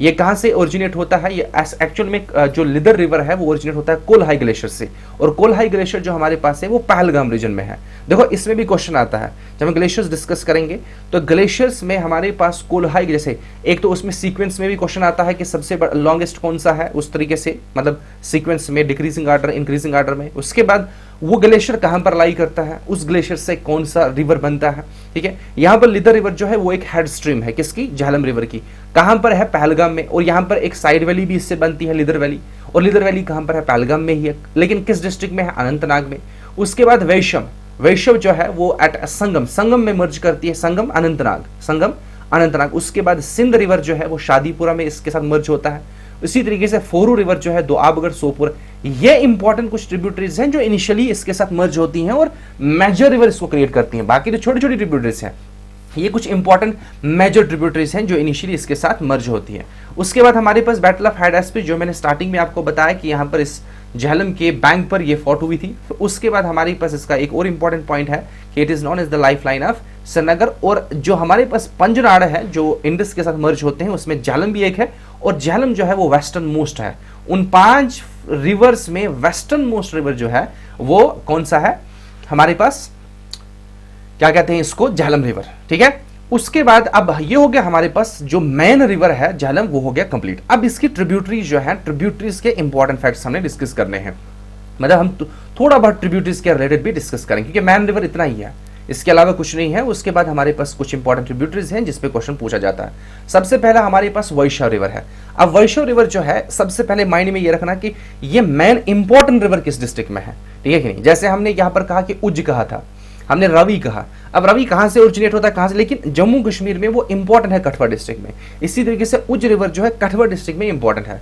ये कहाँ से ओरिजिनेट होता है, ये एक्चुअल में जो लिदर रिवर है वो ओरिजिनेट होता है कोलहाई ग्लेशियर से, और कोलहाई ग्लेशियर जो हमारे पास है वो पहलगाम रीजन में है। देखो इसमें भी क्वेश्चन आता है जब हम ग्लेशियर्स डिस्कस करेंगे, तो ग्लेशियर्स में हमारे पास कोलहाई, जैसे एक तो उसमें सीक्वेंस में भी क्वेश्चन आता है कि सबसे लॉन्गेस्ट कौन सा है, उस तरीके से मतलब सीक्वेंस में डिक्रीजिंग आर्डर इंक्रीजिंग आर्डर में। उसके बाद वो ग्लेशियर कहां पर लाई करता है, उस ग्लेशियर से कौन सा रिवर बनता है, ठीक है। यहां पर लिदर रिवर जो है वो एक हेड स्ट्रीम है किसकी, झेलम रिवर की। कहां पर है, पहलगाम में। और यहां पर एक साइड वैली भी इससे बनती है, लिदर वैली, और लिदर वैली कहां पर है, पहलगाम में ही है, लेकिन किस डिस्ट्रिक्ट में है, अनंतनाग में। उसके बाद वैशम, वैशव जो है वो एट संगम, संगम में मर्ज करती है, संगम अनंतनाग, संगम अनंतनाग। उसके बाद सिंध रिवर जो है वो शादीपुरा में इसके साथ मर्ज होता है। इसी तरीके से फोरू रिवर जो है दोआबगढ़ सोपुर, ये इंपॉर्टेंट कुछ ट्रिब्यूटरीज हैं जो इनिशियली इसके साथ मर्ज होती हैं और मेजर रिवर इसको क्रिएट करती हैं। बाकी तो छोटी छोटी ट्रिब्यूटरीज हैं, ये कुछ इंपॉर्टेंट मेजर ट्रिब्यूटरीज हैं जो इनिशियली इसके साथ मर्ज होती हैं। उसके बाद हमारे पास बैटल ऑफ हेडास्पी, जो मैंने स्टार्टिंग में आपको बताया कि यहाँ पर इस झेलम के बैंक पर ये फॉट हुई थी। तो उसके बाद हमारे पास इसका एक और इंपॉर्टेंट पॉइंट है कि it is known as the lifeline of Srinagar. और जो हमारे पास पंजनाड़ है जो इंडस के साथ मर्ज होते हैं, उसमें झेलम भी एक है, और झेलम जो है वो वेस्टर्न मोस्ट है। उन 5 रिवर्स में वेस्टर्न मोस्ट रिवर जो है वो कौन सा है, हमारे पास क्या कहते हैं इसको, झेलम रिवर, ठीक है। उसके बाद अब ये हो गया हमारे पास जो मेन रिवर है झेलम, वो हो गया कंप्लीट। अब इसकी ट्रिब्यूटरीज जो है, ट्रिब्यूटरीज के इंपॉर्टेंट फैक्ट्स हमने डिस्कस करने हैं, मतलब हम थोड़ा बहुत ट्रिब्यूटरीज के रिलेटेड भी डिस्कस करेंगे क्योंकि मेन रिवर इतना ही है, इसके अलावा कुछ नहीं है। उसके बाद हमारे पास कुछ इंपॉर्टेंट ट्रिब्यूटरीज हैं जिसपे क्वेश्चन पूछा जाता है। सबसे पहला हमारे पास वैशव रिवर है। अब वैशव रिवर जो है, सबसे पहले माइंड में ये रखना कि ये मेन इंपॉर्टेंट रिवर किस डिस्ट्रिक्ट में है, ठीक है कि नहीं। जैसे हमने यहाँ पर कहा कि उज्ज कहा था, हमने रवि कहा। अब रवि कहां से ओरिजिनेट होता है, कहां से, लेकिन जम्मू कश्मीर में वो इंपॉर्टेंट है, कठुआ डिस्ट्रिक्ट में। इसी तरीके से उज्ज रिवर जो है कठुआ डिस्ट्रिक्ट में इंपॉर्टेंट है।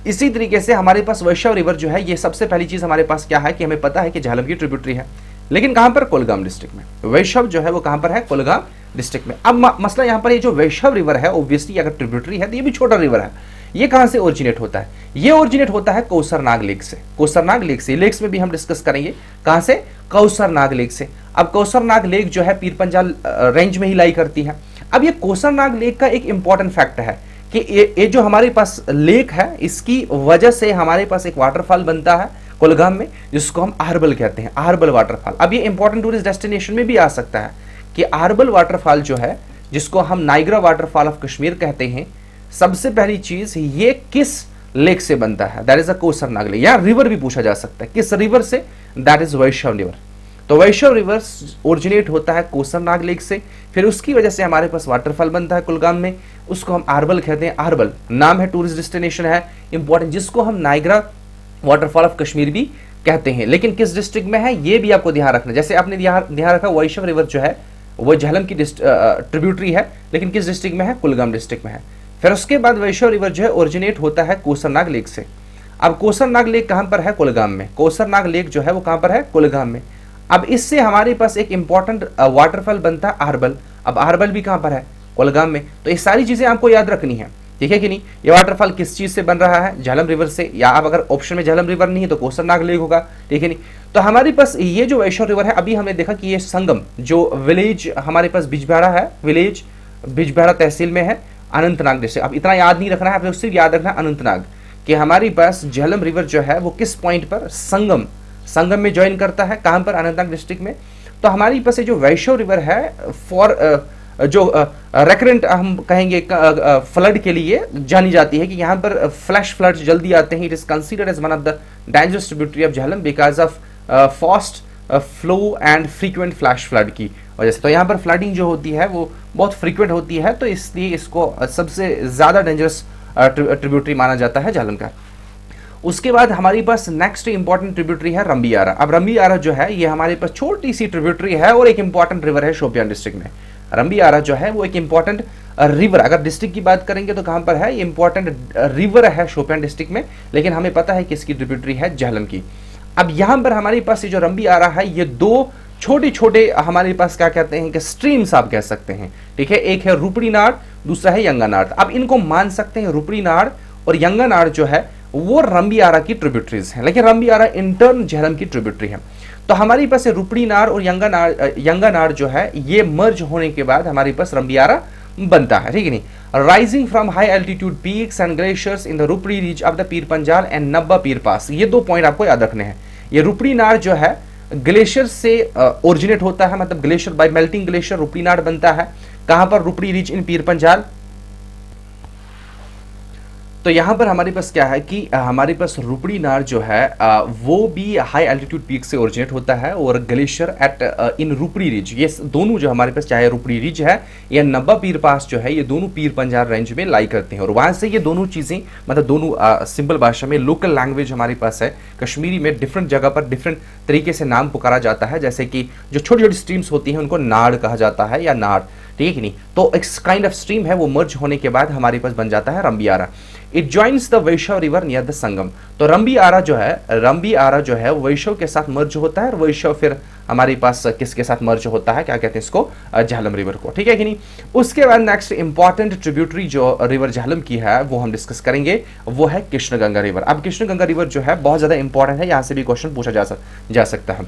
इसी तरीके से हमारे पास वैशव रिवर जो है, ये सबसे पहली चीज हमारे पास क्या है कि हमें पता है कि झेलम की ट्रिब्यूटरी है, लेकिन कहां पर, कोलगाम डिस्ट्रिक्ट में। वैशव जो है वो कहां पर है, कोलगाम डिस्ट्रिक्ट में। अब मसला यहां पर ये जो वैशव रिवर है, ऑब्वियसली अगर ट्रिब्यूटरी है तो ये भी छोटा रिवर है। ये कहां से ओरिजिनेट होता है, ये ओरिजिनेट होता है कौसरनाग लेक से। कौसरनाग लेक से, लेक्स में भी हम डिस्कस करेंगे, कहां से, कौसरनाग लेक से। अब कौसरनाग लेक जो है पीर पंजाल रेंज में ही लाई करती है। अब ये कौसरनाग लेक का एक इंपॉर्टेंट फैक्ट है कि ये जो हमारे पास लेक है, इसकी वजह से हमारे पास एक वाटरफॉल बनता है कोलगाम में, जिसको हम आहरबल कहते हैं, आहरबल वाटरफॉल। अब ये इंपॉर्टेंट टूरिस्ट डेस्टिनेशन में भी आ सकता है कि आहरबल वाटरफॉल जो है, जिसको हम नाइग्रा वाटरफॉल ऑफ कश्मीर कहते हैं, सबसे पहली चीज ये किस लेक से बनता है, that is a Kausarnag lake. या रिवर भी पूछा जा सकता है, किस रिवर से, दैट इज वैशव रिवर। तो वैशव रिवर ओरिजिनेट होता है कौसरनाग लेक से, फिर उसकी वजह से हमारे पास वाटरफॉल बनता है कुलगाम में, उसको हम आहरबल कहते हैं। आहरबल नाम है, टूरिस्ट डेस्टिनेशन है इंपॉर्टेंट, जिसको हम नाइग्रा वाटरफॉल ऑफ कश्मीर भी कहते हैं। लेकिन किस डिस्ट्रिक्ट में है ये भी आपको ध्यान रखना। जैसे आपने ध्यान रखा वैशव रिवर जो है वो झेलम की ट्रिब्यूटरी है, लेकिन किस डिस्ट्रिक्ट में है, कुलगाम डिस्ट्रिक्ट में है। फिर उसके बाद वैशव रिवर जो है ओरिजिनेट होता है कौसरनाग लेक से। अब कौसरनाग लेक कहां पर है, कुलगाम में। कौसरनाग लेक जो है वो कहां पर है, कुलगाम में। अब इससे हमारे पास एक इंपॉर्टेंट वाटरफॉल बनता है आहरबल। अब आहरबल भी कहां पर है, कुलगाम में। तो ये सारी चीजें आपको याद रखनी है, ठीक है कि नहीं। ये वाटरफॉल किस चीज से बन रहा है, झेलम रिवर से, या अब अगर ऑप्शन में झेलम रिवर नहीं है तो कौसरनाग लेक होगा, ठीक है नहीं। तो हमारे पास ये जो वैशव रिवर है, अभी हमने देखा कि ये संगम जो विलेज हमारे पास बिजबेहरा है, विलेज बिजबेहरा तहसील में है, अनंतनाग डिस्ट्रिक्ट। अब इतना याद नहीं रखना है, आपने उससे याद रखना है अनंतनाग, कि हमारी पास झेलम रिवर जो है वो किस पॉइंट पर, संगम में ज्वाइन करता है, कहां पर, अनंतनाग डिस्ट्रिक्ट में। तो हमारी पास ये जो वैशव रिवर है फॉर जो रेकरेंट हम कहेंगे फ्लड के लिए जानी जाती है, कि यहाँ पर फ्लैश फ्लड जल्दी आते हैं। It is considered as one of the dangerous tributary of Jhelum because of fast flow and frequent flash flood की वजह से। तो यहाँ पर फ्लडिंग जो होती है वो बहुत फ्रीक्वेंट होती है, तो इसलिए इसको सबसे ज्यादा डेंजरस ट्रिब्यूटरी माना जाता है झेलम का। उसके बाद हमारे पास नेक्स्ट इंपॉर्टेंट ट्रिब्यूटरी है रंबियारा। अब रंबियारा जो है ये हमारे पास छोटी सी ट्रिब्यूटरी है और एक इंपॉर्टेंट रिवर है शोपियान डिस्ट्रिक्ट में। रंबियारा जो है वो एक इंपॉर्टेंट रिवर, अगर डिस्ट्रिक्ट की बात करेंगे तो कहां पर है, ये इंपॉर्टेंट रिवर है शोपियान डिस्ट्रिक्ट में, लेकिन हमें पता है कि इसकी ट्रिब्यूटरी है झेलम की। अब यहां पर हमारे पास ये जो रंबियारा है, ये 2 छोटे छोटे हमारे पास क्या कहते हैं कि स्ट्रीम्स आप कह सकते हैं, ठीक है। एक है रुपड़ी नाड़, दूसरा है यंगा नाड़। अब इनको मान सकते हैं रुपड़ी नाड़ और यंगा नाड़ जो है वो रंबी आरा की ट्रिब्यूटरीज है, लेकिन रंबी आरा इंटर्न झेलम की ट्रिब्यूटरी है। तो हमारे पास रुपड़ी नाड़ और यंगा नाड़ जो है ये मर्ज होने के बाद हमारे पास रंबी आरा बनता है, ठीक है नहीं। Rising from high altitude peaks and glaciers in the Rupri ridge of the Pir Panjal and नब्बा पीर पास, ये 2 पॉइंट आपको याद रखने हैं। ये रुपड़ी नाड़ जो है ग्लेशियर से ओरिजिनेट होता है, मतलब ग्लेशियर बाय मेल्टिंग ग्लेशियर रुपड़ी नाड़ बनता है। कहां पर? रुपड़ी रीज इन पीर पंजाल। तो यहां पर हमारे पास क्या है कि हमारे पास रुपड़ी नाड़ जो है वो भी हाई एल्टीट्यूड पीक से ओरिजिनेट होता है, और ग्लेशियर एट इन रुपड़ी रिज, ये दोनों जो हमारे पास चाहे रुपड़ी रिज है या नब्बा पीर पास जो है, ये दोनों पीर पंजाल रेंज में लाई करते हैं। और वहां से ये दोनों चीजें, मतलब दोनों सिंपल भाषा में लोकल लैंग्वेज हमारे पास है, कश्मीरी में डिफरेंट जगह पर डिफरेंट तरीके से नाम पुकारा जाता है। जैसे कि जो छोटी छोटी स्ट्रीम्स होती हैं उनको नाड़ कहा जाता है या नाड़, ठीक है कि नहीं। तो एक काइंड ऑफ स्ट्रीम है, वो मर्ज होने के बाद हमारे पास बन जाता है Rambi Ara. It joins the Vishav river near the Sangam. तो रंबी आरा जो है वैशव के साथ मर्ज होता है, और वैशव फिर हमारे पास किसके साथ मर्ज होता है, क्या कहते हैं इसको, झेलम रिवर को, ठीक है कि नहीं। उसके बाद नेक्स्ट इंपॉर्टेंट ट्रिब्यूटरी जो रिवर झेलम की है वो हम डिस्कस करेंगे, वो है कृष्णगंगा रिवर। अब कृष्णगंगा रिवर जो है बहुत ज्यादा इंपॉर्टेंट है, यहां से भी क्वेश्चन पूछा जा सकता है।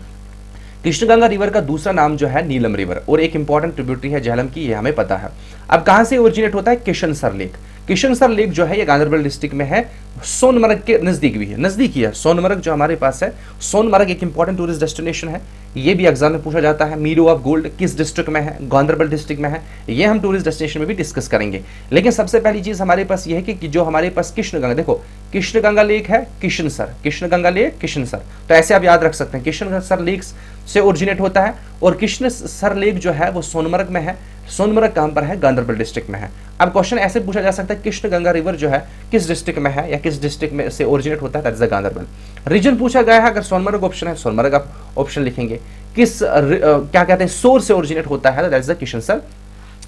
कृष्णगंगा रिवर का दूसरा नाम जो है नीलम रिवर, और एक इंपॉर्टेंट ट्रिब्यूटरी है झेलम की, ये हमें पता है। अब कहां से ओरिजिनेट होता है? किशनसर लेक। किशनसर लेक जो है ये गांधरबल डिस्ट्रिक्ट में है, सोनमर्ग के नजदीक भी है, नजदीक ही है। सोनमर्ग जो हमारे पास है, सोनमर्ग एक इंपॉर्टेंट टूरिस्ट डेस्टिनेशन है, ये भी एग्जाम में पूछा जाता है। मीरो ऑफ गोल्ड किस डिस्ट्रिक्ट में है? गांधरबल डिस्ट्रिक्ट में है। ये हम टूरिस्ट डेस्टिनेशन में भी डिस्कस करेंगे। लेकिन सबसे पहली चीज हमारे पास ये है कि जो हमारे पास कृष्णगंगा, देखो कृष्णगंगा लेक है, किशनसर, कृष्णगंगा लेक किशनसर, तो ऐसे आप याद रख सकते हैं। किशनसर लेक से ओरिजिनेट होता है, और कृष्णसर लेक जो है वो सोनमर्ग में है। सोनमर्ग कहां पर है? गांधरबल डिस्ट्रिक्ट में है। अब क्वेश्चन ऐसे पूछा जा सकता है, कृष्णगंगा रिवर जो है किस डिस्ट्रिक्ट में है या किस डिस्ट्रिक्ट में से ओरिजिनेट होता है? That is the Ganderbal. Region पूछा गया है, अगर सोनमर्ग ऑप्शन है सोनमर्ग आप ऑप्शन लिखेंगे। किस क्या कहते हैं सोर्स से ओरिजिनेट होता है? दैट इज द किशनसर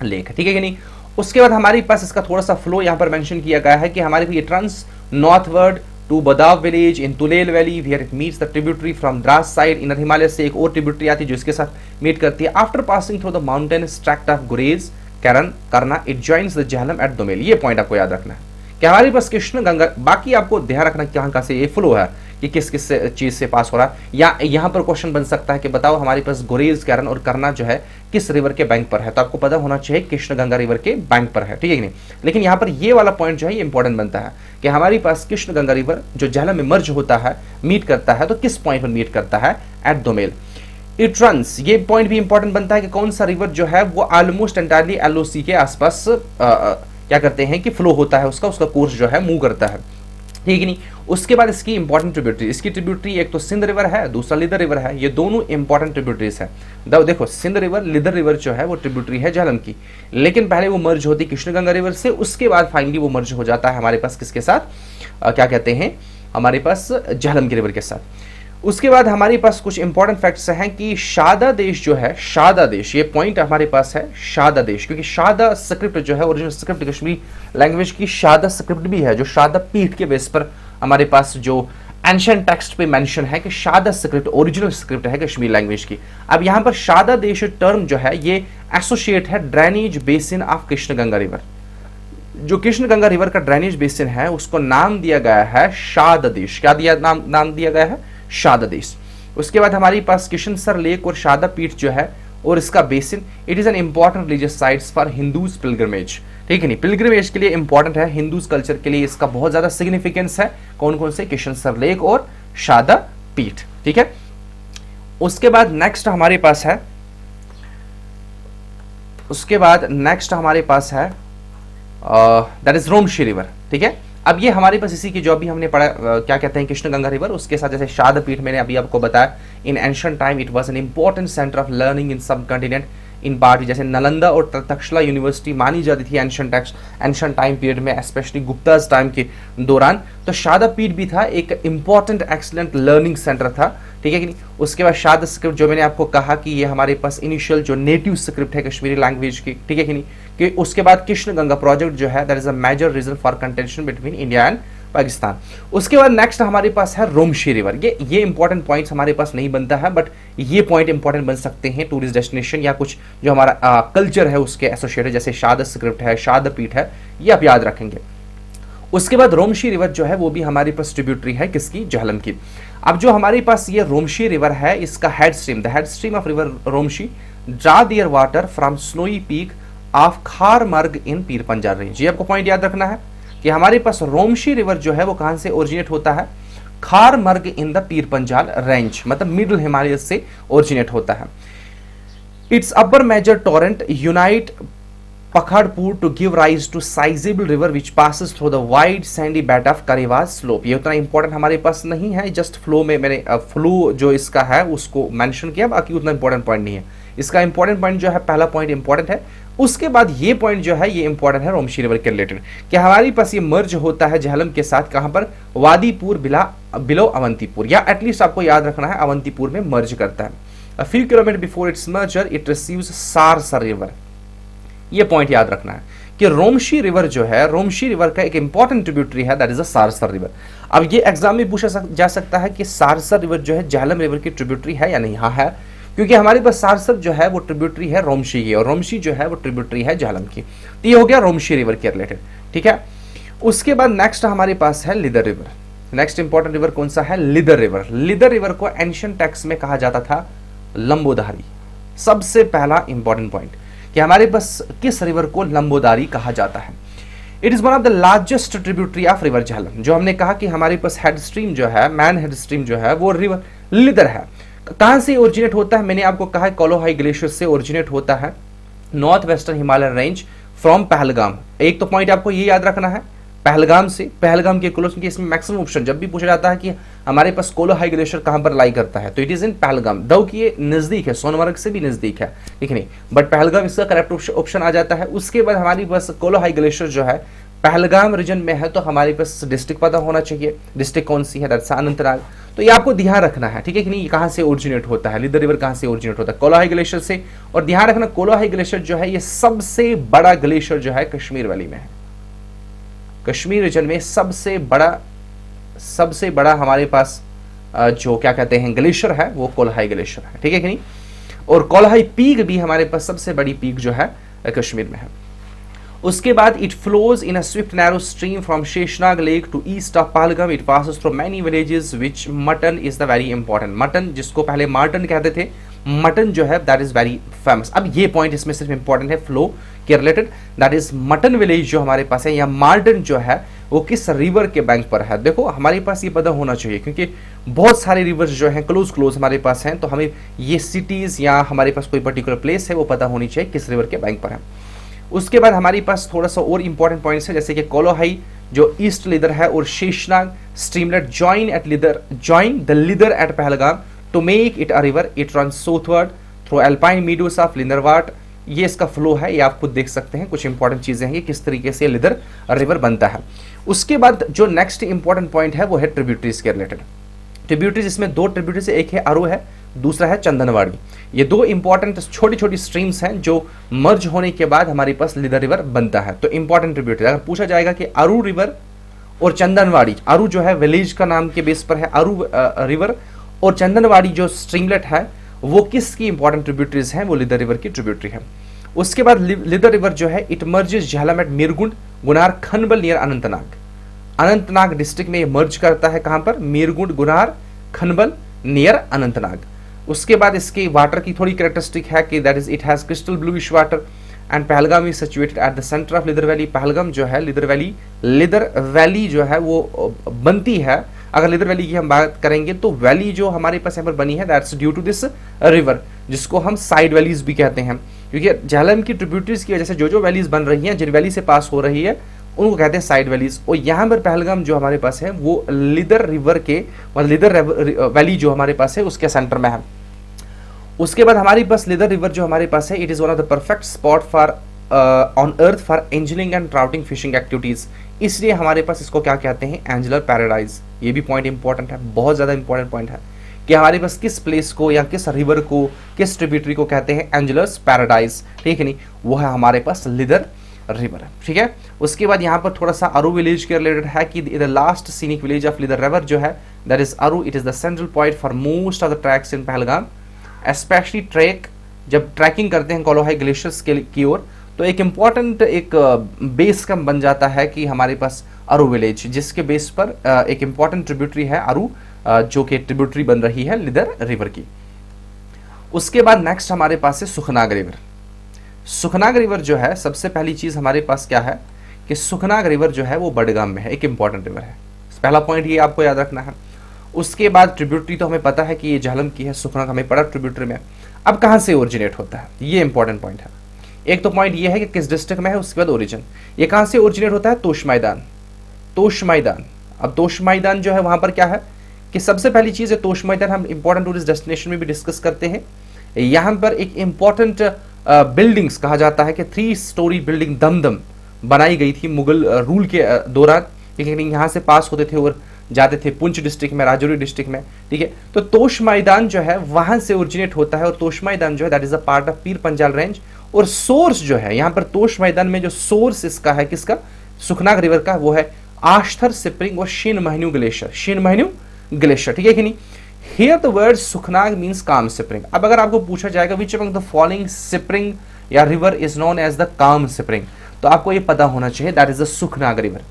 लेक, ठीक है कि नहीं। उसके बाद हमारे पास इसका थोड़ा सा फ्लो यहाँ पर मेंशन किया गया है कि हमारे को ये turns northward to Badoab village in Tulail valley where it meets the tributary from Dras side in Himalaya से एक और ट्रिब्यूटरी आती है जो इसके साथ मीट करती है। After passing through the mountain tract of Gurez करना it joins the Jhelum at Domel. ये पॉइंट आपको याद रखना है कि हमारे पास कृष्णगंगा, बाकी आपको ध्यान रखना कहां से ये फ्लो है कि किस किस चीज से पास हो रहा है। या यहाँ पर क्वेश्चन बन सकता है कि बताओ हमारे पास गुरेज कैरन और करना जो है किस रिवर के बैंक पर है, तो आपको पता होना चाहिए कृष्णगंगा रिवर के बैंक पर है, ठीक है कि नहीं। लेकिन यहाँ पर ये वाला पॉइंट जो है ये इंपॉर्टेंट बनता है कि हमारे पास कृष्णगंगा रिवर जो झेलम में मर्ज होता है, मीट करता है, तो किस पॉइंट पर मीट करता है? एट दोमेल। इट रन्स, ये पॉइंट भी इंपॉर्टेंट बनता है कि कौन सा रिवर जो है वो ऑलमोस्ट एंटायरली एलओसी के आसपास क्या करते हैं कि फ्लो होता है, उसका कोर्स जो है मूव करता है, ठीक है नहीं। उसके बाद इसकी इंपॉर्टेंट ट्रिब्यूटरी, इसकी ट्रिब्यूटरी एक तो सिंध रिवर है, दूसरा लिदर रिवर है, ये दोनों इंपॉर्टेंट ट्रिब्यूटरीज है। देखो सिंध रिवर, लिदर रिवर जो है वो ट्रिब्यूटरी है झेलम की, लेकिन पहले वो मर्ज होती कृष्णगंगा रिवर से, उसके बाद फाइनली वो मर्ज हो जाता है हमारे पास किसके साथ, क्या कहते हैं, हमारे पास झेलम की रिवर के साथ। उसके बाद हमारे पास कुछ इंपॉर्टेंट फैक्ट्स हैं कि शादा देश जो है, शादा देश, ये पॉइंट हमारे पास है शादा देश, क्योंकि शादा स्क्रिप्ट जो है ओरिजिनल स्क्रिप्ट कश्मीरी लैंग्वेज की शादा स्क्रिप्ट भी है, जो शादा पीठ के बेस पर हमारे पास जो एंशिएंट टेक्स्ट पे मेंशन है कि शादा स्क्रिप्ट ओरिजिनल स्क्रिप्ट है कश्मीरी लैंग्वेज की। अब यहाँ पर शादा देश टर्म जो है ये एसोसिएट है drainage basin of Krishnaganga river. जो कृष्णगंगा रिवर का ड्रेनेज बेसिन है उसको नाम दिया गया है शादा देश। क्या दिया नाम दिया गया है? शादा देश। उसके बाद हमारे पास किशनसर लेक और शादा पीठ जो है और इसका basin, it is an important religious sites for Hindus pilgrimage, ठीक है नहीं, पिलग्रिमेज के लिए इंपॉर्टेंट है, हिंदूज कल्चर के लिए इसका बहुत ज्यादा सिग्निफिकेंस है। कौन कौन से? किशनसर लेक और शादा पीठ, ठीक है। उसके बाद नेक्स्ट हमारे पास है, दैट इज रोमशी रिवर, ठीक है। अब ये हमारे पास इसी की जो अभी हमने पढ़ा, क्या कहते हैं, कृष्णगंगा रिवर, उसके साथ जैसे शादा पीठ मैंने अभी आपको बताया, in ancient time it was an important centre of learning in subcontinent in part, जैसे नालंदा और तक्षशिला यूनिवर्सिटी मानी जाती थी एंशिएंट टाइम पीरियड में, स्पेशली गुप्ताज टाइम के दौरान। तो शादा पीठ भी था, एक इंपॉर्टेंट एक्सीलेंट लर्निंग सेंटर था, ठीक है कि नहीं। उसके बाद शादा स्क्रिप्ट जो मैंने आपको कहा कि ये हमारे पास इनिशियल जो नेटिव स्क्रिप्ट है कश्मीरी लैंग्वेज की, ठीक है कि नहीं। कि उसके बाद कृष्णगंगा प्रोजेक्ट जो है that is a major reason for contention between India and Pakistan. उसके बाद नेक्स्ट हमारे पास है रोमशी रिवर। ये इंपॉर्टेंट पॉइंट्स हमारे पास नहीं बनता है, बट ये पॉइंट इंपॉर्टेंट बन सकते हैं टूरिस्ट डेस्टिनेशन या कुछ जो हमारा कल्चर है उसके एसोसिएटेड, जैसे शाद स्क्रिप्ट है, शाद पीठ है, ये आप याद रखेंगे। उसके बाद रोमशी रिवर जो है वो भी हमारे पास ट्रिब्यूटरी है किसकी, झेलम की। अब जो हमारे पास ये रोमशी रिवर है, इसका head stream, the head stream of river Romshi draw their water from snowy peak of Kharmarg in Pir Panjal range. ये आपको पॉइंट याद रखना है कि हमारे पास रोमशी रिवर जो है वो कहां से ओरिजिनेट होता है, खारमर्ग in the Pir Panjal range, मतलब मिडिल हिमालय से ओरिजिनेट होता है। Its upper major torrent unite Pakharpur to give rise to sizeable river which passes through the wide sandy bed of karewas slope. ये उतना इंपॉर्टेंट हमारे पास नहीं है, जस्ट फ्लो में मैंने फ्लो जो इसका है उसको मेंशन किया, बाकी उतना इंपॉर्टेंट पॉइंट नहीं है। इसका इंपॉर्टेंट पॉइंट जो है, पहला पॉइंट इंपॉर्टेंट है, उसके बाद ये पॉइंट जो है ये इंपॉर्टेंट है रोमशी रिवर के रिलेटेड, कि हमारे पास ये मर्ज होता है झेलम के साथ, कहां पर, वादीपुर बिलो अवंतीपुर, या एटलीस्ट आपको याद रखना है अवंतीपुर में मर्ज करता है। A few kilometre before its merger it receives Sarsar river. ये पॉइंट याद रखना है कि रोमशी रिवर जो है, रोमशी रिवर का एक इंपॉर्टेंट ट्रिब्यूटरी है, that is a Sarsar river. अब ये एग्जाम में पूछा जा सकता है कि सारसर रिवर जो है झेलम रिवर की ट्रिब्यूटरी है या नहीं। हाँ है, क्योंकि हमारे पास सारसर जो है वो ट्रिब्यूटरी है रोमशी की, और रोमशी जो है वो ट्रिब्यूटरी है झेलम की। तो ये हो गया रोमशी रिवर के रिलेटेड, ठीक है। उसके बाद नेक्स्ट हमारे पास है Lidder river. Next important river कौन सा है, लिदर रिवर। लिदर रिवर को एंशिएंट टेक्स्ट में कहा जाता था लंबोदारी। सबसे पहला इंपॉर्टेंट पॉइंट कि हमारे पास किस रिवर को लंबोदारी कहा जाता है। It is one of the largest tributary of river Jhelum. जो हमने कहा कि हमारे पास हेड स्ट्रीम जो है, मैन हेड स्ट्रीम जो है वो रिवर लिदर है। कहां से ओरिजिनेट होता है, मैंने आपको कहा है कोलोहाई ग्लेशियर से ओरिजिनेट होता है, north western Himalaya range from Pahalgam. एक तो पॉइंट आपको ये याद रखना है, पहलगाम से, पहलगाम के क्लोज, क्योंकि इसमें मैक्सिमम ऑप्शन जब भी पूछा जाता है कि हमारे पास कोलोहाई ग्लेशियर कहां पर लाई करता है, तो इट इज इन पहलगाम। दो कि ये नजदीक है, सोनमर्ग से भी नजदीक है, ठीक नहीं, बट पहलगाम इसका करेक्ट ऑप्शन आ जाता है। उसके बाद हमारी पास कोलोहाई ग्लेशियर जो है पहलगाम रीजन में है, तो हमारे पास डिस्ट्रिक्ट पता होना चाहिए, डिस्ट्रिक्ट कौन सी है, दैट्स अनंतनाग। तो ये आपको ध्यान रखना है, ठीक है कि नहीं, कहां से ओरिजिनेट होता है, लिदर रिवर कहां से ओरिजिनेट होता है, कोलोहाई ग्लेशियर से। और ध्यान रखना कोलोहाई ग्लेशियर जो है ये सबसे बड़ा ग्लेशियर जो है कश्मीर वैली में है। कश्मीर रीजन में सबसे बड़ा हमारे पास जो क्या कहते हैं ग्लेशियर है वो कोलोहाई ग्लेशियर है, ठीक है कि नहीं। और कोलोहाई पीक भी हमारे पास सबसे बड़ी पीक जो है कश्मीर में है। उसके बाद it flows in a swift narrow stream from Sheshnag lake to east of Pahalgam. It passes through many villages which Mattan is the very important. Mattan, जिसको पहले मार्टन कहते थे, मटन जो है दैट इज वेरी फेमस। अब ये पॉइंट इसमें सिर्फ इंपॉर्टेंट है फ्लो के related, that is mutton village जो हमारे पास है, या मार्टन जो है वो किस रिवर के बैंक पर है। देखो हमारे पास ये पता होना चाहिए, क्योंकि बहुत सारे रिवर्स जो हैं क्लोज हमारे पास हैं, तो हमें ये सिटीज या हमारे पास कोई पर्टिकुलर प्लेस है वो पता होनी चाहिए किस रिवर के बैंक पर है। उसके बाद हमारे पास थोड़ा सा और इंपॉर्टेंट पॉइंट्स है, जैसे कि कोलोहाई जो ईस्ट लिदर है और Sheshnag streamlet join the Lidder at Pahalgam to make it a river. It run southward through alpine meadows of Lidderwat. ये इसका फ्लो है, ये आप खुद देख सकते हैं, कुछ इंपॉर्टेंट चीजें हैं कि किस तरीके से लिदर रिवर बनता है। उसके बाद जो नेक्स्ट इंपॉर्टेंट पॉइंट है वो है ट्रिब्यूटरीज के रिलेटेड। ट्रिब्यूटरीज, इसमें दो ट्रिब्यूटरीज, एक है अरु है, दूसरा है चंदनवाड़ी। ये दो इंपॉर्टेंट छोटी छोटी स्ट्रीम्स हैं जो मर्ज होने के बाद हमारे पास लिदर रिवर बनता है। तो इंपॉर्टेंट ट्रिब्यूटरी अगर पूछा जाएगा कि अरु रिवर और चंदनवाड़ी, अरु जो है विलेज का नाम के बेस पर है अरु रिवर, और चंदनवाड़ी जो स्ट्रीमलेट है वो किसकी इंपॉर्टेंट ट्रिब्यूटरीज हैं, वो लिदर रिवर की ट्रिब्यूटरी है। उसके बाद लिदर रिवर जो है it merges Jhelum at Mirgund Gunar Khanabal near Anantnag district में ये मर्ज करता है, कहां पर, मीरगुंड गुनार खनबल नियर अनंतनाग। उसके बाद इसके वाटर की थोड़ी कैरेक्टरिस्टिक है कि that is it has crystal bluish water and Pahalgam is situated at the centre of Lidder valley. Pahalgam जो है लिदर वैली जो है वो बनती है, अगर लिदर वैली की हम बात करेंगे तो वैली जो हमारे पास यहाँ पर बनी है that's due to this river, जिसको हम साइड वैलीज भी कहते हैं, क्योंकि झेलम की ट्रिब्यूटरीज की वजह से जो वैलीज बन रही हैं, जिन वैली से पास हो रही है उनको कहते हैं साइड वैलीज। और यहाँ पर पहलगाम जो हमारे पास है वो लिदर रिवर के, लिदर वैली जो हमारे पास है उसके सेंटर में है। उसके बाद हमारे पास लिदर रिवर जो हमारे पास है it is one of the perfect spot for on earth for angling and trouting fishing activities, इसलिए हमारे पास इसको क्या कहते हैं, एंजलर पैराडाइज। ये भी पॉइंट इंपॉर्टेंट है, बहुत ज्यादा इंपॉर्टेंट पॉइंट है कि हमारे पास किस प्लेस को या किस रिवर को, किस ट्रिब्यूटरी को कहते हैं एंजलर्स पैराडाइज, ठीक है नहीं, वो है हमारे पास लिदर रिवर, ठीक है। उसके बाद यहाँ पर थोड़ा सा अरू विलेज के रिलेटेड है कि the last scenic village of Lidder river जो है दैट इज अरू, it is the central point for most of the tracks in Pahalgam, specially track जब ट्रैकिंग करते हैं कोलोहाई ग्लेशियर्स की ओर, तो एक इम्पॉर्टेंट एक बेस कैंप बन जाता है कि हमारे पास अरू विलेज, जिसके बेस पर एक इम्पॉर्टेंट ट्रिब्यूटरी है अरू, जो कि ट्रिब्यूटरी बन रही है लिदर रिवर की। उसके बाद नेक्स्ट हमारे पास है सुखनाग रिवर। सुखनाग रिवर जो है सबसे पहली चीज हमारे पास क्या है कि सुखनाग रिवर जो है वो बडगाम में है, एक इंपॉर्टेंट रिवर है, पहला पॉइंट ये आपको याद रखना है। उसके बाद ट्रिब्यूटरी तो हमें पता है कि ये झेलम की है, सुखनाग हमें पड़ा ट्रिब्यूटरी में। अब कहाँ से ओरिजिनेट होता है, ये इंपॉर्टेंट पॉइंट है। एक तो पॉइंट ये है कि किस डिस्ट्रिक्ट में है, उसके बाद ओरिजिन, ये कहाँ से ओरिजिनेट होता है, तोश मैदान, तोश मैदान। अब तोश मैदान जो है वहां पर क्या है कि सबसे पहली चीज है तोश मैदान, हम इंपॉर्टेंट टूरिस्ट डेस्टिनेशन में भी डिस्कस करते हैं। यहाँ पर एक इंपॉर्टेंट बिल्डिंग्स कहा जाता है कि 3 स्टोरी बिल्डिंग दमदम बनाई गई थी मुगल रूल के दौरान, लेकिन यहाँ से पास होते थे और जाते थे पुंछ डिस्ट्रिक्ट में, राजौरी डिस्ट्रिक्ट में, ठीक है। तो तोश मैदान जो है वहां से ओरिजिनेट होता है, और तोश मैदान जो है that is a part of Pir Panjal range. और सोर्स जो है यहाँ पर तोश मैदान में जो सोर्स इसका है किसका, सुखनाग रिवर का, वो है आश्थर स्प्रिंग और शिन महन्यू ग्लेशियर, शिन महन्यू ग्लेशियर, ठीक है कि नहीं। Here the word Sukhnag means calm spring. अब अगर आपको पूछा जाएगा which among the following spring या river is known as the calm spring, तो आपको ये पता होना चाहिए that is the Sukhnag river,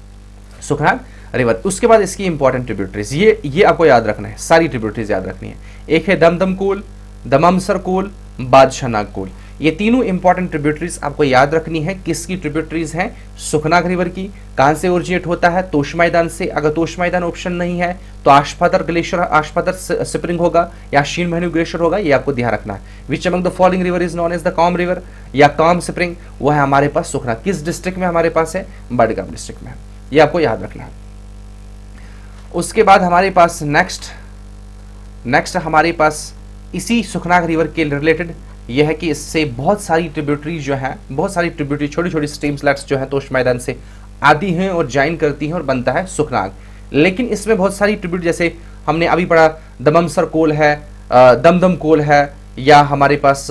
Sukhnag river. उसके बाद इसकी इंपॉर्टेंट ट्रिब्यूटरीज, ये आपको याद रखना है, सारी ट्रिब्यूटरीज याद रखनी है। एक है दमदम कोल, दममसर कोल, बादशाह नाग कोल, ये तीनों इंपॉर्टेंट ट्रिब्यूटरीज आपको याद रखनी है। किसकी ट्रिब्यूटरीज हैं, सुखनाग रिवर की। कहां से ओरिजिनेट होता है, तोश मैदान से। अगर तोश मैदान ऑप्शन नहीं है तो आशपातर ग्लेशियर, आशपातर स्प्रिंग होगा या शीन महन्यू ग्लेशियर होगा, ये आपको ध्यान रखना है। Which among the following river is known as the काम रिवर या काम स्प्रिंग, वो है हमारे पास सुखना। किस डिस्ट्रिक्ट में हमारे पास है, बडगाम डिस्ट्रिक्ट में, ये आपको याद रखना है। उसके बाद हमारे पास नेक्स्ट हमारे पास इसी सुखनाग रिवर के रिलेटेड यह है कि इससे बहुत सारी ट्रिब्यूटरीज जो है, बहुत सारी ट्रिब्यूटरी छोटी छोटी स्ट्रीम्सलेट्स जो है तोश मैदान से आती हैं और ज्वाइन करती हैं और बनता है सुखनाग। लेकिन इसमें बहुत सारी ट्रिब्यूटरी, जैसे हमने अभी पढ़ा दममसर कोल है, दमदम कोल है, या हमारे पास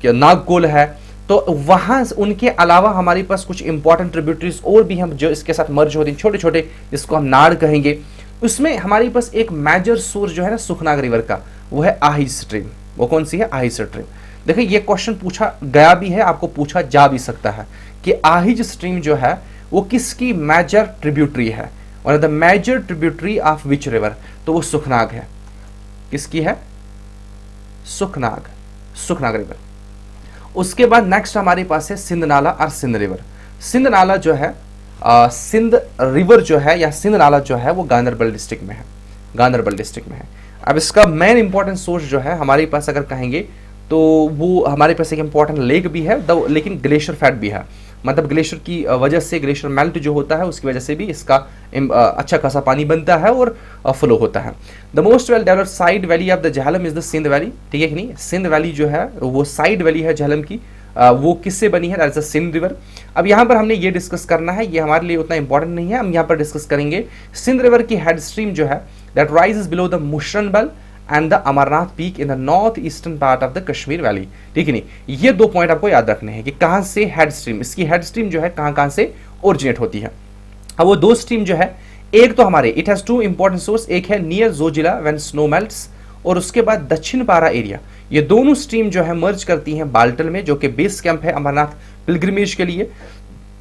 नाग कोल है, तो वहाँ उनके अलावा हमारे पास कुछ इंपॉर्टेंट ट्रिब्यूटरीज और भी हम जो इसके साथ मर्ज होती हैं, छोटे छोटे, जिसको हम नाड़ कहेंगे। उसमें हमारे पास एक मेजर सोर्स जो है ना सुखनाग रिवर का, वो है आहिज स्ट्रीम। वो कौन सी है, आहिज स्ट्रीम। देखिए ये क्वेश्चन पूछा गया भी है, आपको पूछा जा भी सकता है कि आहिज स्ट्रीम जो है वो किसकी मेजर ट्रिब्यूटरी है, और the major tributary of which river, तो वो सुखनाग है। किसकी है, सुखनाग, सुखनाग रिवर। उसके बाद नेक्स्ट हमारे पास है सिंध नाला और सिंध रिवर। सिंध नाला जो है, सिंध रिवर जो है या सिंध नाला जो है वो गांधरबल डिस्ट्रिक्ट में है, गांधरबल डिस्ट्रिक्ट में है। अब इसका मेन इंपॉर्टेंट सोर्स जो है हमारे पास अगर कहेंगे तो वो हमारे पास एक इंपॉर्टेंट लेक भी है, लेकिन ग्लेशियर फैट भी है, मतलब ग्लेशियर की वजह से, ग्लेशियर मेल्ट जो होता है उसकी वजह से भी इसका अच्छा खासा पानी बनता है और फ्लो होता है। The most well developed side valley of the Jhelum is the Sindh valley, ठीक है कि नहीं। सिंध वैली जो है वो साइड वैली है झेलम की, वो किससे बनी है, that is the Sindh river. अब यहाँ पर हमने ये डिस्कस करना है, ये हमारे लिए उतना इंपॉर्टेंट नहीं है, हम यहाँ पर डिस्कस करेंगे सिंध रिवर की हेड स्ट्रीम जो है that rises below the Mushranbal and the Amarnath peak in the north eastern part of the Kashmir valley, ठीक है नहीं। ये 2 पॉइंट आपको याद रखने हैं कि कहां से हेड स्ट्रीम, इसकी हेड स्ट्रीम जो है कहां से ओरिजिनेट होती है। अब वो 2 स्ट्रीम जो है, एक तो हमारे इट हैज 2 इंपॉर्टेंट सोर्स, एक है near Zoji La when snow melts, और उसके बाद दक्षिण पारा एरिया। ये दोनों स्ट्रीम जो है मर्ज करती हैं बाल्टल में, जो कि बेस कैंप है अमरनाथ पिलग्रिमेज के लिए,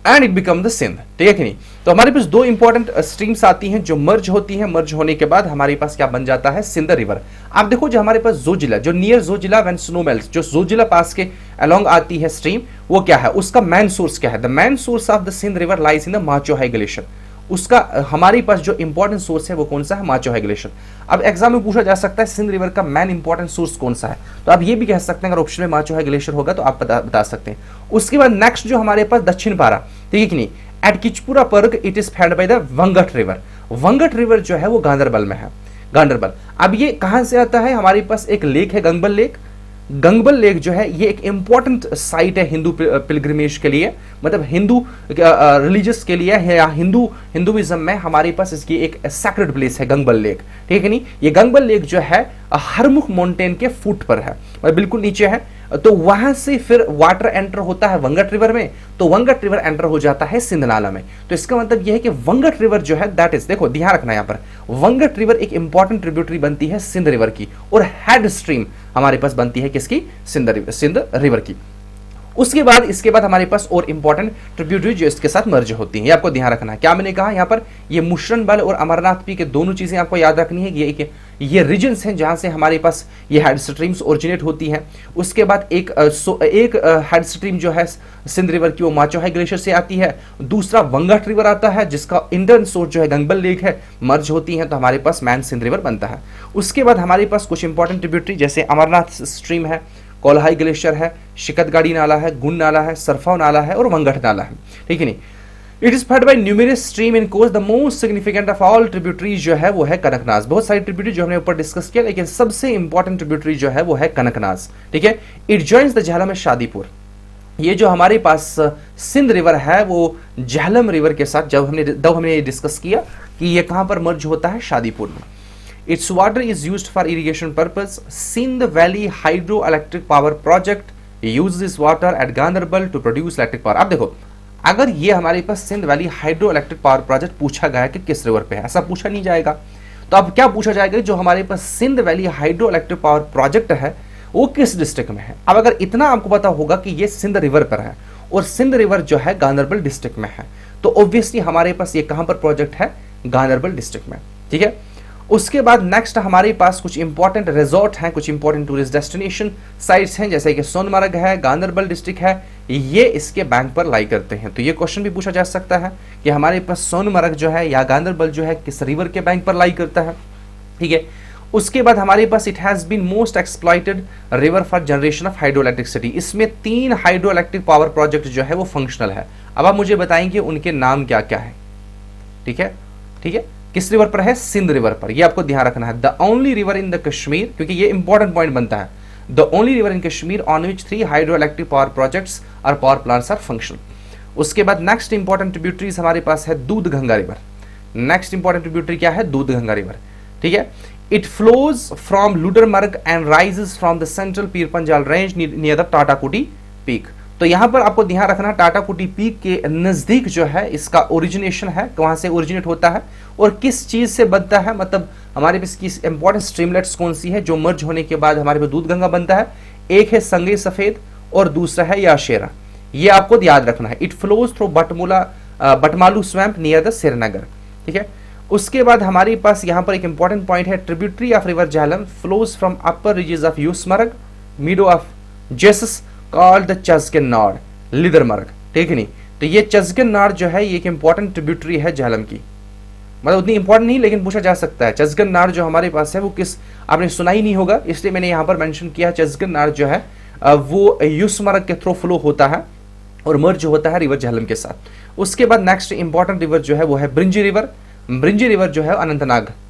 and it become the Sindh, ठीक है कि नहीं। तो हमारे पास 2 इंपॉर्टेंट स्ट्रीम्स आती हैं जो मर्ज होती हैं, मर्ज होने के बाद हमारे पास क्या बन जाता है, सिंध रिवर। आप देखो जो हमारे पास जोजिला, जो near Zoji La when snow melts, जो जोजिला पास के अलोंग आती है स्ट्रीम, वो क्या है, उसका मेन सोर्स क्या है, the main source of the Sindh river lies in the Machoi glacier. उसका हमारे पास जो इंपॉर्टेंट सोर्स है वो कौन सा है, माचोहाई ग्लेशियर। अब एग्जाम में पूछा जा सकता है सिंध रिवर का मेन इंपॉर्टेंट सोर्स कौन सा है, तो आप ये भी कह सकते हैं अगर ऑप्शन में माचोहाई ग्लेशियर होगा तो आप बता सकते हैं। उसके बाद नेक्स्ट जो हमारे पास दक्षिण पारा, ठीक है कि नहीं, at Kichpura Purg it is fed by the Wangath river. Wangath river जो है वो गांधरबल में है, गांधरबल। अब ये कहां से आता है, हमारे पास एक लेक है गंगबल लेक। गंगबल लेक जो है ये एक इंपॉर्टेंट साइट है हिंदू पिलग्रिमेज के लिए, मतलब हिंदू रिलीजियस के लिए है, या हिंदुइज्म में हमारे पास इसकी एक सैक्रेड प्लेस है गंगबल लेक, ठीक है नहीं। ये गंगबल लेक जो है हरमुख माउंटेन के फुट पर है, मतलब बिल्कुल नीचे है, तो वहां से फिर वाटर एंटर होता है वंगट रिवर में, तो वंगट रिवर एंटर हो जाता है सिंध नाला में। तो इसका मतलब यह है कि वंगट रिवर जो है दैट इज, देखो ध्यान रखना यहां पर, वंगट रिवर एक इंपॉर्टेंट ट्रिब्यूटरी बनती है सिंध रिवर की, और हेड स्ट्रीम हमारे पास बनती है किसकी, सिंध रिवर की। उसके बाद इसके बाद हमारे पास और इंपॉर्टेंट ट्रिब्यूटरी जो इसके साथ मर्ज होती है, ये आपको ध्यान रखना है। क्या मैंने कहा यहाँ पर, ये मुशरन बल और अमरनाथ पी के दोनों चीजें आपको याद रखनी है। ये रीजन्स हैं जहां से हमारे पास ये हेड स्ट्रीम्स ओरिजिनेट होती हैं। उसके बाद एक हेड स्ट्रीम जो है सिंध रिवर की वो माचोहाई ग्लेशियर से आती है, दूसरा वंगट रिवर आता है जिसका इंटर्न सोर्स जो है गंगबल लेक है, मर्ज होती है तो हमारे पास मैन सिंध रिवर बनता है। उसके बाद हमारे पास कुछ इंपॉर्टेंट ट्रिब्यूटरी जैसे अमरनाथ स्ट्रीम है, कोल्हाई ग्लेशियर है, शिकतगाड़ी नाला है, गुन नाला है, सरफाव नाला है और वंगट नाला है, ठीक है नहीं। इट इज फed by numerous stream in course, the most significant of all tributaries जो है वो है कनकनाज। बहुत सारी ट्रिब्यूटरी जो हमने ऊपर डिस्कस किया, लेकिन सबसे इंपॉर्टेंट ट्रिब्यूटरी जो है वो है कनकनाज, ठीक है। It joins the Jhelum Shadipur, ये जो हमारे पास सिंध रिवर है वो झेलम रिवर के साथ जब हमने डिस्कस किया कि ये कहां पर मर्ज होता है, शादीपुर में। Its water is used for irrigation purpose. Sindh Valley Hydroelectric Power Project uses this water at Ganderbal to produce electric power. अब देखो, अगर ये हमारे पास Sindh valley hydro electric power project पूछा गया है कि किस रिवर पे है, ऐसा पूछा नहीं जाएगा। तो अब क्या पूछा जाएगा, जो हमारे पास Sindh valley hydro electric power project है वो किस डिस्ट्रिक्ट में है। अब अगर इतना आपको पता होगा कि ये सिंध रिवर पर है और सिंध रिवर जो है गांधरबल डिस्ट्रिक्ट में है, तो ऑब्वियसली हमारे पास ये कहां पर प्रोजेक्ट है, गांधरबल डिस्ट्रिक्ट में, ठीक है। उसके बाद नेक्स्ट हमारे पास कुछ इंपॉर्टेंट रिजॉर्ट हैं, कुछ इंपॉर्टेंट टूरिस्ट डेस्टिनेशन साइट्स हैं, जैसे कि सोनमर्ग है, गांधरबल डिस्ट्रिक्ट है, ये इसके बैंक पर लाई करते हैं। तो ये क्वेश्चन भी पूछा जा सकता है कि हमारे पास सोनमर्ग जो है या गांधरबल जो है किस रिवर के बैंक पर लाई करता है, ठीक है। उसके बाद हमारे पास it has been most exploited river for generation of hydro electricity. इसमें 3 हाइड्रो इलेक्ट्रिक पावर प्रोजेक्ट जो है वो फंक्शनल है। अब आप मुझे बताएंगे उनके नाम क्या क्या है, ठीक है, ठीक है। किस रिवर पर है, सिंध रिवर पर, ये आपको ध्यान रखना है। The only river in the Kashmir, क्योंकि ये इंपॉर्टेंट पॉइंट बनता है, the only river in Kashmir on which 3 hydro electric power projects और पावर प्लांट्स आर फंक्शनल। उसके बाद नेक्स्ट इंपॉर्टेंट ट्रिब्यूटरीज हमारे पास है Doodh Ganga river. Next important tributary क्या है, दूध गंगा रिवर, ठीक है। It flows from Ludermarg and rises from the central Pir Panjal range near the Tatakuti peak. तो यहां पर आपको ध्यान रखना, टाटाकुटी पीक के नजदीक जो है इसका ओरिजिनेशन है, वहां से ओरिजिनेट होता है और किस चीज से बनता है, मतलब हमारे पास की इंपॉर्टेंट स्ट्रीमलेट्स कौन सी है जो मर्ज होने के बाद हमारे पास दूध गंगा बनता है। एक है संगे सफेद और दूसरा है याशेरा, ये आपको याद रखना है। It flows through Batmaloo swamp near the Srinagar, ठीक है। उसके बाद हमारे पास यहाँ पर एक इंपॉर्टेंट पॉइंट है, tributary of river Jhelum flows from upper ridges of Yusmarg meadow of जेसस कॉल्ड द चजकन नाड़ लिदरमर्ग, ठीक है नहीं। तो ये चजकन नाड़ जो है ये एक इंपॉर्टेंट ट्रिब्यूटरी है झेलम की, मतलब उतनी इंपॉर्टेंट नहीं लेकिन पूछा जा सकता है। चजकन नाड़ जो हमारे पास है वो किस, आपने सुना ही नहीं होगा इसलिए मैंने यहाँ पर मेंशन किया। चजकन नाड़ जो है वो यूसमर्ग के थ्रू फ्लो होता है और मर्ज होता है रिवर झेलम के साथ। उसके बाद नेक्स्ट इंपॉर्टेंट रिवर जो है वो है ब्रिंजी रिवर। ब्रिंजी रिवर जो है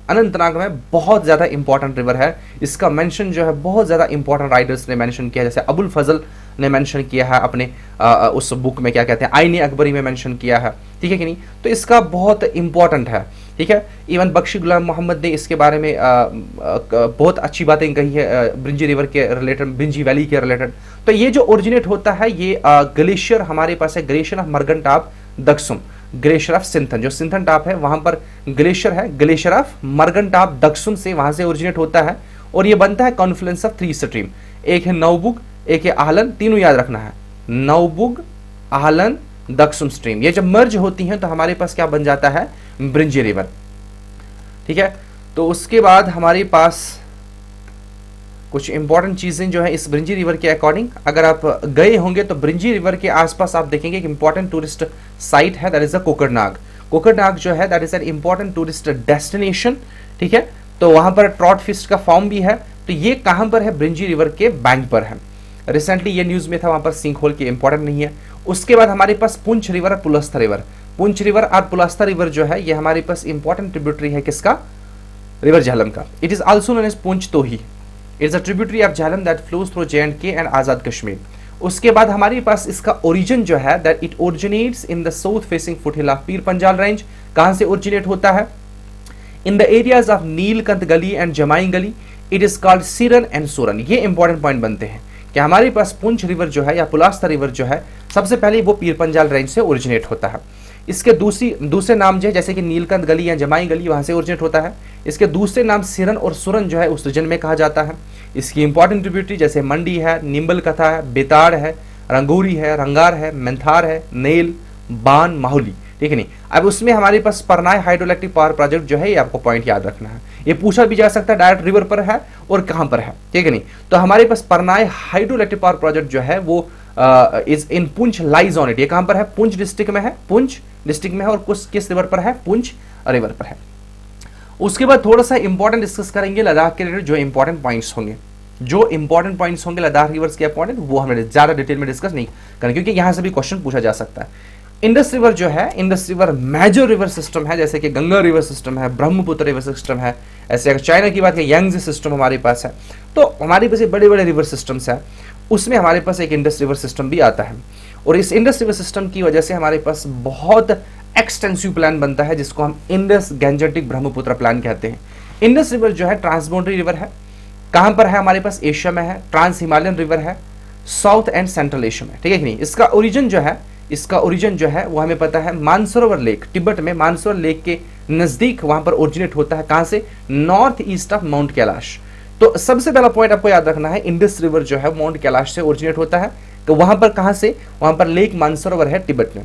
अनंतनाग में बहुत ज्यादा इंपॉर्टेंट रिवर है। इसका मेंशन जो है बहुत ज्यादा इंपॉर्टेंट राइटर्स ने मेंशन किया, जैसे अबुल फजल ने मेंशन किया है अपने उस बुक में, क्या कहते हैं, आईने अकबरी में मेंशन किया है, ठीक है कि नहीं। तो इसका बहुत इंपॉर्टेंट है, ठीक है। इवन बख्शी गुलाम मोहम्मद ने इसके बारे में बहुत अच्छी बातें कही है ब्रिंजी रिवर के रिलेटेड, ब्रिंजी वैली के रिलेटेड। तो ये जो ओरिजिनेट होता है ये ग्लेशियर हमारे पास है, glacier of Margantop Daksum, glacier of Sinthan, जो सिंथन टाप है वहां पर ग्लेशियर है, ग्लेशियर ऑफ मर्गनटाप दक्सुम से वहां से ओरिजिनेट होता है और ये बनता है कॉन्फ्लुएंस ऑफ 3 स्ट्रीम। एक है नौबुग, एक है आहलन, तीनों याद रखना है, नौबुग आहलन दक्सुम स्ट्रीम। ये जब मर्ज होती हैं तो हमारे पास क्या बन जाता है, ब्रिंजी रिवर, ठीक है। तो उसके बाद हमारे पास कुछ इंपॉर्टेंट चीजें जो है इस ब्रिंजी रिवर के अकॉर्डिंग, अगर आप गए होंगे तो ब्रिंजी रिवर के आसपास आप देखेंगे एक इंपॉर्टेंट टूरिस्ट साइट है, that is the Kokernag. Kokernag जो है that is an important tourist destination, ठीक है। तो वहां पर ट्रॉट फिश का फार्म भी है। तो ये कहां पर है, ब्रिंजी रिवर के बैंक पर है। रिसेंटली ये न्यूज में था, वहां पर सिंक होल की इंपॉर्टेंट नहीं है। उसके बाद हमारे पास पुंछ रिवर और पुलस्ता रिवर। पुंछ रिवर और पुलस्ता रिवर जो है ये हमारे पास इंपॉर्टेंट ट्रिब्यूटरी है किसका, रिवर झेलम का। It is also known as Poonch Tohi. It's a tributary of Jhelum that flows through J&K and Azad Kashmir. उसके बाद हमारे पास इसका ओरिजिन जो है that it originates in the south facing foothill of Pir Panjal range. कहां से ओरिजिनेट होता है, in the areas of Neelkanth Gali and Jamai Gali. It is called Siran and Soran. ये इंपॉर्टेंट पॉइंट बनते हैं कि हमारे पास पुंछ रिवर जो है या पुलास्ता रिवर जो है सबसे पहले वो पीर पंजाल रेंज से ओरिजिनेट होता है। इसके दूसरे नाम जो है जैसे कि नीलकंठ गली या जमाई गली वहां से ओरिजिनेट होता है। इसके दूसरे नाम सिरन और सुरन जो है उस रीजन में कहा जाता है। इसकी इंपॉर्टेंट ट्रिब्यूटरी जैसे मंडी है, निम्बल कथा है, बेताड़ है, रंगूरी है, रंगार है, मेंथार है, नेल, बान, माहुली, ठीक है नहीं। अब उसमें हमारे पास परनाय हाइड्रोइलेक्ट्रिक पावर प्रोजेक्ट जो है ये आपको पॉइंट याद रखना है। ये पूछा भी जा सकता है डायरेक्ट रिवर पर है और कहां पर है, ठीक है नहीं। तो हमारे पास परनाय हाइड्रोइलेक्ट्रिक पावर प्रोजेक्ट जो है वो is in Poonch lies on it. ये कहां पर है? पुंछ डिस्ट्रिक्ट में है, पुंछ डिस्ट्रिक्ट में है। और किस रिवर पर है? पुंछ रिवर पर है। उसके बाद थोड़ा सा इंपॉर्टेंट डिस्कस करेंगे लद्दाख के रिलेटेड जो इंपॉर्टेंट पॉइंट्स होंगे। जो इंपॉर्टेंट पॉइंट्स होंगे लद्दाख रिवर्स के इंपॉर्टेंट वो हमें ज्यादा डिटेल में डिस्कस नहीं करेंगे क्योंकि यहां से भी क्वेश्चन पूछा जा सकता है। इंडस रिवर जो है, Indus river major river system है, जैसे कि गंगा रिवर सिस्टम है, ब्रह्मपुत्र रिवर सिस्टम है। ऐसे अगर चाइना की बात करें यांगजी सिस्टम हमारे पास है। तो हमारे पास ये बड़े बड़े रिवर सिस्टम्स है, उसमें हमारे पास एक इंडस रिवर सिस्टम भी आता है। और इस इंडस रिवर सिस्टम की वजह से हमारे पास बहुत एक्सटेंसिव प्लान बनता है जिसको हम इंडस गैंजेटिक ब्रह्मपुत्र प्लान कहते हैं। इंडस रिवर जो है ट्रांसबाउंड्री रिवर है। कहां पर है? हमारे पास एशिया में है। ट्रांस हिमालयन रिवर है, साउथ एंड सेंट्रल एशिया में, ठीक है कि नहीं। इसका ओरिजिन जो है वो हमें पता है मानसरोवर लेक, तिब्बत में मानसरोवर लेक के नजदीक वहां पर ओरिजिनेट होता है। कहां से? North east of mount Kailash. तो सबसे पहला पॉइंट आपको याद रखना है, इंडस रिवर जो है माउंट कैलाश से ओरिजिनेट होता है। तो वहां पर कहां से? वहां पर लेक मानसरोवर है तिब्बत में।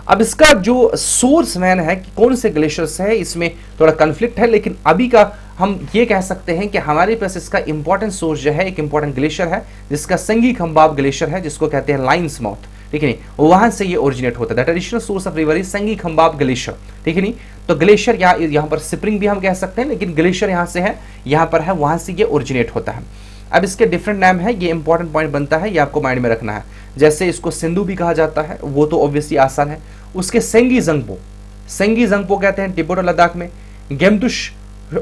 अब इसका जो सोर्स मैन है कि कौन से ग्लेशियर से है, इसमें थोड़ा कन्फ्लिक्ट है, लेकिन अभी का हम ये कह सकते हैं कि हमारे पास इसका इंपॉर्टेंट सोर्स जो है एक इंपॉर्टेंट ग्लेशियर है जिसका संगी खंबाब ग्लेशियर है, जिसको कहते हैं लाइन्स माउथ, ठीक है नहीं। वहां से ये ओरिजिनेट होता है। Traditional source of river is संगी खंबाब ग्लेशियर, ठीक है नहीं। तो ग्लेशियर यहाँ पर स्प्रिंग भी हम कह सकते हैं, लेकिन ग्लेशियर यहाँ से है, यहाँ पर है, वहां से ये ओरिजिनेट होता है। अब इसके डिफरेंट नाम है, ये इंपॉर्टेंट पॉइंट बनता है, ये आपको माइंड में रखना है। जैसे इसको सिंधु भी कहा जाता है, वो तो ऑब्वियसली आसान है। उसके सेंगी जंगपो कहते हैं तिब्बत और लद्दाख में। गेमतुश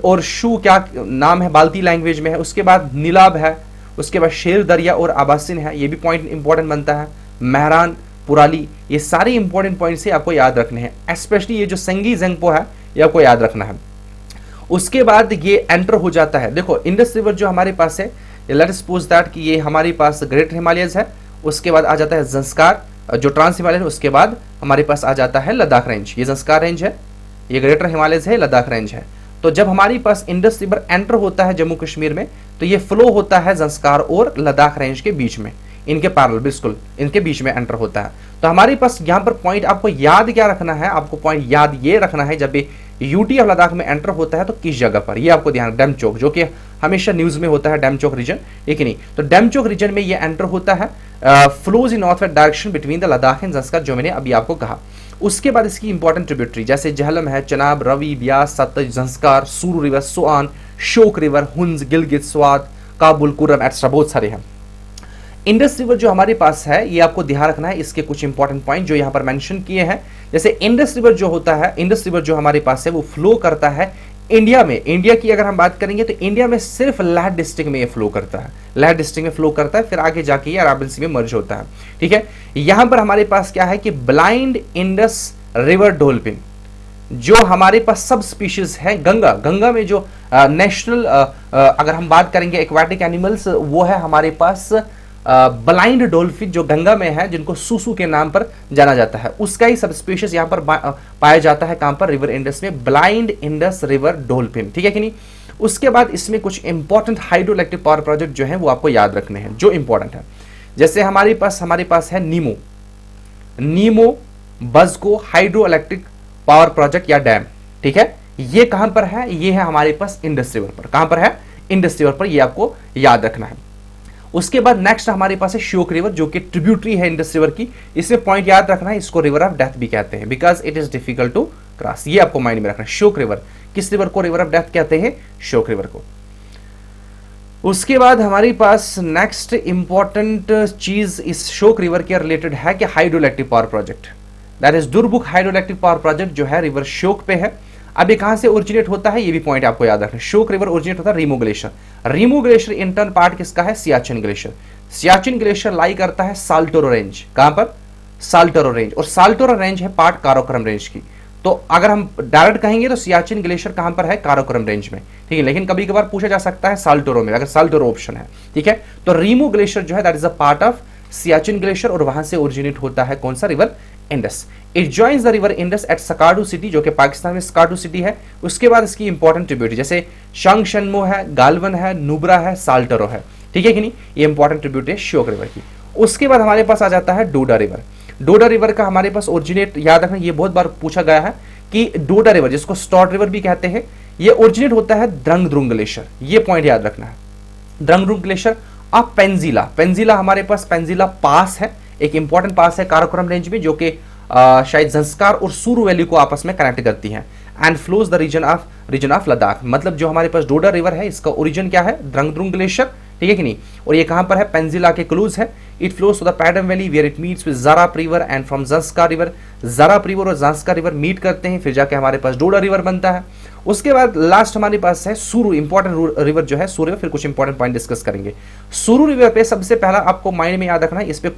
और शू क्या नाम है, बाल्टी लैंग्वेज में है। उसके बाद नीलाब है, उसके बाद शेर दरिया और आबासिन है, ये भी पॉइंट इंपॉर्टेंट बनता है। महरान, पुराली, ये सारे इंपॉर्टेंट पॉइंट से आपको याद रखने हैं। स्पेशली ये जो सेंगी जंगपो है ये आपको याद रखना है। उसके बाद ये एंटर हो जाता है, देखो इंडस रिवर जो हमारे पास है, लेट अस सपोज दैट कि ये हमारे पास ग्रेट हिमालयस है। उसके बाद आ जाता है जंस्कार जो ट्रांस हिमालयन, उसके बाद हमारे पास आ जाता है लद्दाख रेंज। ये जंस्कार रेंज है, ये ग्रेटर हिमालयस है, लद्दाख रेंज है। तो जब हमारे पास इंडस रिवर एंटर होता है जम्मू कश्मीर में, तो ये फ्लो होता है जंस्कार और लद्दाख रेंज के बीच में, इनके पैरेलल, बिल्कुल इनके बीच में एंटर होता है। तो हमारे पास यहाँ पर पॉइंट आपको याद क्या रखना है? आपको पॉइंट याद ये रखना है जब ये यूटी ऑफ लद्दाख में एंटर होता है तो किस जगह पर, ये आपको ध्यान। डेमचोक, जो कि हमेशा न्यूज में होता है, डेमचोक रीजन, ठीक है नहीं। तो डेमचोक रीजन में ये एंटर होता है, flows in north west direction between the Ladakh and Zanskar, जो मैंने अभी आपको कहा। उसके बाद इसकी इंपॉर्टेंट ट्रिब्यूटरी जैसे झेलम है, चनाब, रवि, ब्यास, सतलज, जंस्कार, सूरू रिवर, सोआन, शोक रिवर, हुंज, गिलगित, स्वात, काबुल, कुर्रम एक्स्ट्रा बहुत सारे हैं। इंडस रिवर जो हमारे पास है ये आपको ध्यान रखना है, इसके कुछ इंपॉर्टेंट पॉइंट जो यहाँ पर मेंशन किए हैं। जैसे इंडस रिवर जो होता है, इंडस रिवर जो हमारे पास है वो फ्लो करता है इंडिया में। इंडिया की अगर हम बात करेंगे तो इंडिया में सिर्फ लेह डिस्ट्रिक्ट में ये फ्लो करता है, लेह डिस्ट्रिक्ट में फ्लो करता है, फिर आगे जाके ये अरावली सी में मर्ज होता है, ठीक है। यहाँ पर हमारे पास क्या है कि ब्लाइंड इंडस रिवर डॉल्फिन जो हमारे पास सब स्पीशीज है। गंगा में जो नेशनल अगर हम बात करेंगे एक्वाटिक एनिमल्स, वो है हमारे पास ब्लाइंड डॉल्फिन जो गंगा में है, जिनको सुसु के नाम पर जाना जाता है। उसका ही सब स्पीशीज यहाँ पर पाया जाता है, कहां पर? रिवर इंडस में, ब्लाइंड इंडस रिवर डॉल्फिन, ठीक है कि नहीं। उसके बाद इसमें कुछ इंपॉर्टेंट हाइड्रोइलेक्ट्रिक पावर प्रोजेक्ट जो है वो आपको याद रखने हैं, जो इंपॉर्टेंट है। जैसे हमारे पास है नीमो बजको हाइड्रो इलेक्ट्रिक पावर प्रोजेक्ट या डैम, ठीक है। ये कहां पर है? ये है हमारे पास इंडस रिवर पर। कहां पर है? इंडस रिवर पर, ये आपको याद रखना है। उसके बाद नेक्स्ट हमारे पास है श्योक रिवर जो कि ट्रिब्यूटरी है इंडस रिवर की। इसमें पॉइंट याद रखना है, इसको रिवर ऑफ डेथ भी कहते हैं because it is difficult to cross. ये आपको माइंड में रखना है। श्योक रिवर, किस रिवर को रिवर ऑफ डेथ कहते हैं? श्योक रिवर को। उसके बाद हमारे पास नेक्स्ट इंपॉर्टेंट चीज इस श्योक रिवर के रिलेटेड है कि hydroelectric power project, that is Durbuk hydroelectric power project जो है रिवर श्योक पे है। अब ये कहां से ओरिजिनेट होता है? ये भी पॉइंट आपको याद रखना है। श्योक रिवर ओरिजिनेट होता है Rimo glacier. Rimo glacier in turn part किसका है? सियाचिन ग्लेशियर। सियाचिन ग्लेशियर लाई करता है साल्टोरो रेंज। कहां पर? साल्टोरो रेंज। और साल्टोरो रेंज है पार्ट काराकोरम रेंज की। तो अगर हम डायरेक्ट कहेंगे तो सियाचिन ग्लेशियर कहां पर है, काराकोरम रेंज में, ठीक है। लेकिन कभी कभार पूछा जा सकता है साल्टोरो में, अगर साल्टोरो ऑप्शन है, ठीक है। तो रीमू ग्लेशियर जो है that is a part of Siachen glacier और वहां से ओरिजिनेट होता है कौन सा, river Indus. It joins the river Indus at Skardu city, जो कि पाकिस्तान में सकाडू सिटी है। उसके बाद इसकी इंपॉर्टेंट ट्रिब्यूटरी जैसे शंगशनमो है, गालवन है, नुब्रा है, साल्टोरो है, ठीक है कि नहीं, ये इंपॉर्टेंट ट्रिब्यूटरी है श्योक रिवर की। उसके बाद हमारे पास आ जाता है डोडा रिवर। डोडा रिवर का हमारे पास ओरिजिनेट, याद रखना ये बहुत बार पूछा गया है कि डोडा रिवर जिसको स्टॉर्ट रिवर भी कहते हैं, ये ओरिजिनेट होता है द्रंगद्रुंग ग्लेशियर, ये पॉइंट याद रखना है। द्रंगद्रुंग ग्लेशियर अब पेंजिला, पेंजिला हमारे पास पेंजिला पास है, एक इंपॉर्टेंट पास है काराकोरम रेंज में, जो कि शायद जंस्कार और सूरू वैली को आपस में कनेक्ट करती हैं, and flows the region of Ladakh. मतलब जो हमारे पास डोडा रिवर है इसका ओरिजिन क्या है, द्रंगद्रुंग ग्लेशियर, ठीक है कि नहीं, और ये कहां पर है, पेंजिला के क्लोज है। It flows to the Padum valley where it meets with Zarap river and from Zanskar river, Zarap river और ज़ंस्कार रिवर मीट करते हैं, फिर जाके हमारे पास डोडा रिवर बनता है। उसके बाद लास्ट हमारे पास है सूरू, इंपॉर्टेंट रिवर जो है सूरू रिवर, फिर कुछ इंपॉर्टेंट पॉइंट डिस्कस करेंगे। सूरू रिवर पे सबसे पहला आपको माइंड में याद रखना है, इस पे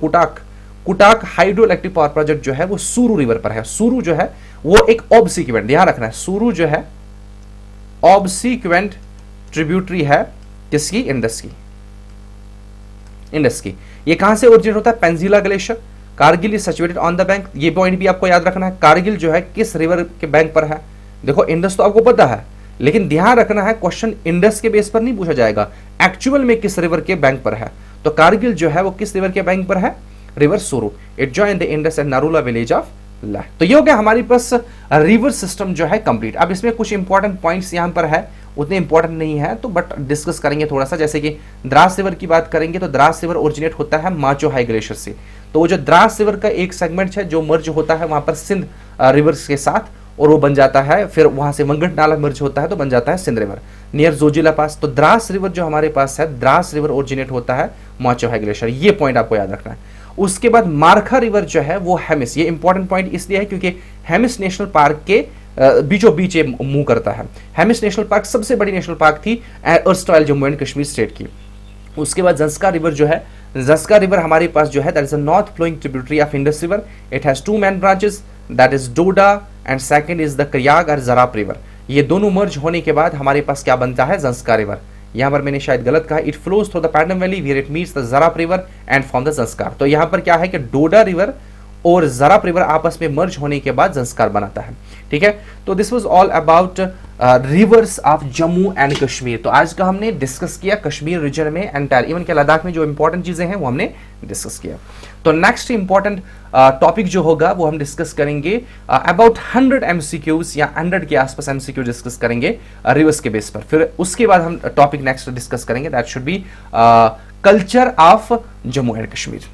Cuttack hydro electric power project जो है वो सूरू रिवर पर है। सूरू जो है वो एक ऑब्सिक्वेंट, ध्यान रखना है, सूरू जो है ऑब्सिक्वेंट ट्रिब्यूटरी है किसकी, इंडस की। ये कहां से ओरिजिनेट होता है, Penzila glacier, Kargil is situated on the bank. ये पॉइंट भी आपको याद रखना है, कारगिल जो है किस रिवर के बैंक पर है। देखो इंडस तो आपको पता है, लेकिन ध्यान रखना है क्वेश्चन इंडस के बेस पर नहीं पूछा जाएगा, एक्चुअल में किस रिवर के बैंक पर है। तो कारगिल जो है वो किस रिवर के बैंक पर है, river Suru. It join the Indus and Nurla village of ला। तो ये हो गया हमारे पास रिवर सिस्टम जो है कंप्लीट। अब इसमें कुछ इंपॉर्टेंट पॉइंट्स यहां पर है, उतने इंपॉर्टेंट नहीं है तो बट डिस्कस करेंगे थोड़ा सा। जैसे कि द्रास रिवर की बात करेंगे तो द्रास रिवर ओरिजिनेट होता है माचो हाई ग्लेशियर से। तो वो जो द्रास रिवर का एक सेगमेंट है जो मर्ज होता है वहां पर सिंध रिवर्स के साथ, और वो बन जाता है, फिर वहां से मंगट नाला मर्ज होता है तो बन जाता है सिंध रिवर नियर जोजिला पास। तो द्रास रिवर जो हमारे पास है, द्रास रिवर ओरिजिनेट होता है माचो हाई ग्लेशियर, ये पॉइंट आपको याद रखना है। उसके बाद मारखा रिवर जो है वो हेमिस, ये इंपॉर्टेंट पॉइंट इसलिए है क्योंकि हेमिस नेशनल पार्क के बीचों बीच मूव करता है। हेमिस नेशनल पार्क सबसे बड़ी नेशनल पार्क थी अर्स्टाइल जम्मू एंड कश्मीर स्टेट की। उसके बाद जंस्कार रिवर जो है, जंस्कार रिवर हमारे पास जो है that is a north flowing tributary of Indus river. It has two main branches, that is Doda and second is the Kargiag और ज़राप रिवर। ये दोनों मर्ज होने के बाद हमारे पास क्या बनता है, जंस्कार रिवर। यहां पर मैंने शायद गलत कहा, it flows through the Padum valley where it meets the Zarap river and from the Zanskar. तो यहां पर क्या है कि डोडा रिवर और ज़राप रिवर आपस में मर्ज होने के बाद जंस्कार बनाता है, ठीक है। तो this was all about reverse of Jammu and Kashmir. तो आज का हमने डिस्कस किया कश्मीर रीजन में एंटायर, इवन के लद्दाख में जो इंपॉर्टेंट चीजें हैं वो हमने डिस्कस किया। तो नेक्स्ट इंपॉर्टेंट टॉपिक जो होगा वो हम डिस्कस करेंगे अबाउट 100 MCQs या 100 के आसपास MCQ डिस्कस करेंगे रिवर्स के बेस पर। फिर उसके बाद हम टॉपिक नेक्स्ट डिस्कस करेंगे that should be culture of Jammu and Kashmir.